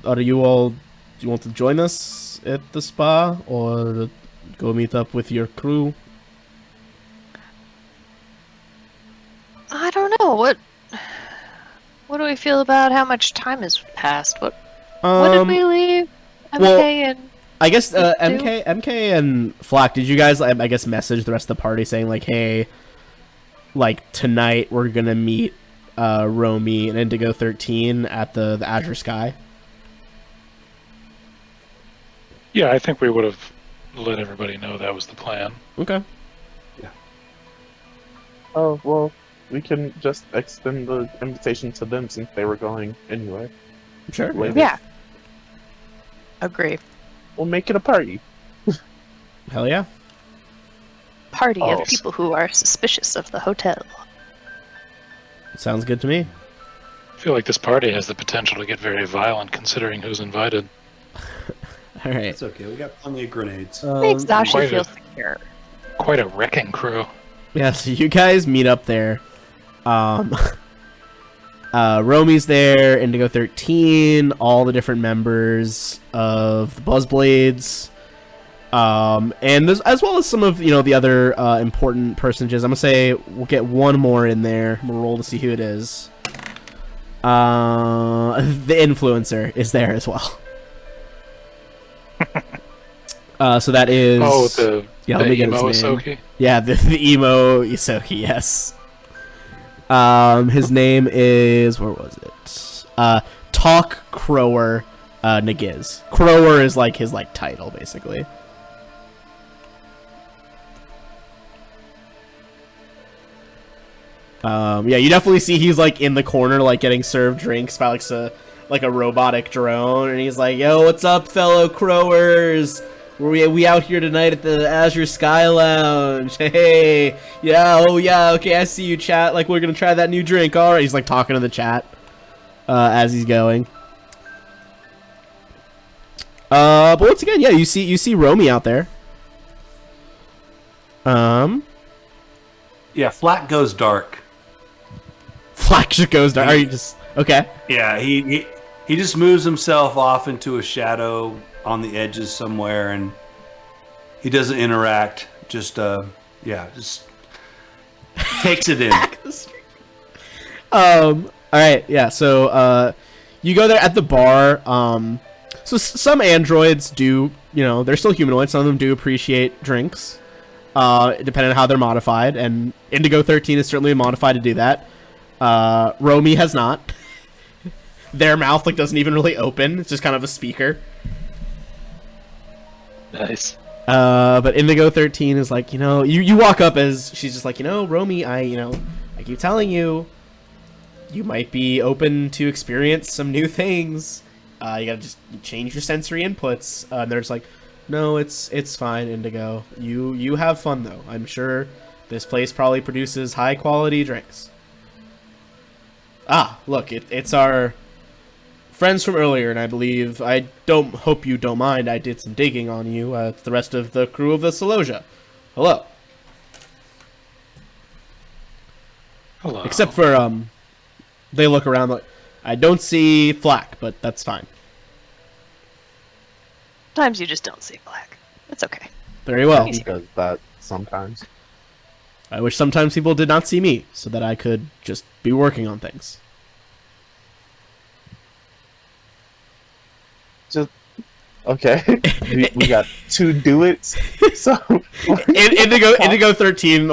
are you all? Do you want to join us at the spa, or go meet up with your crew? I don't know. What do we feel about how much time has passed? What did we leave? MK well, and I guess MK and Flock. Did you guys, I guess, message the rest of the party saying like, hey, like tonight we're gonna meet Romy and Indigo 13 at the Azure Sky? yeah, I think we would have let everybody know that was the plan. Okay. Oh, well, we can just extend the invitation to them since they were going anyway. Sure. Later. yeah. Agree. We'll make it a party. Hell yeah. Party Oh. of people who are suspicious of the hotel. Sounds good to me. I feel like this party has the potential to get very violent considering who's invited. All right. It's okay. We got plenty of grenades. Makes Dashi quite feel a- secure. Quite a wrecking crew. Yeah, so you guys meet up there. Romy's there, Indigo 13, all the different members of the Buzzblades, and as well as some of the other important personages. I'm gonna say we'll get one more in there. We'll roll to see who it is. The influencer is there as well. So that is Yeah, let the me get emo his name. Isoki. Yeah, the emo Isoki, yes. His name is, where was it? Talk Crower Nagiz. Crower is like his like title, basically. Yeah, you definitely see he's like in the corner, like getting served drinks by like a robotic drone, and he's like, "Yo, what's up, fellow Crowers? we out here tonight at the Azure Sky Lounge. Hey, yeah, oh yeah, okay, I see you, chat. Like, we're gonna try that new drink. All right, he's like talking to the chat as he's going. But once again, yeah, you see Romy out there. Yeah, Flack goes dark. Flack just goes down. Are you just okay? Yeah, he just moves himself off into a shadow on the edges somewhere, and he doesn't interact. Just just takes it in. All right, yeah. So you go there at the bar. So some androids do, they're still humanoid. Some of them do appreciate drinks, depending on how they're modified. And Indigo 13 is certainly modified to do that. Romy has not. Their mouth doesn't even really open. It's just kind of a speaker. Nice. But Indigo 13 is like, you walk up as she's just like, Romy, I keep telling you, you might be open to experience some new things. You gotta just change your sensory inputs. And they're just like, no, it's fine, Indigo. You have fun though. I'm sure this place probably produces high quality drinks. Ah, look, it's our friends from earlier, and I believe, I hope you don't mind, I did some digging on you. It's the rest of the crew of the Celosia. Hello. Hello. Except for, they look around like, I don't see Flack, but that's fine. Sometimes you just don't see black. That's okay. Very well. He does that sometimes. I wish sometimes people did not see me, so that I could just be working on things. Just okay. we got 2 duets. So Indigo 13,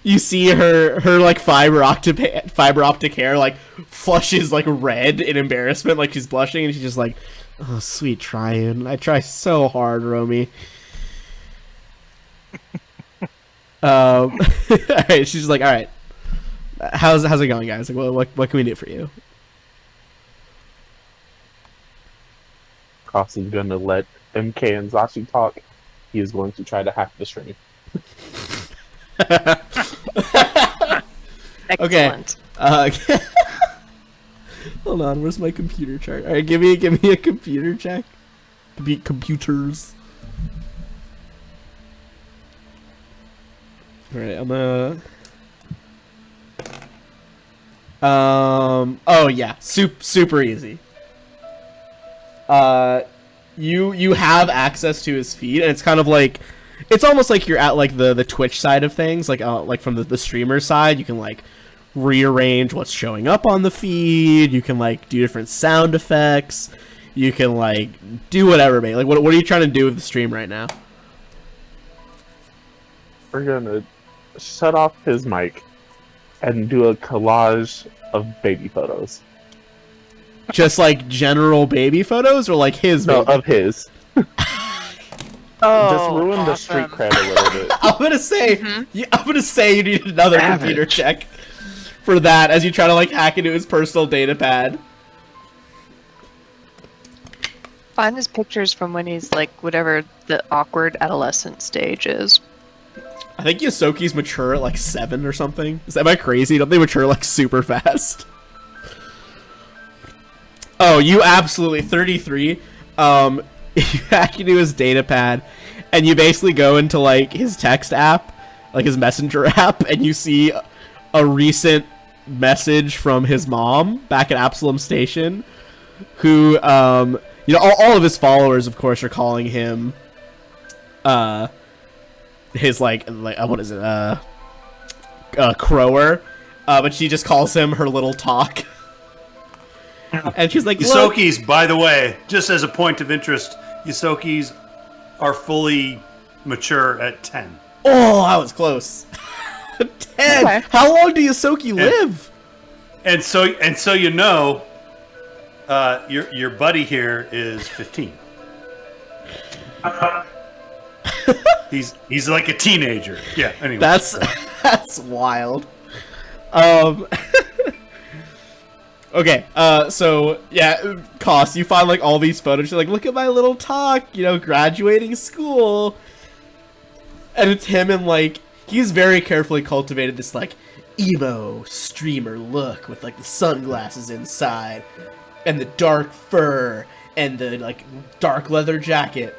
you see her fiber optic hair flushes red in embarrassment, she's blushing, and she's just like, oh, sweet Triune, I try so hard, Romy. Alright, she's like, alright, how's it going, guys? What can we do for you? Cross is gonna let MK and Zashi talk. He is going to try to hack the stream. Excellent. Okay. Hold on, where's my computer chart? Alright, give me a computer check. Computers. Alright, I'm oh yeah, super easy. You have access to his feed, and it's kind of it's almost like you're at the Twitch side of things, from the streamer side. You can rearrange what's showing up on the feed. You can do different sound effects. You can do whatever, mate. What are you trying to do with the stream right now? We're gonna shut off his mic and do a collage of baby photos. Just general baby photos, or his? No, baby? of his. Oh, Just ruin the street cred a little bit. I'm gonna say you need another computer check for that as you try to hack into his personal data pad. Find his pictures from when he's whatever the awkward adolescent stage is. I think Yosoki's mature at 7 or something. Am I crazy? Don't they mature super fast? Oh, you absolutely 33. You hack into his data pad, and you basically go into his text app, his messenger app, and you see a recent message from his mom back at Absalom Station, who all of his followers, of course, are calling him his what is it, Crower, but she just calls him her little talk. And she's like, Yosokis, by the way, just as a point of interest, Yosokis are fully mature at 10. Oh, I was close. 10. Okay. How long do Yosoki live? And so your buddy here is 15. He's like a teenager. Yeah. Anyway, that's wild. Okay, so, yeah, Cost, you find, like, all these photos, you're like, look at my little talk, you know, graduating school. And it's him and, like, he's very carefully cultivated this, like, emo streamer look with, like, the sunglasses inside, and the dark fur, and the, like, dark leather jacket.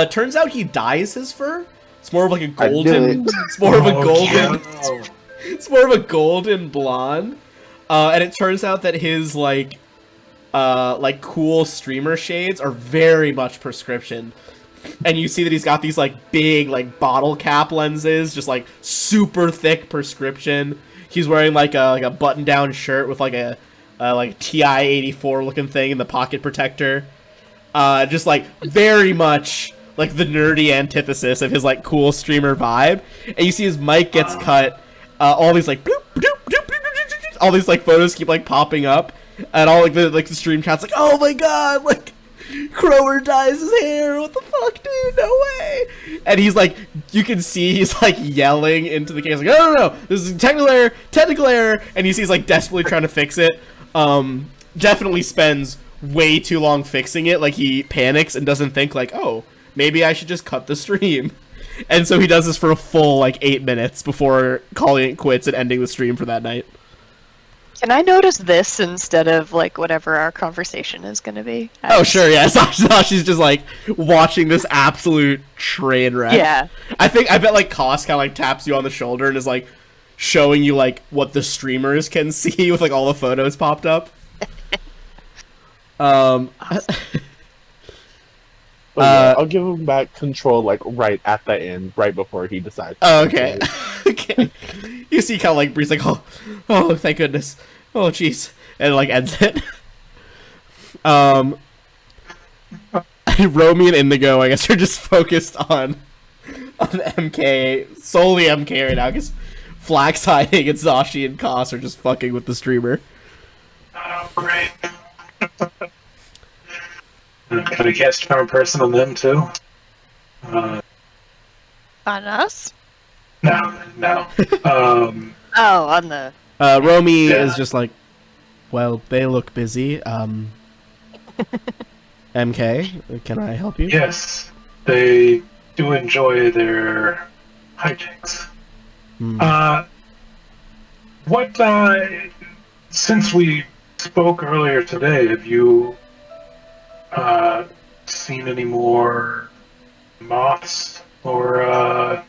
Turns out he dyes his fur. It's more of, like, a golden, it's more of a golden, it's more of a golden blonde. And it turns out that his, like cool streamer shades are very much prescription. And you see that he's got these, like, big, like, bottle cap lenses, just, like, super thick prescription. He's wearing, like a button-down shirt with, like, a TI-84 looking thing in the pocket protector. Just, like, very much, like, the nerdy antithesis of his, like, cool streamer vibe. And you see his mic gets cut, all these, like, bloop, bloop, bloop, bloop, all these, like, photos keep, like, popping up, and all, like, the stream chat's like, oh my god, like, Crower dyes his hair, what the fuck, dude, no way, and he's, like, you can see he's, like, yelling into the case, like, no, this is technical error, and he sees, like, desperately trying to fix it, definitely spends way too long fixing it, like, he panics and doesn't think, like, oh, maybe I should just cut the stream. And so he does this for a full, like, 8 minutes before calling it quits and ending the stream for that night. Can I notice this instead of, like, whatever our conversation is going to be? Oh, sure, yeah. Sashi's just, like, watching this absolute train wreck. Yeah. I bet, like, Koss kind of, like, taps you on the shoulder and is, like, showing you, like, what the streamers can see with, like, all the photos popped up. Awesome. I'll give him back control, like, right at the end, right before he decides. Oh, okay. Okay. You see kind of, like, Bree's like, oh, thank goodness. Oh, jeez. And, like, ends it. Romy and Indigo, I guess, are just focused on MK, solely MK right now, because Flax hiding and Zashi and Koss are just fucking with the streamer. Oh, great. Can I cast Charm Person on them, too? On us? No. Oh, on the... Romy Yeah. is just like, well, they look busy. MK, can I help you? Yes, they do enjoy their hijinks. Since we spoke earlier today, have you seen any more moths or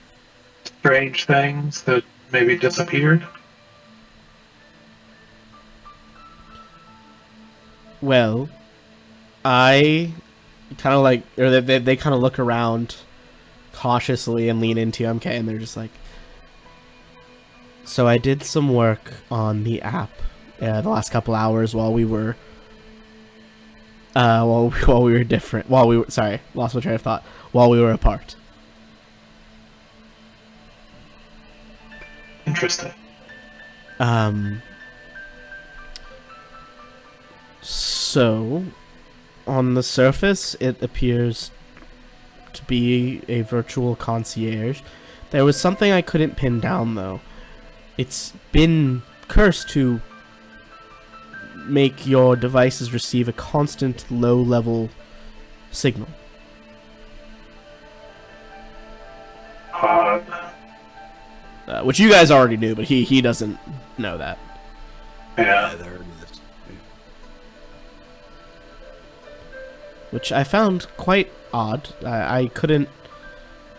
strange things that maybe disappeared? Well, I kind of like, or they kind of look around cautiously and lean into MK, and they're just like, so I did some work on the app the last couple hours while we were different. Sorry, lost my train of thought. While we were apart. Interesting. So, on the surface, it appears to be a virtual concierge. There was something I couldn't pin down, though. It's been cursed to make your devices receive a constant low-level signal. Which you guys already knew, but he doesn't know that. Yeah. there it is. Which I found quite odd. I couldn't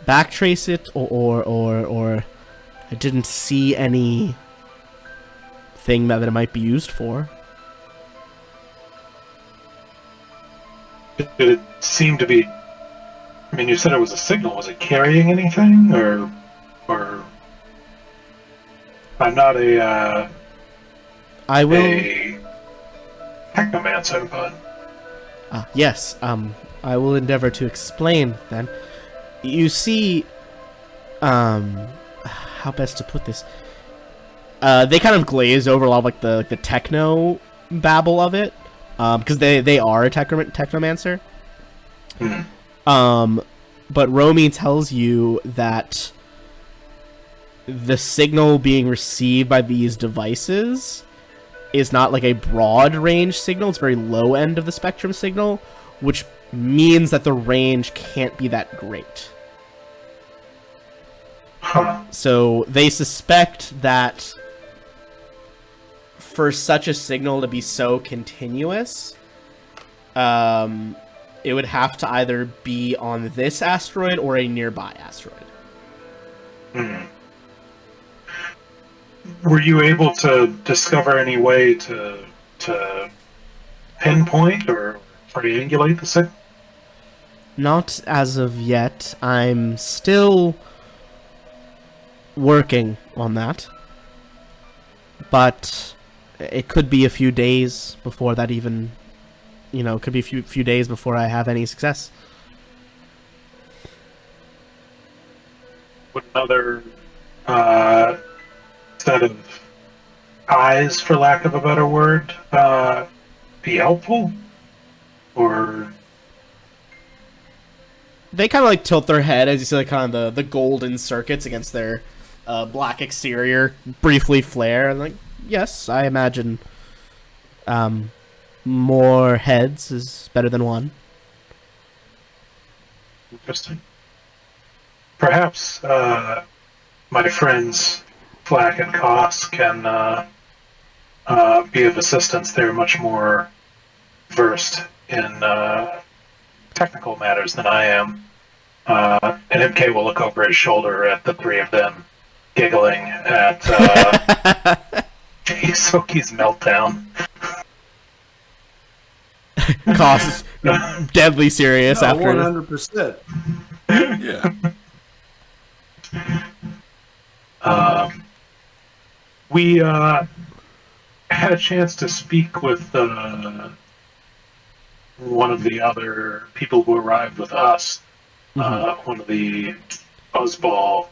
backtrace it, or I didn't see any thing that it might be used for. Did it seem to be? I mean, you said it was a signal. Was it carrying anything, or? I'm not I will. a technomancer, but Yes. I will endeavor to explain then. You see, how best to put this? They kind of glaze over a lot of like the techno babble of it, because they are a technomancer. But Romy tells you that the signal being received by these devices is not like a broad range signal. It's very low end of the spectrum signal, which means that the range can't be that great. Huh. So they suspect that for such a signal to be so continuous, it would have to either be on this asteroid or a nearby asteroid. Hmm. Were you able to discover any way to pinpoint or triangulate the signal? Not as of yet. I'm still working on that. But it could be a few days before that even, it could be a few days before I have any success. Would another set of eyes, for lack of a better word, be helpful? Or They kind of like tilt their head as you see like kind of the golden circuits against their black exterior briefly flare, and like, yes, I imagine more heads is better than one. interesting. Perhaps my friends Flack and Koss can be of assistance. They're much more versed in technical matters than I am. And MK will look over his shoulder at the three of them, giggling at Soki's meltdown. Cost deadly serious after. 100%. Yeah. We had a chance to speak with one of the other people who arrived with us, one of the Buzzball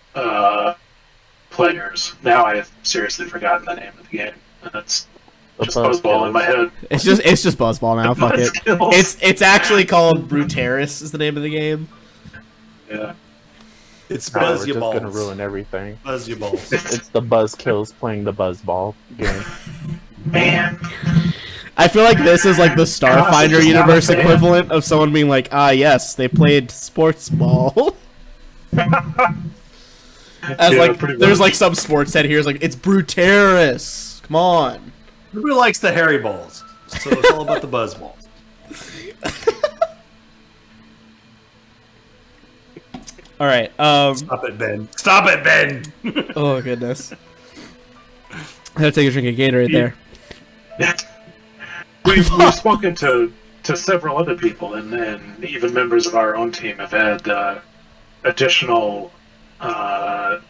players. Now I have seriously forgotten the name of the game. That's just Buzzball in my head. It's just Buzzball now. Fuck it. Buzzkills. It's actually called Bruteris is the name of the game. Yeah. It's We're Buzz just Ya gonna Balls. ruin everything. Buzz Ya Balls. It's the Buzzkills playing the Buzzball game. Man. I feel like this is like the Starfinder just universe not a fan. equivalent of someone being like, yes, they played sports ball. As Yeah, like, pretty there's much. like some sports head here is like, it's Bruteris. Come on. Everybody likes the hairy balls, so it's all about the buzz balls. All right. Stop it, Ben. Stop it, Ben. Oh goodness. I had to take a drink of Gatorade there. We've spoken to several other people, and even members of our own team have had additional, perhaps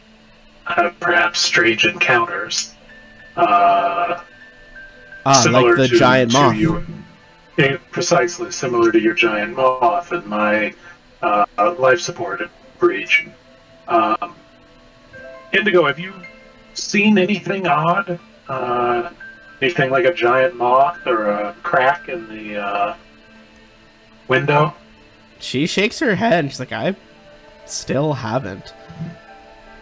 strange encounters. Like the giant moth. Precisely similar to your giant moth and my life support breach. Indigo, have you seen anything odd? Anything like a giant moth or a crack in the window? She shakes her head and she's like, I still haven't.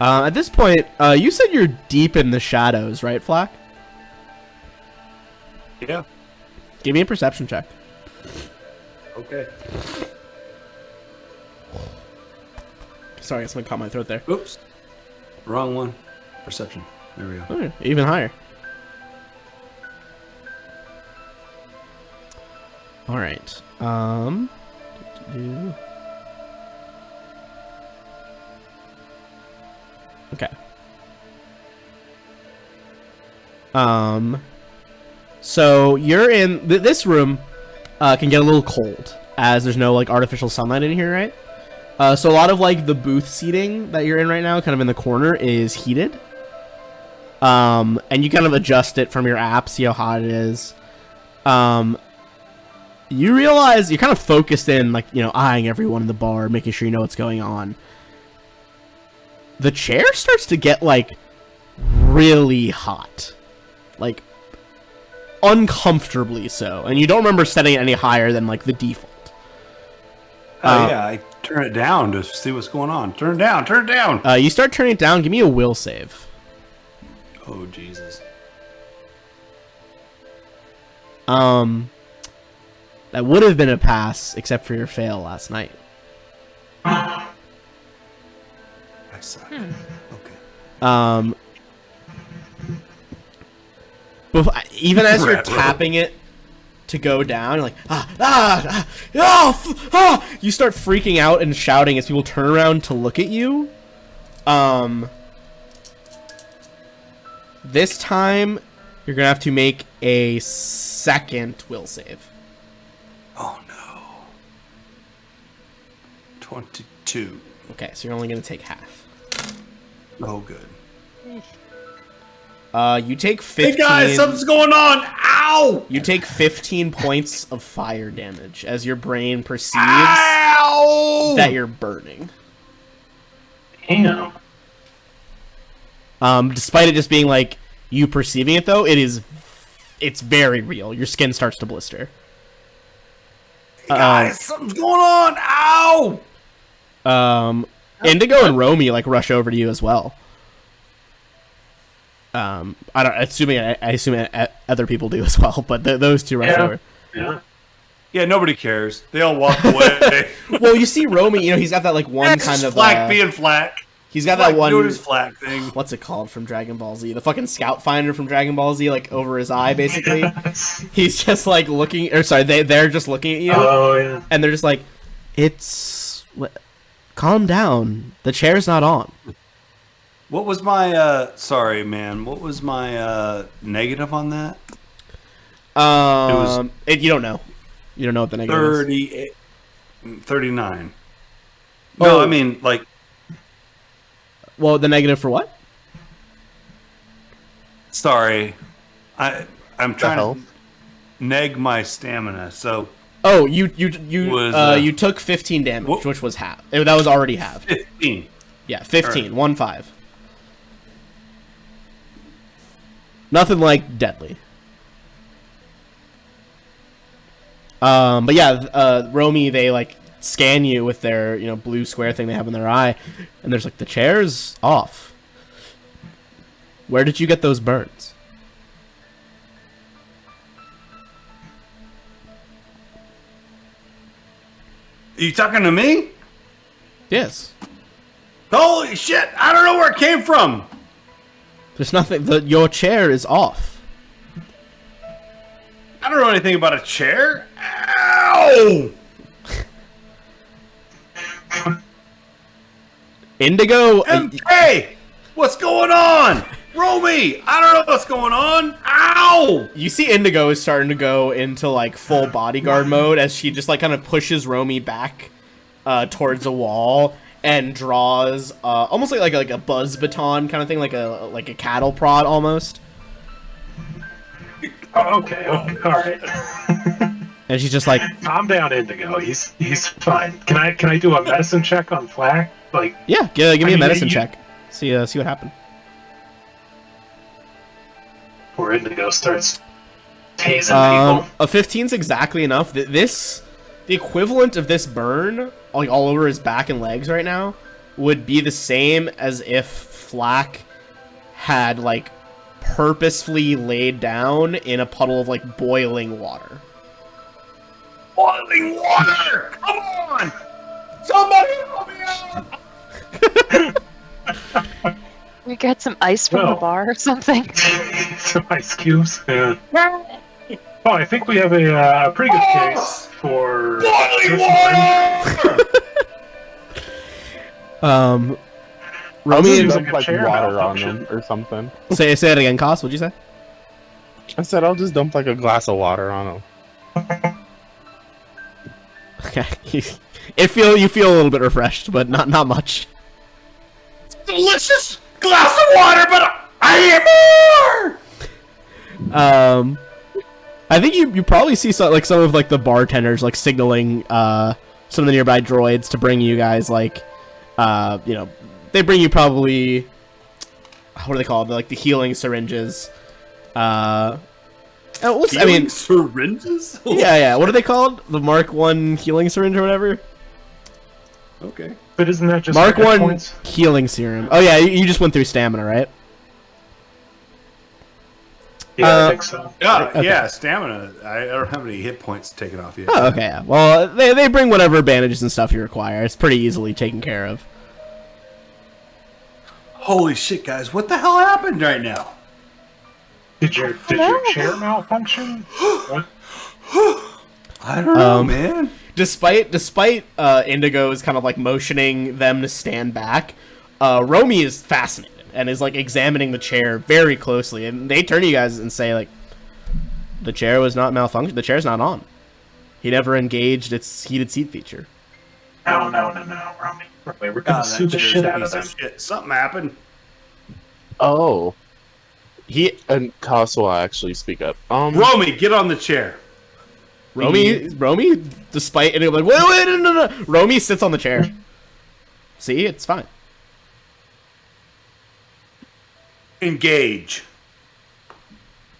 At this point, you said you're deep in the shadows, right, Flack? Yeah. Give me a perception check. Okay. Sorry, something caught my throat there. Oops. Wrong one. Perception. There we go. Oh, even higher. All right. Okay. So you're in this room. Can get a little cold as there's no like artificial sunlight in here, right? So a lot of like the booth seating that you're in right now, kind of in the corner, is heated. And you kind of adjust it from your app, see how hot it is. You realize you're kind of focused in, like, eyeing everyone in the bar, making sure you know what's going on. The chair starts to get, like, really hot. Like, uncomfortably so. And you don't remember setting it any higher than, like, the default. Yeah, I turn it down to see what's going on. Turn it down. Turn it down. You start turning it down. Give me a will save. Oh, Jesus. That would have been a pass, except for your fail last night. I suck. Okay. Even as you're Rat roll. tapping it to go down, you're like, you start freaking out and shouting as people turn around to look at you. This time, you're gonna have to make a second will save. Oh no. 22. Okay, so you're only gonna take half. Oh good. You take 15. Hey guys, something's going on! Ow! You take 15 points of fire damage as your brain perceives Ow! that you're burning. Damn. Despite it just being like you perceiving it, though, it's very real. Your skin starts to blister. Hey guys, something's going on! Ow! Indigo and Romy like rush over to you as well. I assume other people do as well, but those two rush over. Yeah. Yeah, nobody cares. They all walk away. Well, you see Romy, he's got that like one That's kind just of Flack being Flack. he's got Flack that one doing his Flack thing. what's it called from Dragon Ball Z? The fucking scout finder from Dragon Ball Z, like over his eye, basically. He's just like looking, or sorry, they're just looking at you, Oh yeah. and they're just like, calm down. The chair's not on. What was my sorry man, what was my negative on that? You don't know. You don't know what the negative is. 39. No, Oh. I mean like Well, the negative for what? sorry. I'm trying hell? to neg my stamina. So Oh, you Was, you took 15 damage, what- which was half. That was already half. 15. Yeah, 15, 1-5. Nothing like deadly. But yeah, Romy, they like scan you with their blue square thing they have in their eye, and there's like the chair's off. Where did you get those burns? Are you talking to me? Yes. Holy shit! I don't know where it came from. There's nothing. Your chair is off. I don't know anything about a chair. Ow! Indigo. MK! What's going on? Romy! I don't know what's going on. Ow! You see Indigo is starting to go into like full bodyguard mode as she just like kind of pushes Romy back towards a wall and draws almost like a buzz baton kind of thing, like a cattle prod almost. Oh, okay. All right. And she's just like, Calm down, Indigo. He's fine. Can I do a medicine check on Flack? Like, yeah, give me a mean, medicine you- check. See what happened. poor Indigo starts tasing people. A 15's exactly enough. The equivalent of this burn, like all over his back and legs right now, would be the same as if Flack had like purposefully laid down in a puddle of like boiling water. Boiling water! Come on! Somebody help me out! We get some ice from the Well. bar or something. Some ice cubes. Yeah. Oh, I think we have a pretty good case for Boiling water! Romy, Seems Dump like a like chair water on malfunction. them or something. say it again, Koss. What'd you say? I said I'll just dump like a glass of water on them. Okay, you feel a little bit refreshed, but not much. Delicious glass of water, but I need more! I think you probably see some of like the bartenders like signaling some of the nearby droids to bring you guys like they bring you probably what are they called, like the healing syringes. Syringes? Yeah. What are they called? The Mark 1 healing syringe or whatever. Okay. But isn't that just Mark for hit 1 points? healing serum. Oh yeah, you just went through stamina, right? Yeah, I think so. Yeah, stamina. I don't have any hit points taken off yet. Oh, okay. Yeah. Well, they bring whatever bandages and stuff you require. It's pretty easily taken care of. Holy shit, guys! What the hell happened right now? Did your chair malfunction? What? I don't know, man. Despite Indigo's kind of like motioning them to stand back, Romy is fascinated and is like examining the chair very closely. And they turn to you guys and say like, the chair was not malfunctioned. The chair's not on. He never engaged its heated seat feature. No, Romy, we're gonna sue the shit out of them. Something happened. Oh, He and Kaz will actually speak up. Romy, get on the chair. Romy, despite and like wait, no. Romy sits on the chair. See, it's fine. Engage.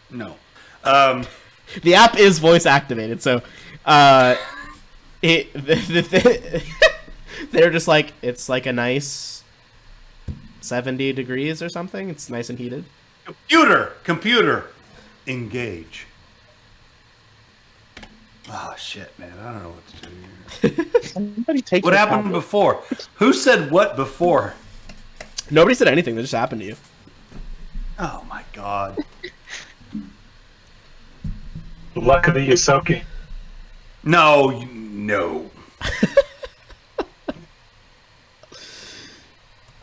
No. The app is voice activated, so they're just like, it's like a nice 70 degrees or something. It's nice and heated. Computer, engage. Oh shit, man! I don't know what to do here. Somebody take What the happened tablet. before? Who said what before? Nobody said anything. That just happened to you. Oh my god! Luck of the Yosoki. No.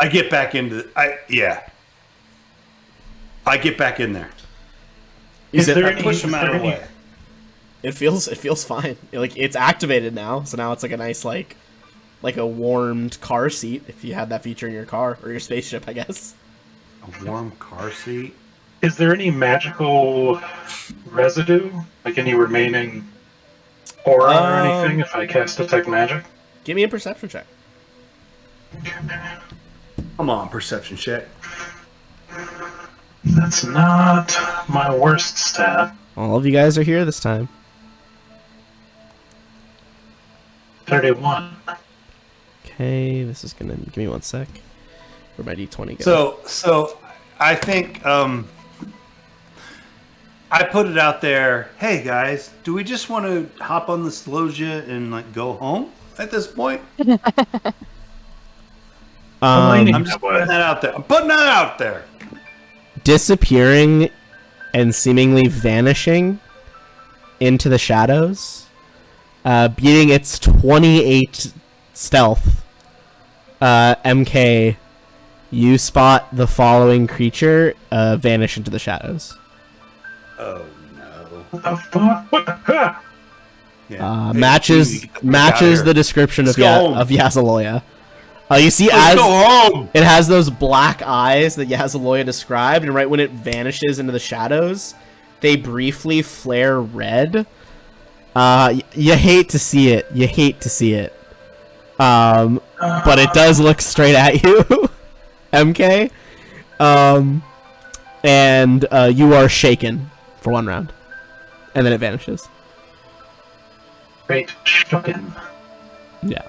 I get back into. I get back in there. Is there I any? push him out of the any- way. It feels fine. Like it's activated now, so now it's like a nice like a warmed car seat if you had that feature in your car or your spaceship, I guess. A warm car seat. Is there any magical residue, like any remaining aura or anything? If I cast detect magic. Give me a perception check. Come on, perception check. That's not my worst stat. All of you guys are here this time. 31. Okay, this is gonna give me 1 sec. Where my d20 go? So I think I put it out there. Hey guys, do we just want to hop on this Logia and like go home at this point? I'm just putting that out there. I'm putting that out there. Disappearing and seemingly vanishing into the shadows, beating its 28 stealth. MK, you spot the following creature vanish into the shadows. Oh no. What the fuck? What the huh? Yeah. Hey, Matches we need to get the fuck out of here. the description of Let's go home. Yazaloya. You see, Let's as go home. it has those black eyes that Yazaloya described, and right when it vanishes into the shadows, they briefly flare red. You hate to see it. But it does look straight at you, MK. And you are shaken for 1 round, and then it vanishes. Great shaken. Yeah.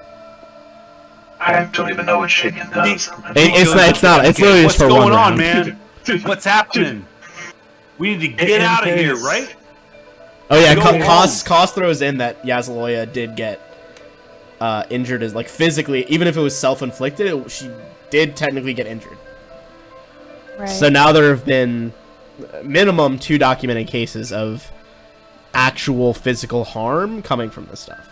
I don't even know what shaken does. It's not. It's literally just What's for 1 going on, round. man? What's happening? We need to get out of here, right? Oh yeah, Go home. Koss throws in that Yazaloya did get injured, as like physically, even if it was self-inflicted, she did technically get injured. Right. So now there have been minimum 2 documented cases of actual physical harm coming from this stuff.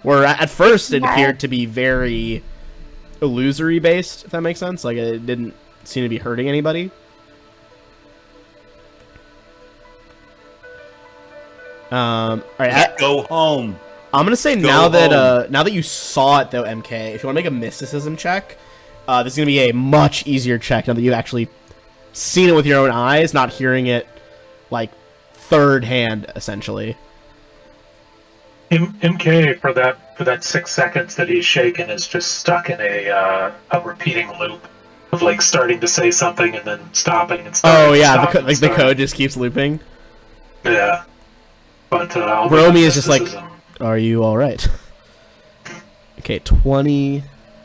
Where at first it appeared to be very illusory based, if that makes sense. Like it didn't seem to be hurting anybody. All right, Go home. I'm gonna say Go now that home. now that you saw it though, MK, if you want to make a mysticism check, this is gonna be a much easier check now that you've actually seen it with your own eyes, not hearing it like third hand, essentially. MK for that 6 seconds that he's shaken is just stuck in a repeating loop of like starting to say something and then stopping and starting. Oh yeah, stopping, the code just keeps looping. Yeah, but Romy is just like, mysticism. "Are you all right?" Okay, 20.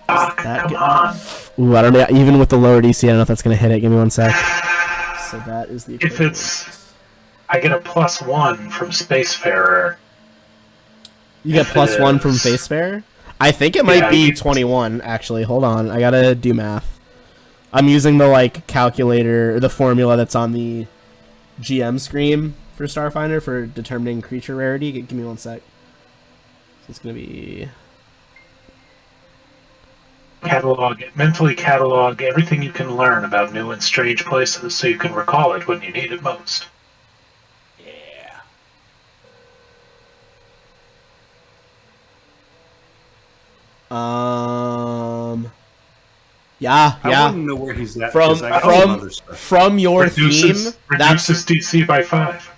Fuck, that come get- on. Ooh, I don't know. Even with the lower DC, I don't know if that's gonna hit it. Give me 1 sec. So that is the. If it's I get a +1 from Spacefarer. You get If it +1 from is- Facefarer? I think it might Yeah, be you- 21, actually. Hold on. I gotta do math. I'm using the, like, calculator, the formula that's on the GM screen for Starfinder for determining creature rarity. Give me one sec. So it's gonna be... Mentally catalog everything you can learn about new and strange places so you can recall it when you need it most. Yeah. Yeah, I yeah. wouldn't know where he's at. From 'cause I got some from other stuff. from your theme, that's Reduces DC by 5.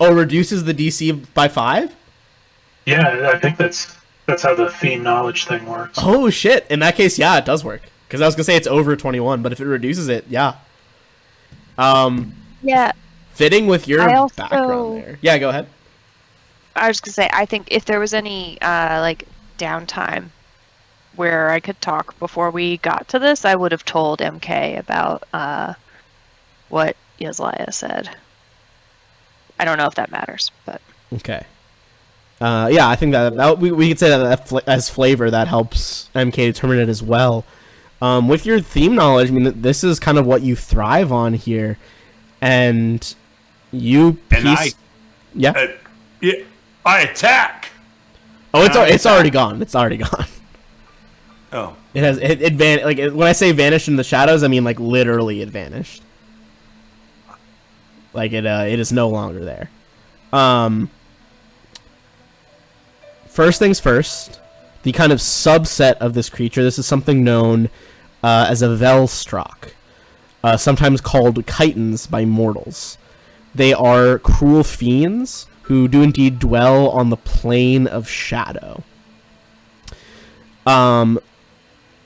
reduces the DC by 5. Yeah, I think that's how the theme knowledge thing works. Oh shit! In that case, yeah, it does work. Because I was gonna say it's over 21, but if it reduces it, yeah. Yeah, Fitting with your I also- background there. Yeah, go ahead. I was gonna say, I think if there was any like downtime where I could talk before we got to this, I would have told MK about what Yasliya said. I don't know if that matters, but Okay. Yeah, I think that we could say that as flavor that helps MK determine it as well. With your theme knowledge, I mean, this is kind of what you thrive on here, and you And I- yeah. Yeah, I attack. Oh, it's I it's already gone. It's already gone. Oh, It has when I say vanished in the shadows, I mean like literally it vanished. Like it is no longer there. First things first, the kind of subset of this creature. This is something known as a Velstrak, sometimes called chitons by mortals. They are cruel fiends who do indeed dwell on the plane of shadow.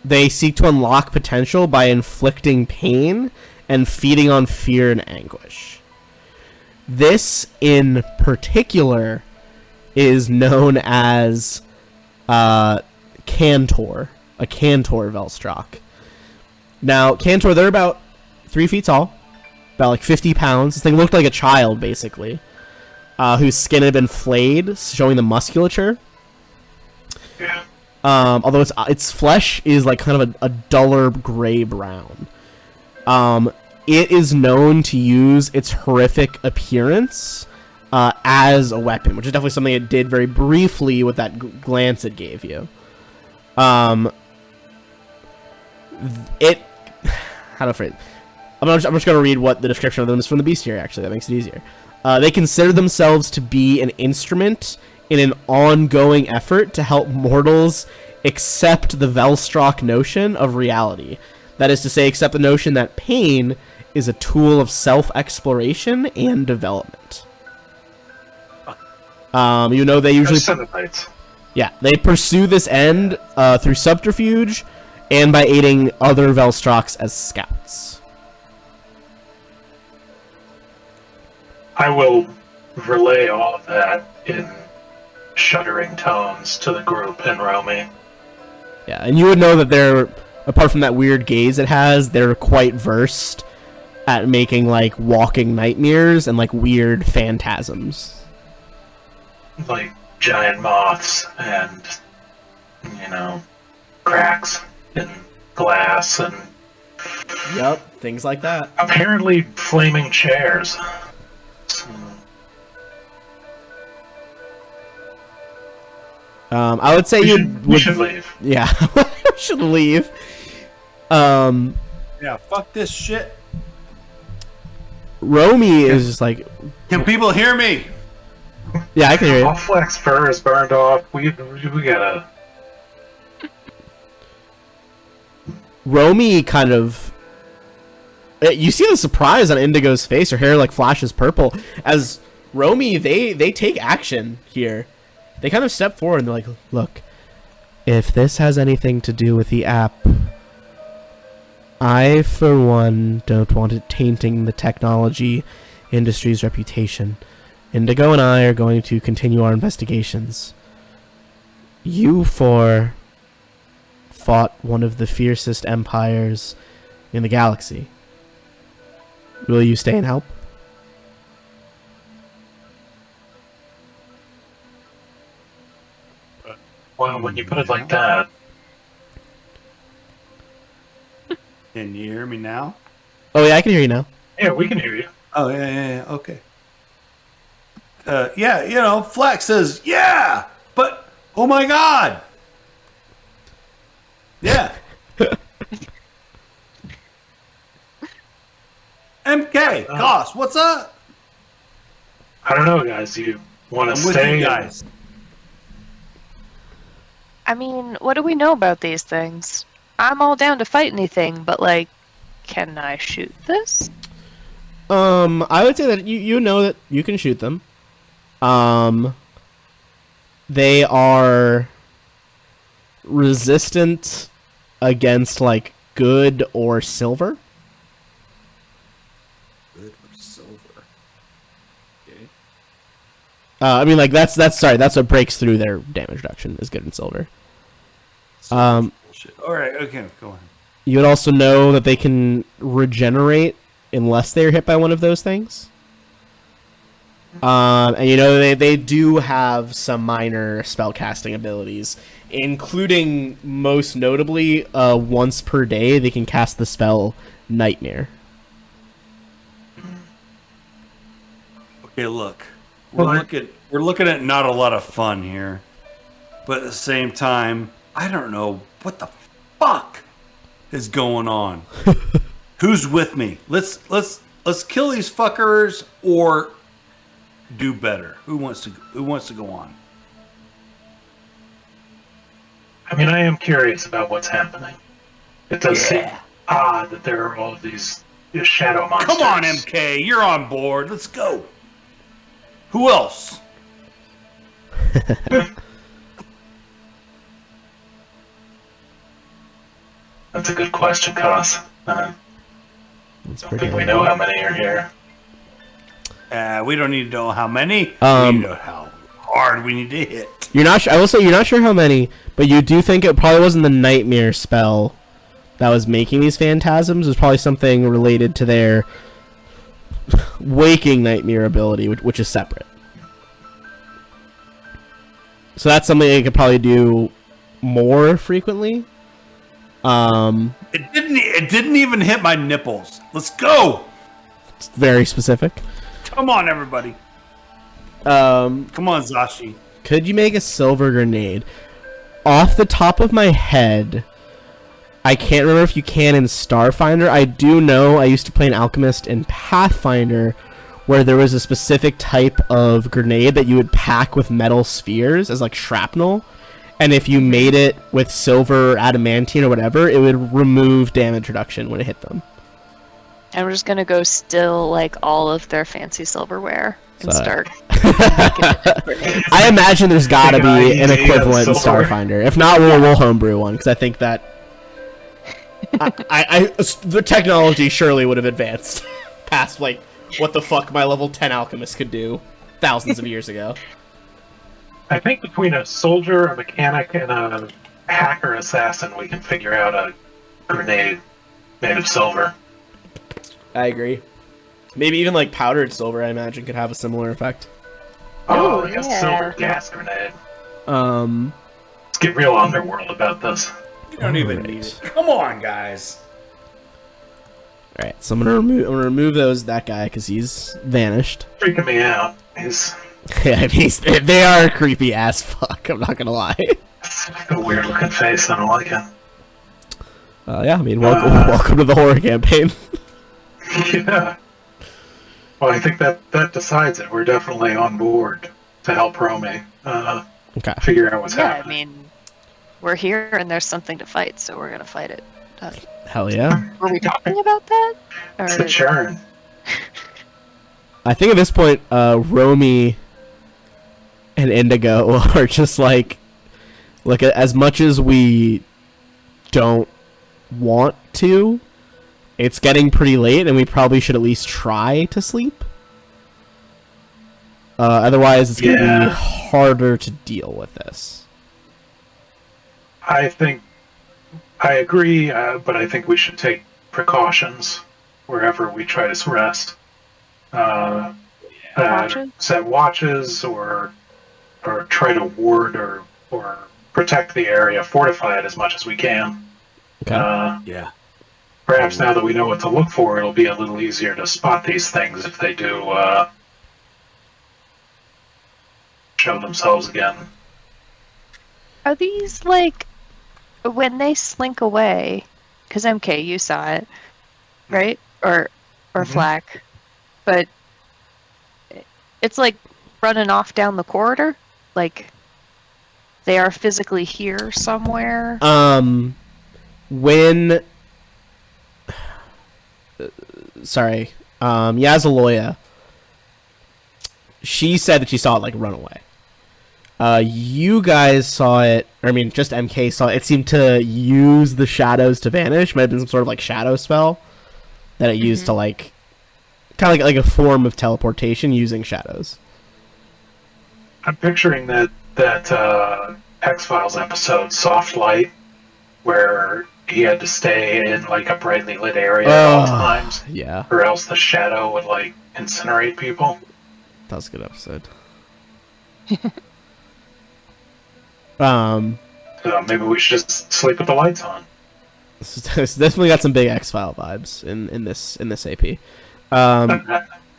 They seek to unlock potential by inflicting pain and feeding on fear and anguish. This, in particular, is known as Cantor, a Cantor Velstrak. Now, Cantor, they're about 3 feet tall, about like 50 pounds. This thing looked like a child, basically, whose skin had been flayed, showing the musculature. Yeah. Although its flesh is like kind of a duller gray brown. It is known to use its horrific appearance as a weapon, which is definitely something it did very briefly with that glance it gave you. How to phrase it? I'm just going to read what the description of them is from the bestiary, actually. That makes it easier. They consider themselves to be an instrument in an ongoing effort to help mortals accept the Velstrak notion of reality. That is to say, accept the notion that pain is a tool of self-exploration and development. They usually... Cenobites. Yeah, they pursue this end through subterfuge and by aiding other Velstraks as scouts. I will relay all of that in shuddering tones to the group in Romy. Yeah, and you would know that they're, apart from that weird gaze it has, they're quite versed at making, like, walking nightmares and, like, weird phantasms. Like giant moths and, cracks in glass and Yep, things like that. apparently flaming chairs. So, I would say we should leave. Yeah, we should leave. yeah. Fuck this shit. Romy is just like, Can people hear me? yeah, I can hear you. All Flex fur is burned off. We gotta. Romy kind of... You see the surprise on Indigo's face. Her hair, like, flashes purple. As Romy, they take action here. They kind of step forward and they're like, look, if this has anything to do with the app, I, for one, don't want it tainting the technology industry's reputation. Indigo and I are going to continue our investigations. You four fought one of the fiercest empires in the galaxy. Will you stay and help? Well, when you put it like that, Can you hear me now? Oh yeah, I can hear you now. yeah, we can hear you. Oh yeah. Okay. Yeah, Flex says, yeah, but oh my god. Yeah. MK, Goss, what's up? I don't know, guys. You want to I'm with stay? you guys. I mean, what do we know about these things? I'm all down to fight anything, but like, can I shoot this? I would say that you know that you can shoot them. They are resistant against like good or silver. Good or silver. Okay. I mean, like that's what breaks through their damage reduction is good and silver. Bullshit. All right. Okay. Go on. You would also know that they can regenerate unless they are hit by one of those things. And you know they do have some minor spellcasting abilities, including most notably once per day they can cast the spell Nightmare. Okay, look. We're looking at not a lot of fun here. But at the same time, I don't know what the fuck is going on. Who's with me? Let's kill these fuckers or do better. Who wants to go on? I mean, I am curious about what's happening. It does seem odd that there are all of these shadow monsters. Come on, MK, you're on board. Let's go. Who else? That's a good question, Cos. That's I pretty think we know how many are here. We don't need to know how many. We need to know how hard we need to hit. You're not. I will say you're not sure how many, but you do think it probably wasn't the Nightmare spell that was making these phantasms. It was probably something related to their Waking Nightmare ability, which is separate. So that's something they could probably do more frequently. It didn't even hit my nipples. Let's go. It's very specific. Come on, everybody. Come on, Zashi. Could you make a silver grenade? Off the top of my head, I can't remember if you can in Starfinder. I do know I used to play an alchemist in Pathfinder where there was a specific type of grenade that you would pack with metal spheres as like shrapnel. And if you made it with silver, adamantine, or whatever, it would remove damage reduction when it hit them. And we're just gonna go steal like all of their fancy silverware and start. I imagine there's gotta be an equivalent in Starfinder. If not, we'll homebrew one because I think that the technology surely would have advanced past like what the fuck my level 10 alchemist could do thousands of years ago. I think between a soldier, a mechanic, and a hacker assassin, we can figure out a grenade made of silver. I agree. Maybe even like powdered silver, I imagine, could have a similar effect. Oh, like a silver gas grenade. Let's get real underworld about this. You don't even need it. Come on, guys. All right, so I'm gonna remove that guy because he's vanished. Freaking me out. He's Yeah, they are creepy as fuck. I'm not gonna lie. a weird looking face. I don't like it. Yeah, I mean, welcome to the horror campaign. Yeah. Well, I think that decides it. We're definitely on board to help Romy Okay. figure out what's Yeah, happening. I mean, we're here and there's something to fight, so we're gonna fight it. Hell yeah. Were we talking about that? It's a churn. I think at this point, Romy and Indigo are just like as much as we don't want to, it's getting pretty late and we probably should at least try to sleep. Otherwise, it's going to be harder to deal with this. I agree, but I think we should take precautions wherever we try to rest. Watches? Set watches or try to ward or protect the area, fortify it as much as we can. Okay. Yeah. Perhaps now that we know what to look for, it'll be a little easier to spot these things if they do show themselves again. Are these like when they slink away? Because MK, you saw it, right? Or Mhm. Flack, but it's like running off down the corridor. Like they are physically here somewhere. When Yazaloya, she said that she saw it like run away. You guys saw it, or I mean, just MK saw it. It seemed to use the shadows to vanish. Might have been some sort of like shadow spell that it used to like, kind of like a form of teleportation using shadows. I'm picturing that X-Files episode, Soft Light, where he had to stay in like a brightly lit area at all times, Yeah, or else the shadow would like incinerate people. that was a good episode. So maybe we should just sleep with the lights on. It's definitely got some big X-File vibes in this AP.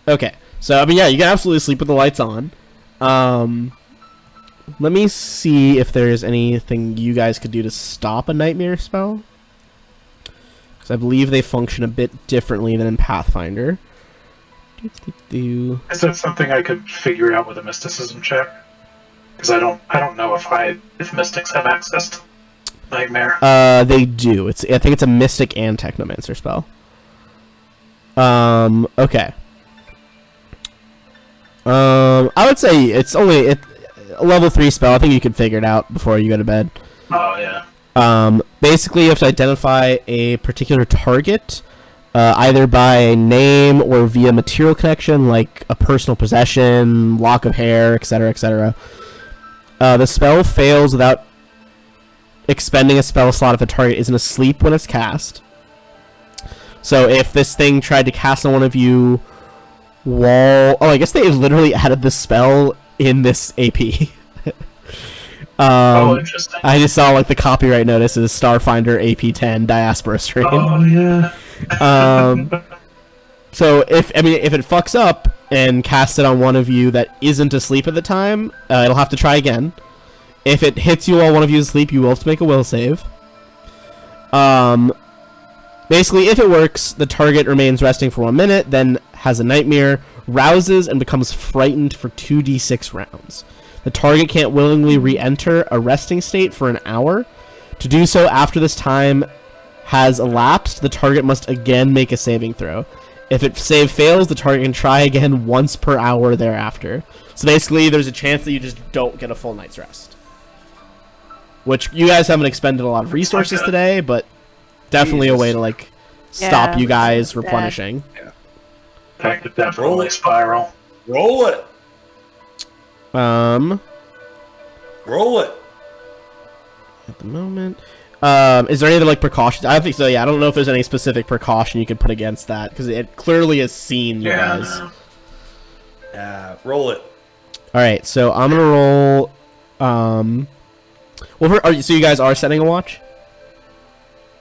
Okay, so I mean, yeah, you can absolutely sleep with the lights on. Let me see if there's anything you guys could do to stop a nightmare spell, because I believe they function a bit differently than in Pathfinder. Is that something I could figure out with a mysticism check? Because I don't know if mystics have access to nightmare. They do. I think it's a mystic and technomancer spell. Okay. I would say it's only a level 3 spell. I think you could figure it out before you go to bed. Oh yeah. Basically, you have to identify a particular target, either by name or via material connection, like a personal possession, lock of hair, etc., etc. The spell fails without expending a spell slot if a target isn't asleep when it's cast. So if this thing tried to cast on one of you while... Oh, I guess they literally added the spell in this AP. Interesting. I just saw like the copyright notice is Starfinder AP10 Diaspora Strain. Oh yeah. So if it fucks up and casts it on one of you that isn't asleep at the time, it'll have to try again. If it hits you while one of you is asleep, you will have to make a will save. Basically, if it works, the target remains resting for 1 minute, then has a nightmare, rouses, and becomes frightened for 2d6 rounds. The target can't willingly re-enter a resting state for an hour. To do so after this time has elapsed, the target must again make a saving throw. If it save fails, the target can try again once per hour thereafter. So basically, there's a chance that you just don't get a full night's rest. Which, you guys haven't expended a lot of resources today, but definitely a way to, like, stop you guys replenishing. That could definitely spiral. Roll it. Roll it. At the moment. Is there any other, like, precautions? I don't think so, yeah. I don't know if there's any specific precaution you could put against that, because it clearly has seen you guys. Roll it. Alright, so I'm gonna roll, so you guys are setting a watch?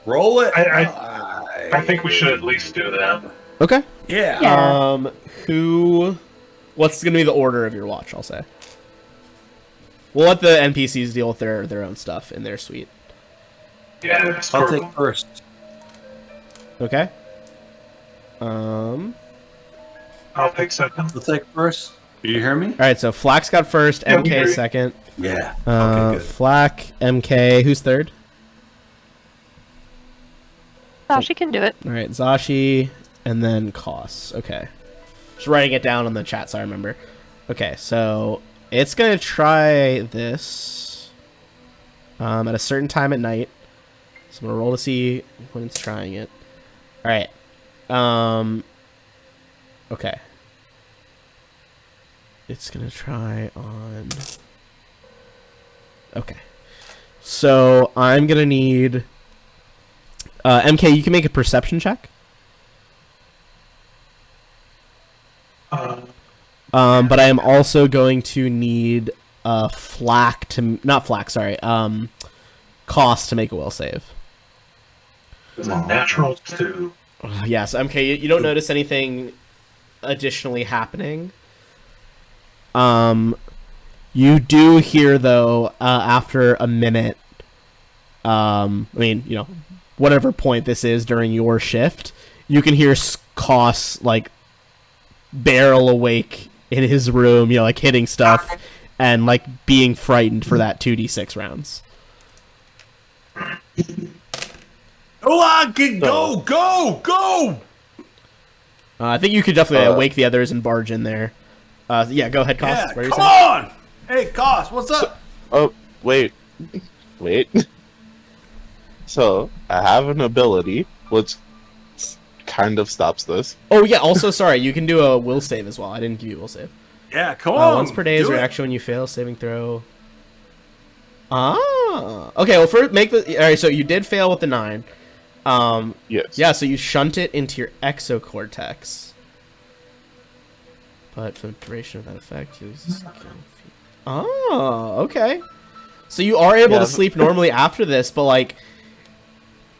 Roll it. I think we should at least do that. Okay. Yeah. What's gonna be the order of your watch, I'll say? We'll let the NPCs deal with their own stuff in their suite. Yeah, I'll take first. Okay. I'll take second. I'll take first. Do you hear me? Alright, so Flack's got first, Yeah, we MK hear you. second. Yeah. Okay, good. Flack, MK, who's third? Zashi can do it. Alright, Zashi, and then Koss. Okay. Just writing it down in the chat so I remember. Okay, so it's gonna try this at a certain time at night. So I'm gonna roll to see when it's trying it. Alright. Okay. It's gonna try on... Okay. So I'm gonna need... MK, you can make a perception check. But I am also going to need Flack to not Flack, sorry, Cost to make a will save. It's a natural 2. Yes, okay. You don't notice anything additionally happening. You do hear though after a minute. I mean, you know, whatever point this is during your shift, you can hear Cost like barrel awake in his room, you know, like hitting stuff and like being frightened for that 2d6 rounds. Go! I think you could definitely wake the others and barge in there. Yeah, go ahead, Cost. Yeah, What are you come saying? on! Hey, Cost, what's up? Oh, wait. So, I have an ability which kind of stops this. Oh yeah. Also, sorry, you can do a will save as well. I didn't give you a will save. Yeah, come on. Once per day is do your it. action when you fail saving throw. Okay. Well, first make the. All right. So you did fail with the 9. Yes. Yeah. So you shunt it into your exocortex. But for the duration of that effect, you lose the skill. Oh, okay. So you are able to sleep normally after this, but like.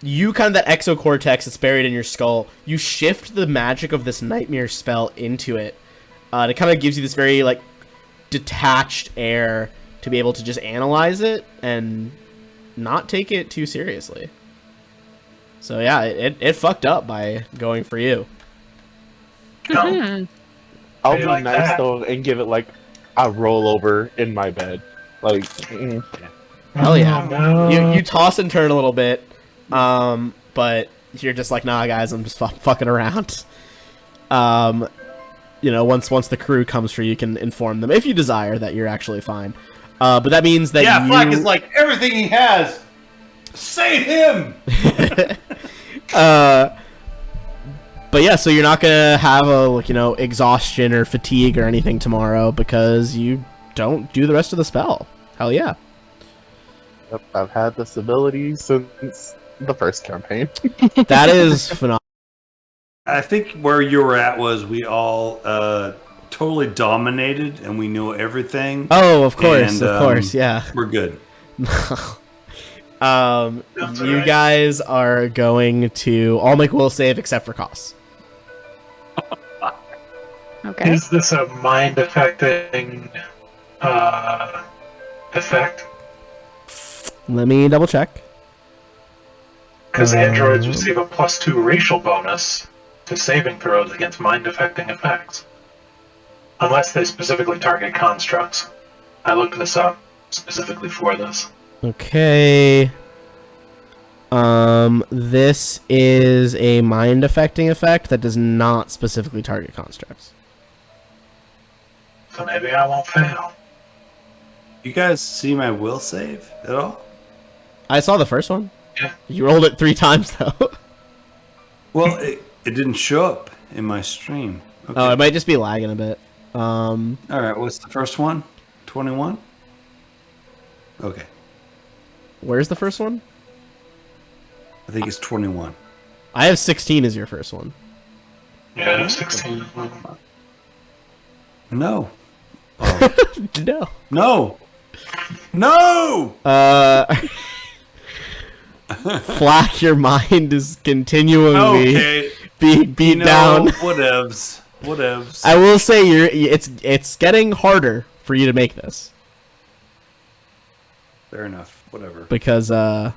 You kind of that exocortex that's buried in your skull. You shift the magic of this nightmare spell into it. It kind of gives you this very like detached air to be able to just analyze it and not take it too seriously. So yeah, it fucked up by going for you. No. I'll How do be you like nice that? though and give it like a rollover in my bed. Like, Hell yeah. Oh, no. You toss and turn a little bit, but you're just like, nah, guys, I'm just fucking around. You know, once the crew comes for you, you can inform them if you desire that you're actually fine. But that means that Yeah, you... Flack is like, everything he has, save him! But yeah, so you're not gonna have a like, you know, exhaustion or fatigue or anything tomorrow because you don't do the rest of the spell. Hell yeah. I've had this ability since the first campaign. That is phenomenal. I think where you were at was we all totally dominated and we knew everything. Oh, of course, And, of course, yeah. We're good. That's You right. guys are going to all make will save except for Cost. Okay. Is this a mind affecting effect? Let me double check. Because androids receive a +2 racial bonus to saving throws against mind affecting effects. Unless they specifically target constructs. I looked this up specifically for this. Okay. This is a mind affecting effect that does not specifically target constructs. So maybe I won't fail. You guys see my will save at all? I saw the first one. Yeah. You rolled it 3 times though. Well, it didn't show up in my stream. Okay. Oh, it might just be lagging a bit. All right, what's the first one? 21? Okay. Where's the first one? I think it's 21. I have 16 as your first one. Yeah, 16. No. Oh. No. No! No! Flack, your mind is continually Okay. being beat No, down. whatevs. Whatevs. I will say it's getting harder for you to make this Fair enough. Whatever. because of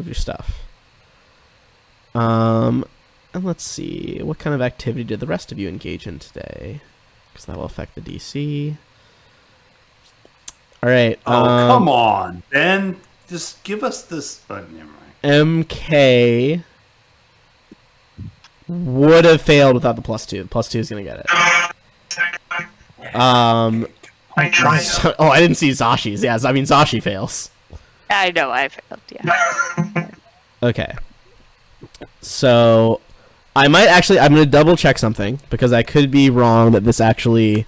your stuff. And let's see, what kind of activity did the rest of you engage in today? Because that will affect the DC. All right. Oh, come on, Ben. Just give us this. Never mind. MK would have failed without the +2. +2 is gonna get it. I tried. Oh, I didn't see Zashi's. Yeah, I mean Zashi fails. I know I failed. Yeah. Okay. So I'm gonna double check something because I could be wrong that this actually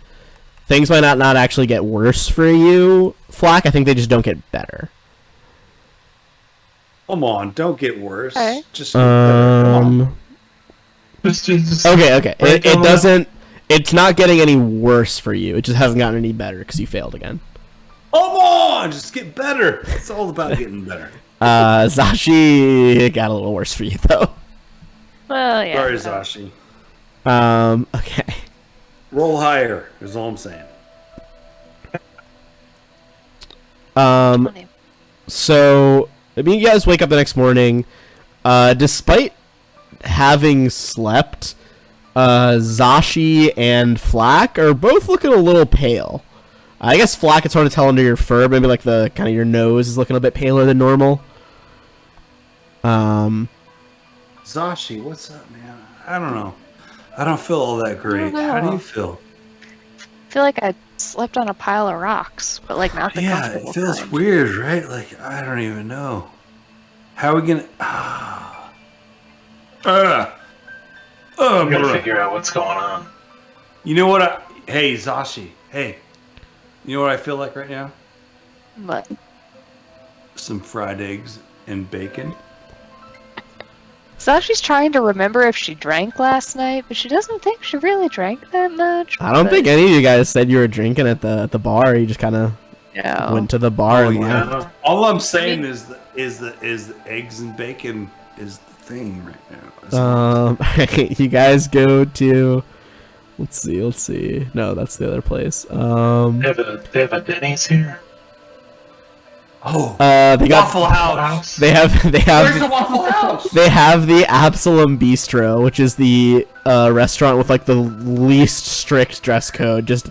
things might not actually get worse for you, Flack. I think they just don't get better. Come on, don't get worse. Okay. Just get better. Come on. Just Okay. Right It down the- it's not getting any worse for you. It just hasn't gotten any better because you failed again. Come on, just get better. It's all about getting better. Zashi, it got a little worse for you though. Well, yeah. Sorry, Zashi. Okay. Roll higher is all I'm saying. Funny. So, I mean, you guys wake up the next morning. Despite having slept, Zashi and Flack are both looking a little pale. I guess Flack, it's hard to tell under your fur. Maybe like the kind of your nose is looking a bit paler than normal. Zashi, what's up, man? I don't know. I don't feel all that great. don't How do know. you feel? I feel like I slept on a pile of rocks, but like not the Yeah, comfortable it feels kind. weird, right? Like, I don't even know. How are we gonna... We gotta figure out what's going on. You know what Hey, Zashi. Hey. You know what I feel like right now? But Some fried eggs and bacon. Sashi's trying to remember if she drank last night, but she doesn't think she really drank that much. I don't but, think any of you guys said you were drinking at the bar. You just kind of No. went to the bar Oh, and yeah. left. All I'm saying is the eggs and bacon is the thing right now. You guys go to. Let's see. No, that's the other place. They have a Denny's here. They got Waffle House. They have Where's the Waffle House? they have the Absalom Bistro, which is the restaurant with like the least strict dress code, just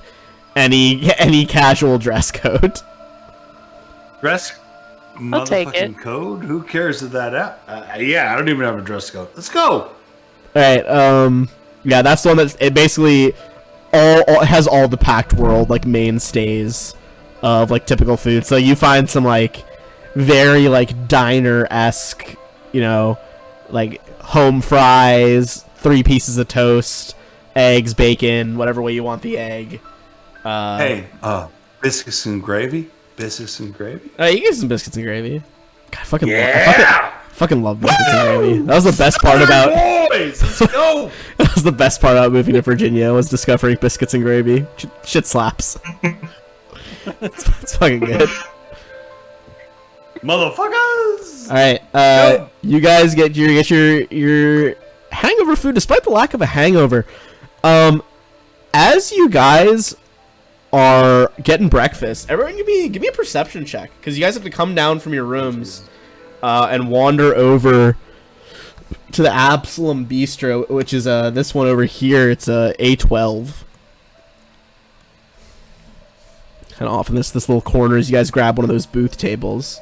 any casual dress code. Dress I'll take motherfucking it. code? Who cares if that yeah, I don't even have a dress code. Let's go. All right, yeah, that's the one that's it basically all has all the Packed World like mainstays of like typical food. So you find some like very like diner-esque, like home fries, 3 pieces of toast, eggs, bacon, whatever way you want the egg. Hey, biscuits and gravy? Biscuits and gravy? You get some biscuits and gravy. God, I fucking Yeah! fucking love biscuits and gravy. That was the best part about Boys, let's go! that was the best part about moving to Virginia was discovering biscuits and gravy. Shit slaps. it's fucking good. Motherfuckers! All right, Go. you guys get your hangover food despite the lack of a hangover. As you guys are getting breakfast, everyone give me a perception check because you guys have to come down from your rooms and wander over to the Absalom Bistro, which is this one over here. It's A12. Kind of off in this little corner as you guys grab one of those booth tables.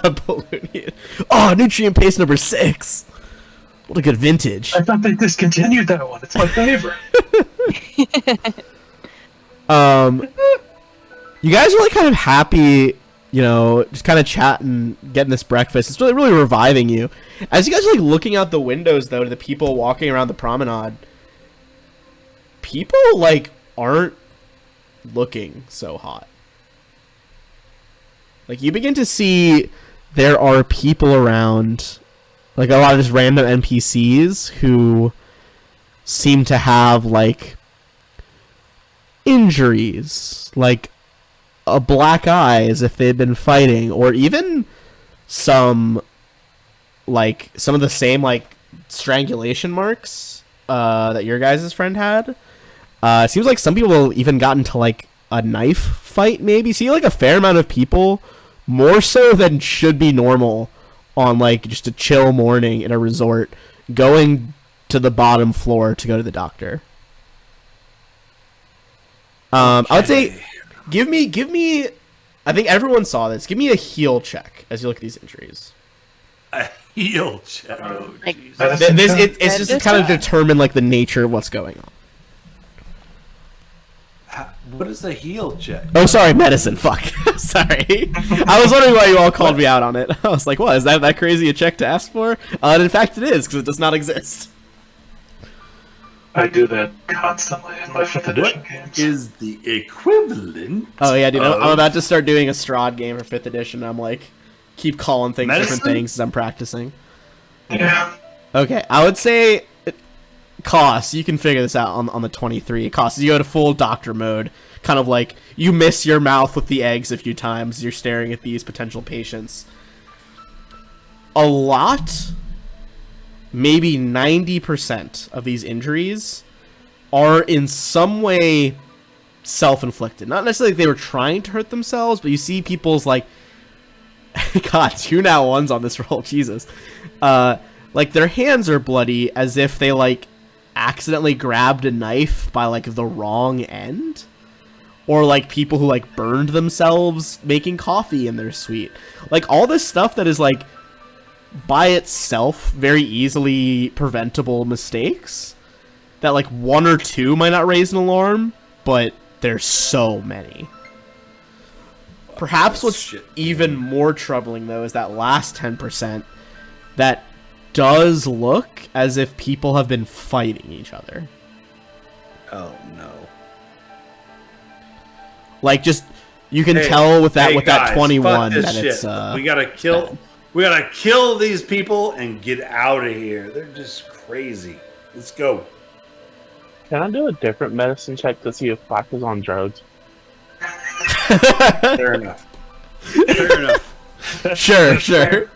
Apollonian. Oh, nutrient paste number 6. What a good vintage. I thought they discontinued that one. It's my favorite. You guys are like kind of happy, just kind of chatting, getting this breakfast. It's really reviving you. As you guys are like looking out the windows though to the people walking around the promenade, people like aren't looking so hot. Like you begin to see there are people around, like a lot of just random NPCs who seem to have like injuries, like a black eye as if they'd been fighting, or even some of the same like strangulation marks that your guys' friend had. It seems like some people even got into like a knife fight maybe. See like a fair amount of people, more so than should be normal on like just a chill morning in a resort, going to the bottom floor to go to the doctor. I would say give me I think everyone saw this. Give me a heal check as you look at these injuries. A heel check. Oh, Like, Jesus. It's just to kind of determine like the nature of what's going on. What is a heel check? Oh, sorry, medicine. Fuck. Sorry. I was wondering why you all called me out on it. I was like, what? Is that crazy a check to ask for? And in fact, it is, because it does not exist. I do that constantly in my 5th edition What games. is the equivalent? Oh, yeah, dude. I'm of- about to start doing a Strahd game for 5th edition. I'm like, keep calling things different Medicine? things as I'm practicing. Yeah. Okay, I would say cost. You can figure this out on the 23. It costs. You go to full doctor mode. Kind of like you miss your mouth with the eggs a few times. You're staring at these potential patients. A lot, maybe 90% of these injuries are in some way self-inflicted. Not necessarily they were trying to hurt themselves, but you see people's like, God, 2 now 1s on this roll, Jesus. Like their hands are bloody as if they like accidentally grabbed a knife by like the wrong end. Or like people who like burned themselves making coffee in their suite. Like all this stuff that is like by itself very easily preventable mistakes that like 1 or 2 might not raise an alarm, but there's so many. Perhaps what's Shit. even more troubling though is that last 10% that does look as if people have been fighting each other. Oh no. Like just you can Hey, tell with that hey, with guys, that 21 fuck this that shit. it's we gotta kill. bad. We gotta kill these people and get out of here. They're just crazy. Let's go. Can I do a different medicine check to see if Black is on drugs? Fair enough. Fair enough. Sure.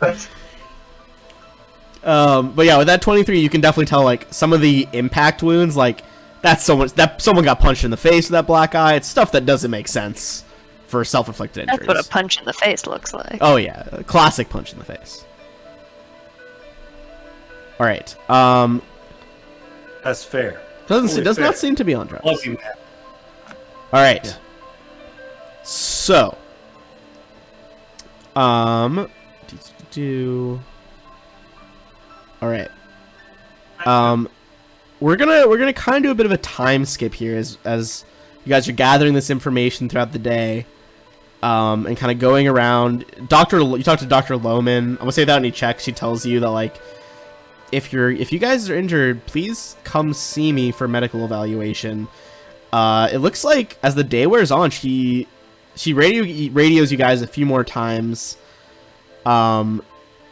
But yeah, with that 23, you can definitely tell like some of the impact wounds, like someone got punched in the face with that black eye. It's stuff that doesn't make sense for self-inflicted injuries. That's what a punch in the face looks like. Oh yeah, a classic punch in the face. All right. That's fair. Does Totally not fair. seem to be on drugs. Love you, man. All right. Yeah. So, all right. We're gonna kind of do a bit of a time skip here as you guys are gathering this information throughout the day, and kind of going around. You talk to Dr. Lohman. I'm gonna say without any checks, she tells you that like if you guys are injured, please come see me for medical evaluation. It looks like as the day wears on, she radios you guys a few more times.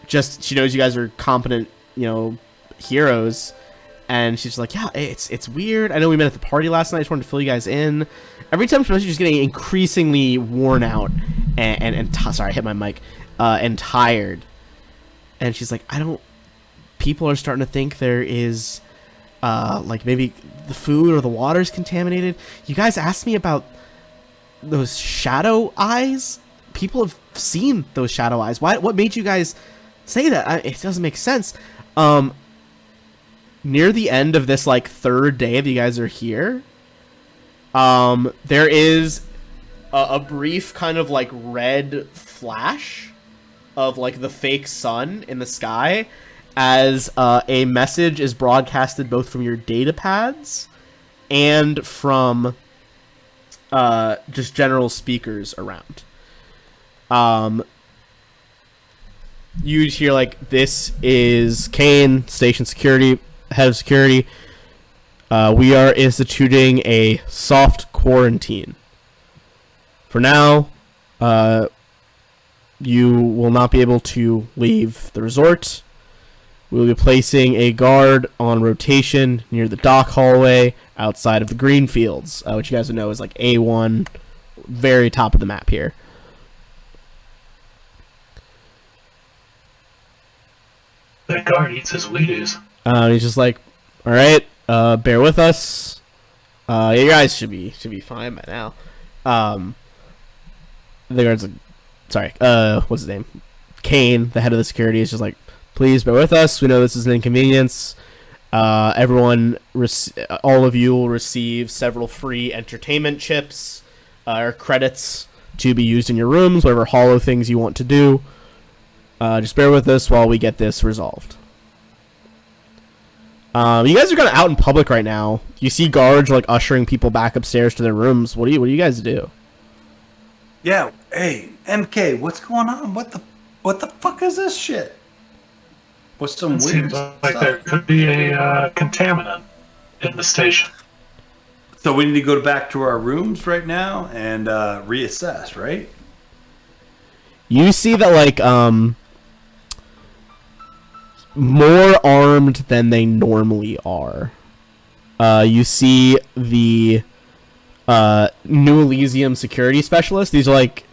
Just she knows you guys are competent, heroes, and she's like, yeah, it's weird. I know we met at the party last night. I just wanted to fill you guys in. Every time she's just getting increasingly worn out sorry, I hit my mic, and tired. And she's like, people are starting to think there is, like maybe the food or the water's contaminated. You guys asked me about those shadow eyes. People have seen those shadow eyes. What made you guys say that? It doesn't make sense. Near the end of this like third day that you guys are here, there is a brief kind of like red flash of like the fake sun in the sky as a message is broadcasted both from your data pads and from just general speakers around. You'd hear like, this is Kane, station security, head of security. We are instituting a soft quarantine. For now, you will not be able to leave the resort. We will be placing a guard on rotation near the dock hallway outside of the green fields, which you guys would know is like A1, very top of the map here. That guard eats his Wheaties. He's just like, all right, bear with us. You guys should be fine by now. The guard's like, sorry, what's his name? Kane, the head of the security, is just like, please bear with us. We know this is an inconvenience. All of you will receive several free entertainment chips or credits to be used in your rooms, whatever hollow things you want to do. Just bear with us while we get this resolved. You guys are kind of out in public right now. You see guards like ushering people back upstairs to their rooms. What do you guys do? Yeah. Hey, MK, what's going on? What the fuck is this shit? What's some It weird seems like stuff? there could be a contaminant in the station. So we need to go back to our rooms right now and reassess, right? You see that, like, more armed than they normally are. You see the New Elysium security specialists. These are like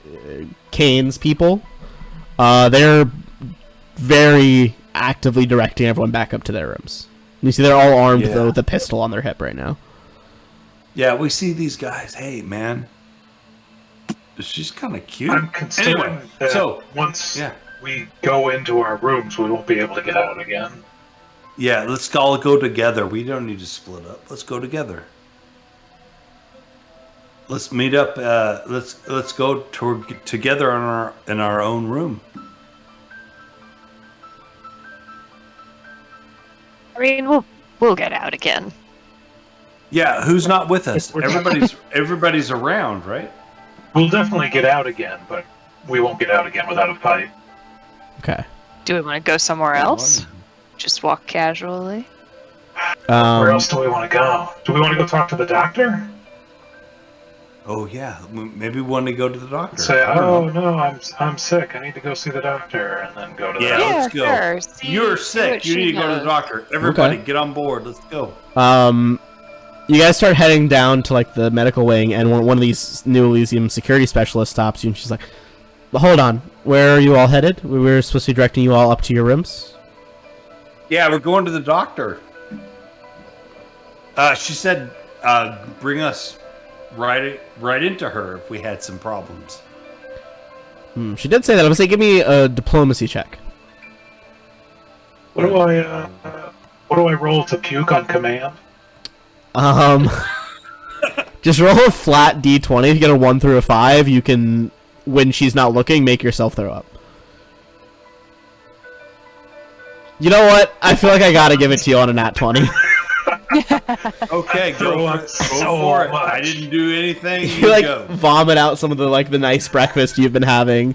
Kane's people. They're very actively directing everyone back up to their rooms. You see they're all armed though with a pistol on their hip right now. Yeah, we see these guys. Hey, man. She's kind of cute. I'm considering that once we go into our rooms, we won't be able to get out again. Yeah, let's all go together. We don't need to split up. Let's go together. Let's meet up. Let's go together in our own room. I mean, we'll get out again. Yeah, who's not with us? Everybody's around, right? We'll definitely get out again, but we won't get out again without a fight. Okay. Do we want to go somewhere else? Just walk casually? Where else do we want to go? Do we want to go talk to the doctor? Oh yeah, maybe we want to go to the doctor. Say, oh no, I'm sick. I need to go see the doctor, and then go to the doctor. Let's go. Sure. You're sick. You need to go to the doctor. Everybody, get on board. Let's go. You guys start heading down to like the medical wing, and one of these New Elysium security specialists stops you, and she's like, "Hold on, where are you all headed? We were supposed to be directing you all up to your rooms." Yeah, we're going to the doctor. She said, bring us right into her if we had some problems. She did say that. I was saying, give me a diplomacy check. What do I roll to puke on command? Just roll a flat d20. If you get a 1 through a 5, you can, when she's not looking, make yourself throw up. You know what? I feel like I gotta give it to you on a nat 20. Okay, go for it. I didn't do anything. You like vomit out some of the nice breakfast you've been having.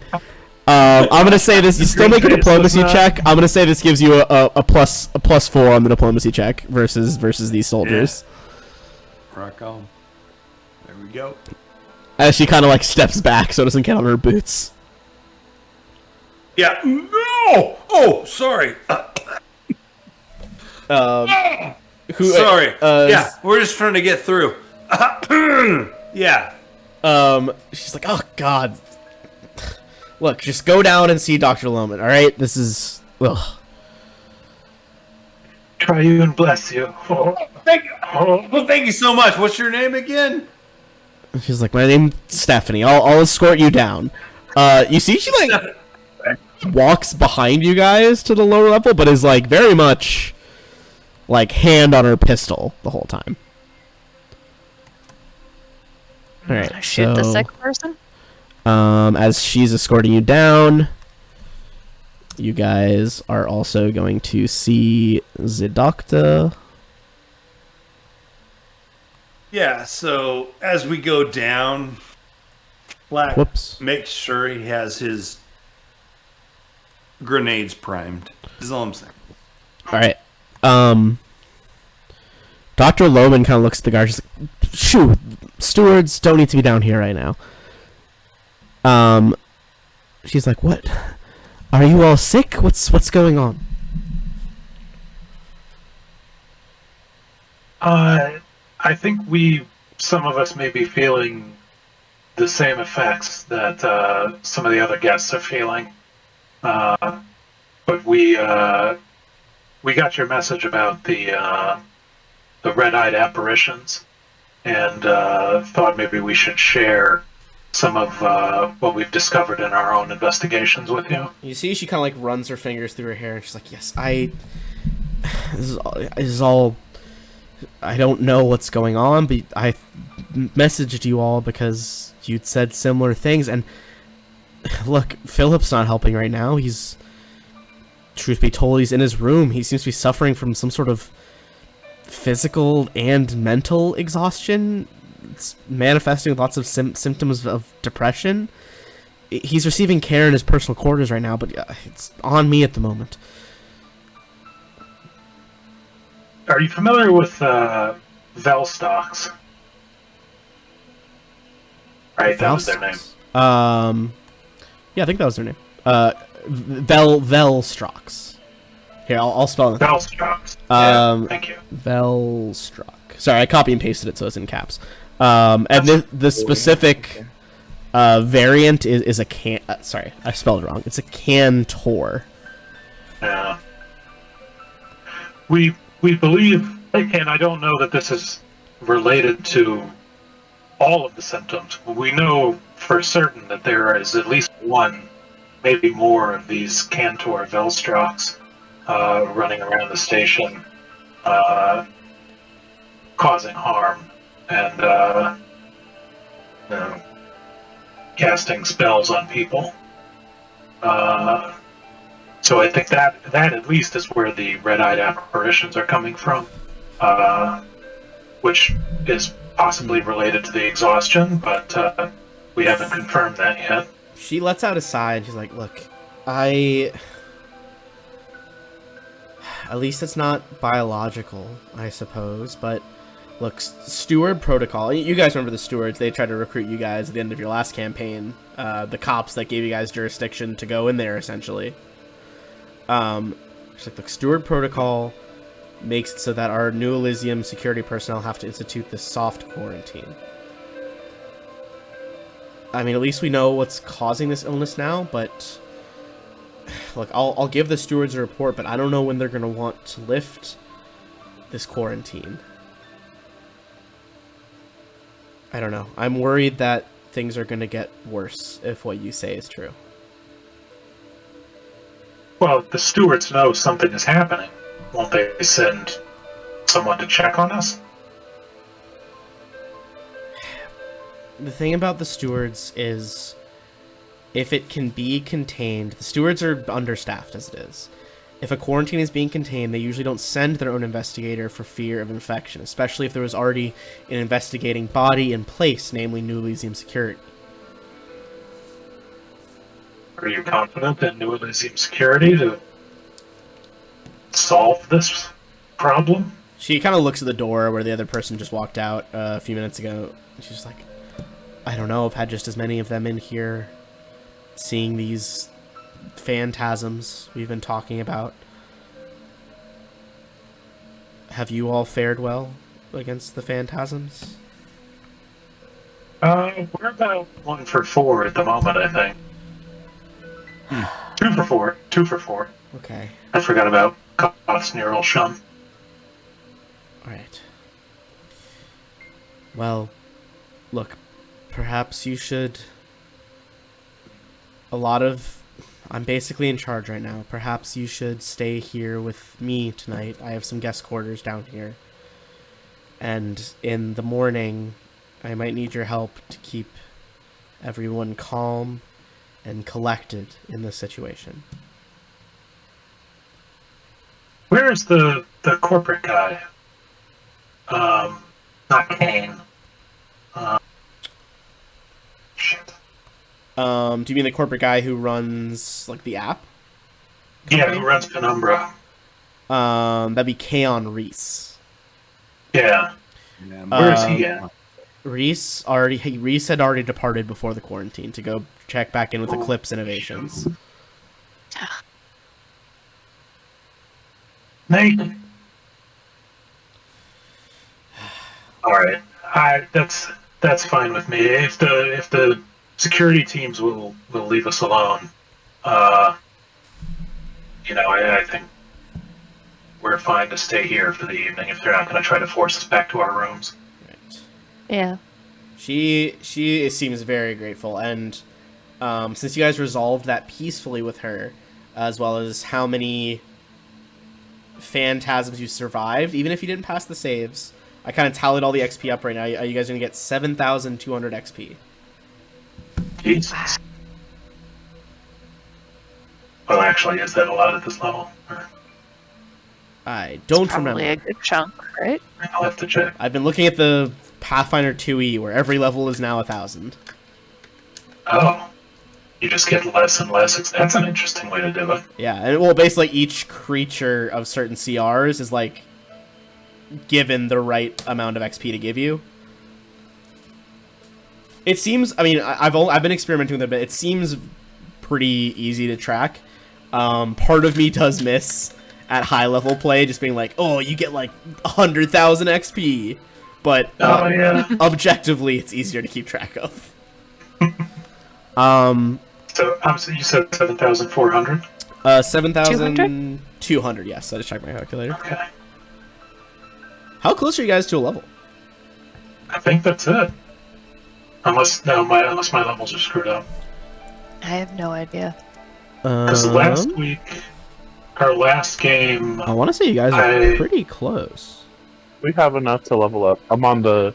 I'm gonna say this. You still make a diplomacy check. I'm gonna say this gives you a plus 4 on the diplomacy check versus these soldiers. Yeah. Rock on. There we go. As she kind of like steps back so it doesn't get on her boots. Yeah. No. Oh, sorry. Sorry. Yeah, we're just trying to get through. Yeah. She's like, oh God. Look, just go down and see Dr. Lohman. All right, this is. Ugh. Try you and bless you. Thank you. Well, thank you so much. What's your name again? She's like, my name's Stephanie. I'll escort you down. You see, she like walks behind you guys to the lower level, but is like very much like hand on her pistol the whole time. All right, shoot the sick person. As she's escorting you down, you guys are also going to see the doctor. Yeah, so as we go down, Black make sure he has his grenades primed. Is all I'm saying. All right. Dr. Lohman kind of looks at the guard. She's like, "Shoo, stewards don't need to be down here right now." She's like, "What? Are you all sick? What's going on?" I think some of us may be feeling the same effects that some of the other guests are feeling. But we got your message about the red-eyed apparitions, and thought maybe we should share some of what we've discovered in our own investigations with you. You see, she kind of like runs her fingers through her hair, and she's like, "Yes, this is all. I don't know what's going on, but I messaged you all because you'd said similar things. And look, Philip's not helping right now. He's, truth be told, he's in his room. He seems to be suffering from some sort of physical and mental exhaustion. It's manifesting with lots of symptoms of depression. He's receiving care in his personal quarters right now, but it's on me at the moment." Are you familiar with Velstocks? Right, that was their name. Yeah, I think that was their name. Velstrox. Here, I'll spell it. Velstrocks. Thank you. Velstrock. Sorry, I copy and pasted it so it's in caps. And the specific variant is a sorry, I spelled it wrong. It's a Cantor. Yeah. We believe, and I don't know that this is related to all of the symptoms. We know for certain that there is at least one, maybe more, of these Cantor Velstrocks running around the station, causing harm and casting spells on people. So I think that at least is where the red-eyed apparitions are coming from, which is possibly related to the exhaustion, but we haven't confirmed that yet. She lets out a sigh and she's like, look, at least it's not biological, I suppose, but look, steward protocol. You guys remember the stewards? They tried to recruit you guys at the end of your last campaign. The cops that gave you guys jurisdiction to go in there, essentially. She's like, look, steward protocol makes it so that our New Elysium security personnel have to institute this soft quarantine. I mean, at least we know what's causing this illness now, but look, I'll give the stewards a report, but I don't know when they're going to want to lift this quarantine. I don't know. I'm worried that things are going to get worse if what you say is true. Well, the stewards know something is happening. Won't they send someone to check on us? The thing about the stewards is, if it can be contained, the stewards are understaffed as it is. If a quarantine is being contained, they usually don't send their own investigator for fear of infection, especially if there was already an investigating body in place, namely New Elysium Security. Are you confident in New Elysium Security to solve this problem? She kind of looks at the door where the other person just walked out a few minutes ago. And she's like, I don't know, I've had just as many of them in here, seeing these phantasms we've been talking about. Have you all fared well against the phantasms? We're about 1 for 4 at the moment, I think. 2 for 4. 2 for 4. Okay. I forgot about Koth's neural shun. Alright. Well, look, perhaps you should... I'm basically in charge right now. Perhaps you should stay here with me tonight. I have some guest quarters down here. And in the morning, I might need your help to keep everyone calm and collected in this situation. Where is the corporate guy? Not Kane. Shit. Do you mean the corporate guy who runs, like, the app? Yeah, who runs Penumbra. That'd be Kaon Reese. Yeah. Where is he at? Reese had already departed before the quarantine to go check back in with Eclipse Innovations. Nate. Alright. That's fine with me. If the security teams will leave us alone, I think we're fine to stay here for the evening if they're not going to try to force us back to our rooms. Right. Yeah. She seems very grateful, and since you guys resolved that peacefully with her, as well as how many phantasms you survived, even if you didn't pass the saves, I kind of tallied all the XP up right now. You guys are going to get 7,200 XP. Jesus. Well, actually, is that a lot at this level? Or I don't Probably remember. a good chunk, right? I'll have to check. I've been looking at the Pathfinder 2e, where every level is now 1,000. Oh. You just get less and less. That's an interesting way to do it. Yeah, and well, basically each creature of certain CRs is, like, given the right amount of XP to give you. It seems, I mean, I've been experimenting with it, but it seems pretty easy to track. Part of me does miss at high level play just being like, oh, you get like 100,000 XP, but Oh yeah. objectively it's easier to keep track of. So you said 7,400. 7,200. Yes, I just checked my calculator. Okay. How close are you guys to a level? I think that's it. Unless my levels are screwed up. I have no idea. Because last week, our last game, I want to say you guys are pretty close. We have enough to level up. I'm on the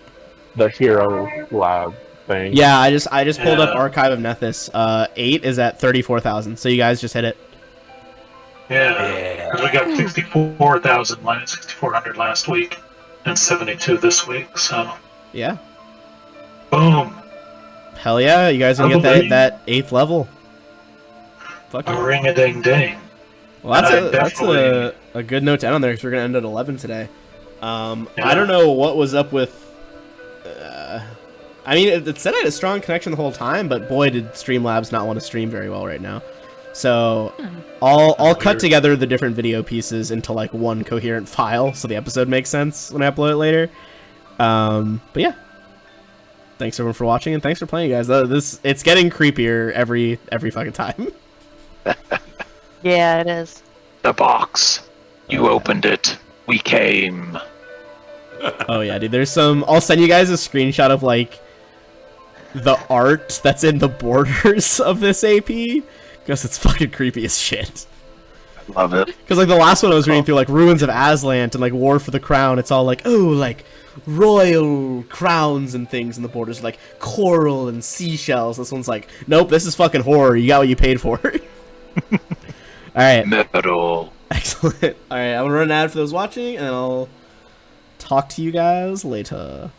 hero lab thing. Yeah, I just pulled up Yeah. Archive of Nethys. 8 is at 34,000, so you guys just hit it. yeah, 'cause we got 6,400 last week, and 72 this week. So Yeah. boom, Hell yeah, you guys gonna get Probably. that 8th level. Fuck a yeah. ring a ding ding. Well, that's definitely- a good note to end on there because we're gonna end at 11 today. I Yeah. don't know what was up with. I mean, it said I had a strong connection the whole time, but boy, did Streamlabs not want to stream very well right now. So I'll cut Weird. together the different video pieces into like one coherent file, so the episode makes sense when I upload it later. But yeah, thanks everyone for watching, and thanks for playing, guys. It's getting creepier every fucking time. Yeah, it is. The box. You opened it. We came. Oh yeah, dude. There's some. I'll send you guys a screenshot of like the art that's in the borders of this AP because it's fucking creepy as shit. Love it. Because like the last one I was reading through, like Ruins of Aslant and like War for the Crown, it's all like, oh, like royal crowns and things in the borders, like coral and seashells. This one's like, nope, this is fucking horror. You got what you paid for. All right, Metal. excellent. All right, I'm gonna run an ad for those watching, and I'll talk to you guys later.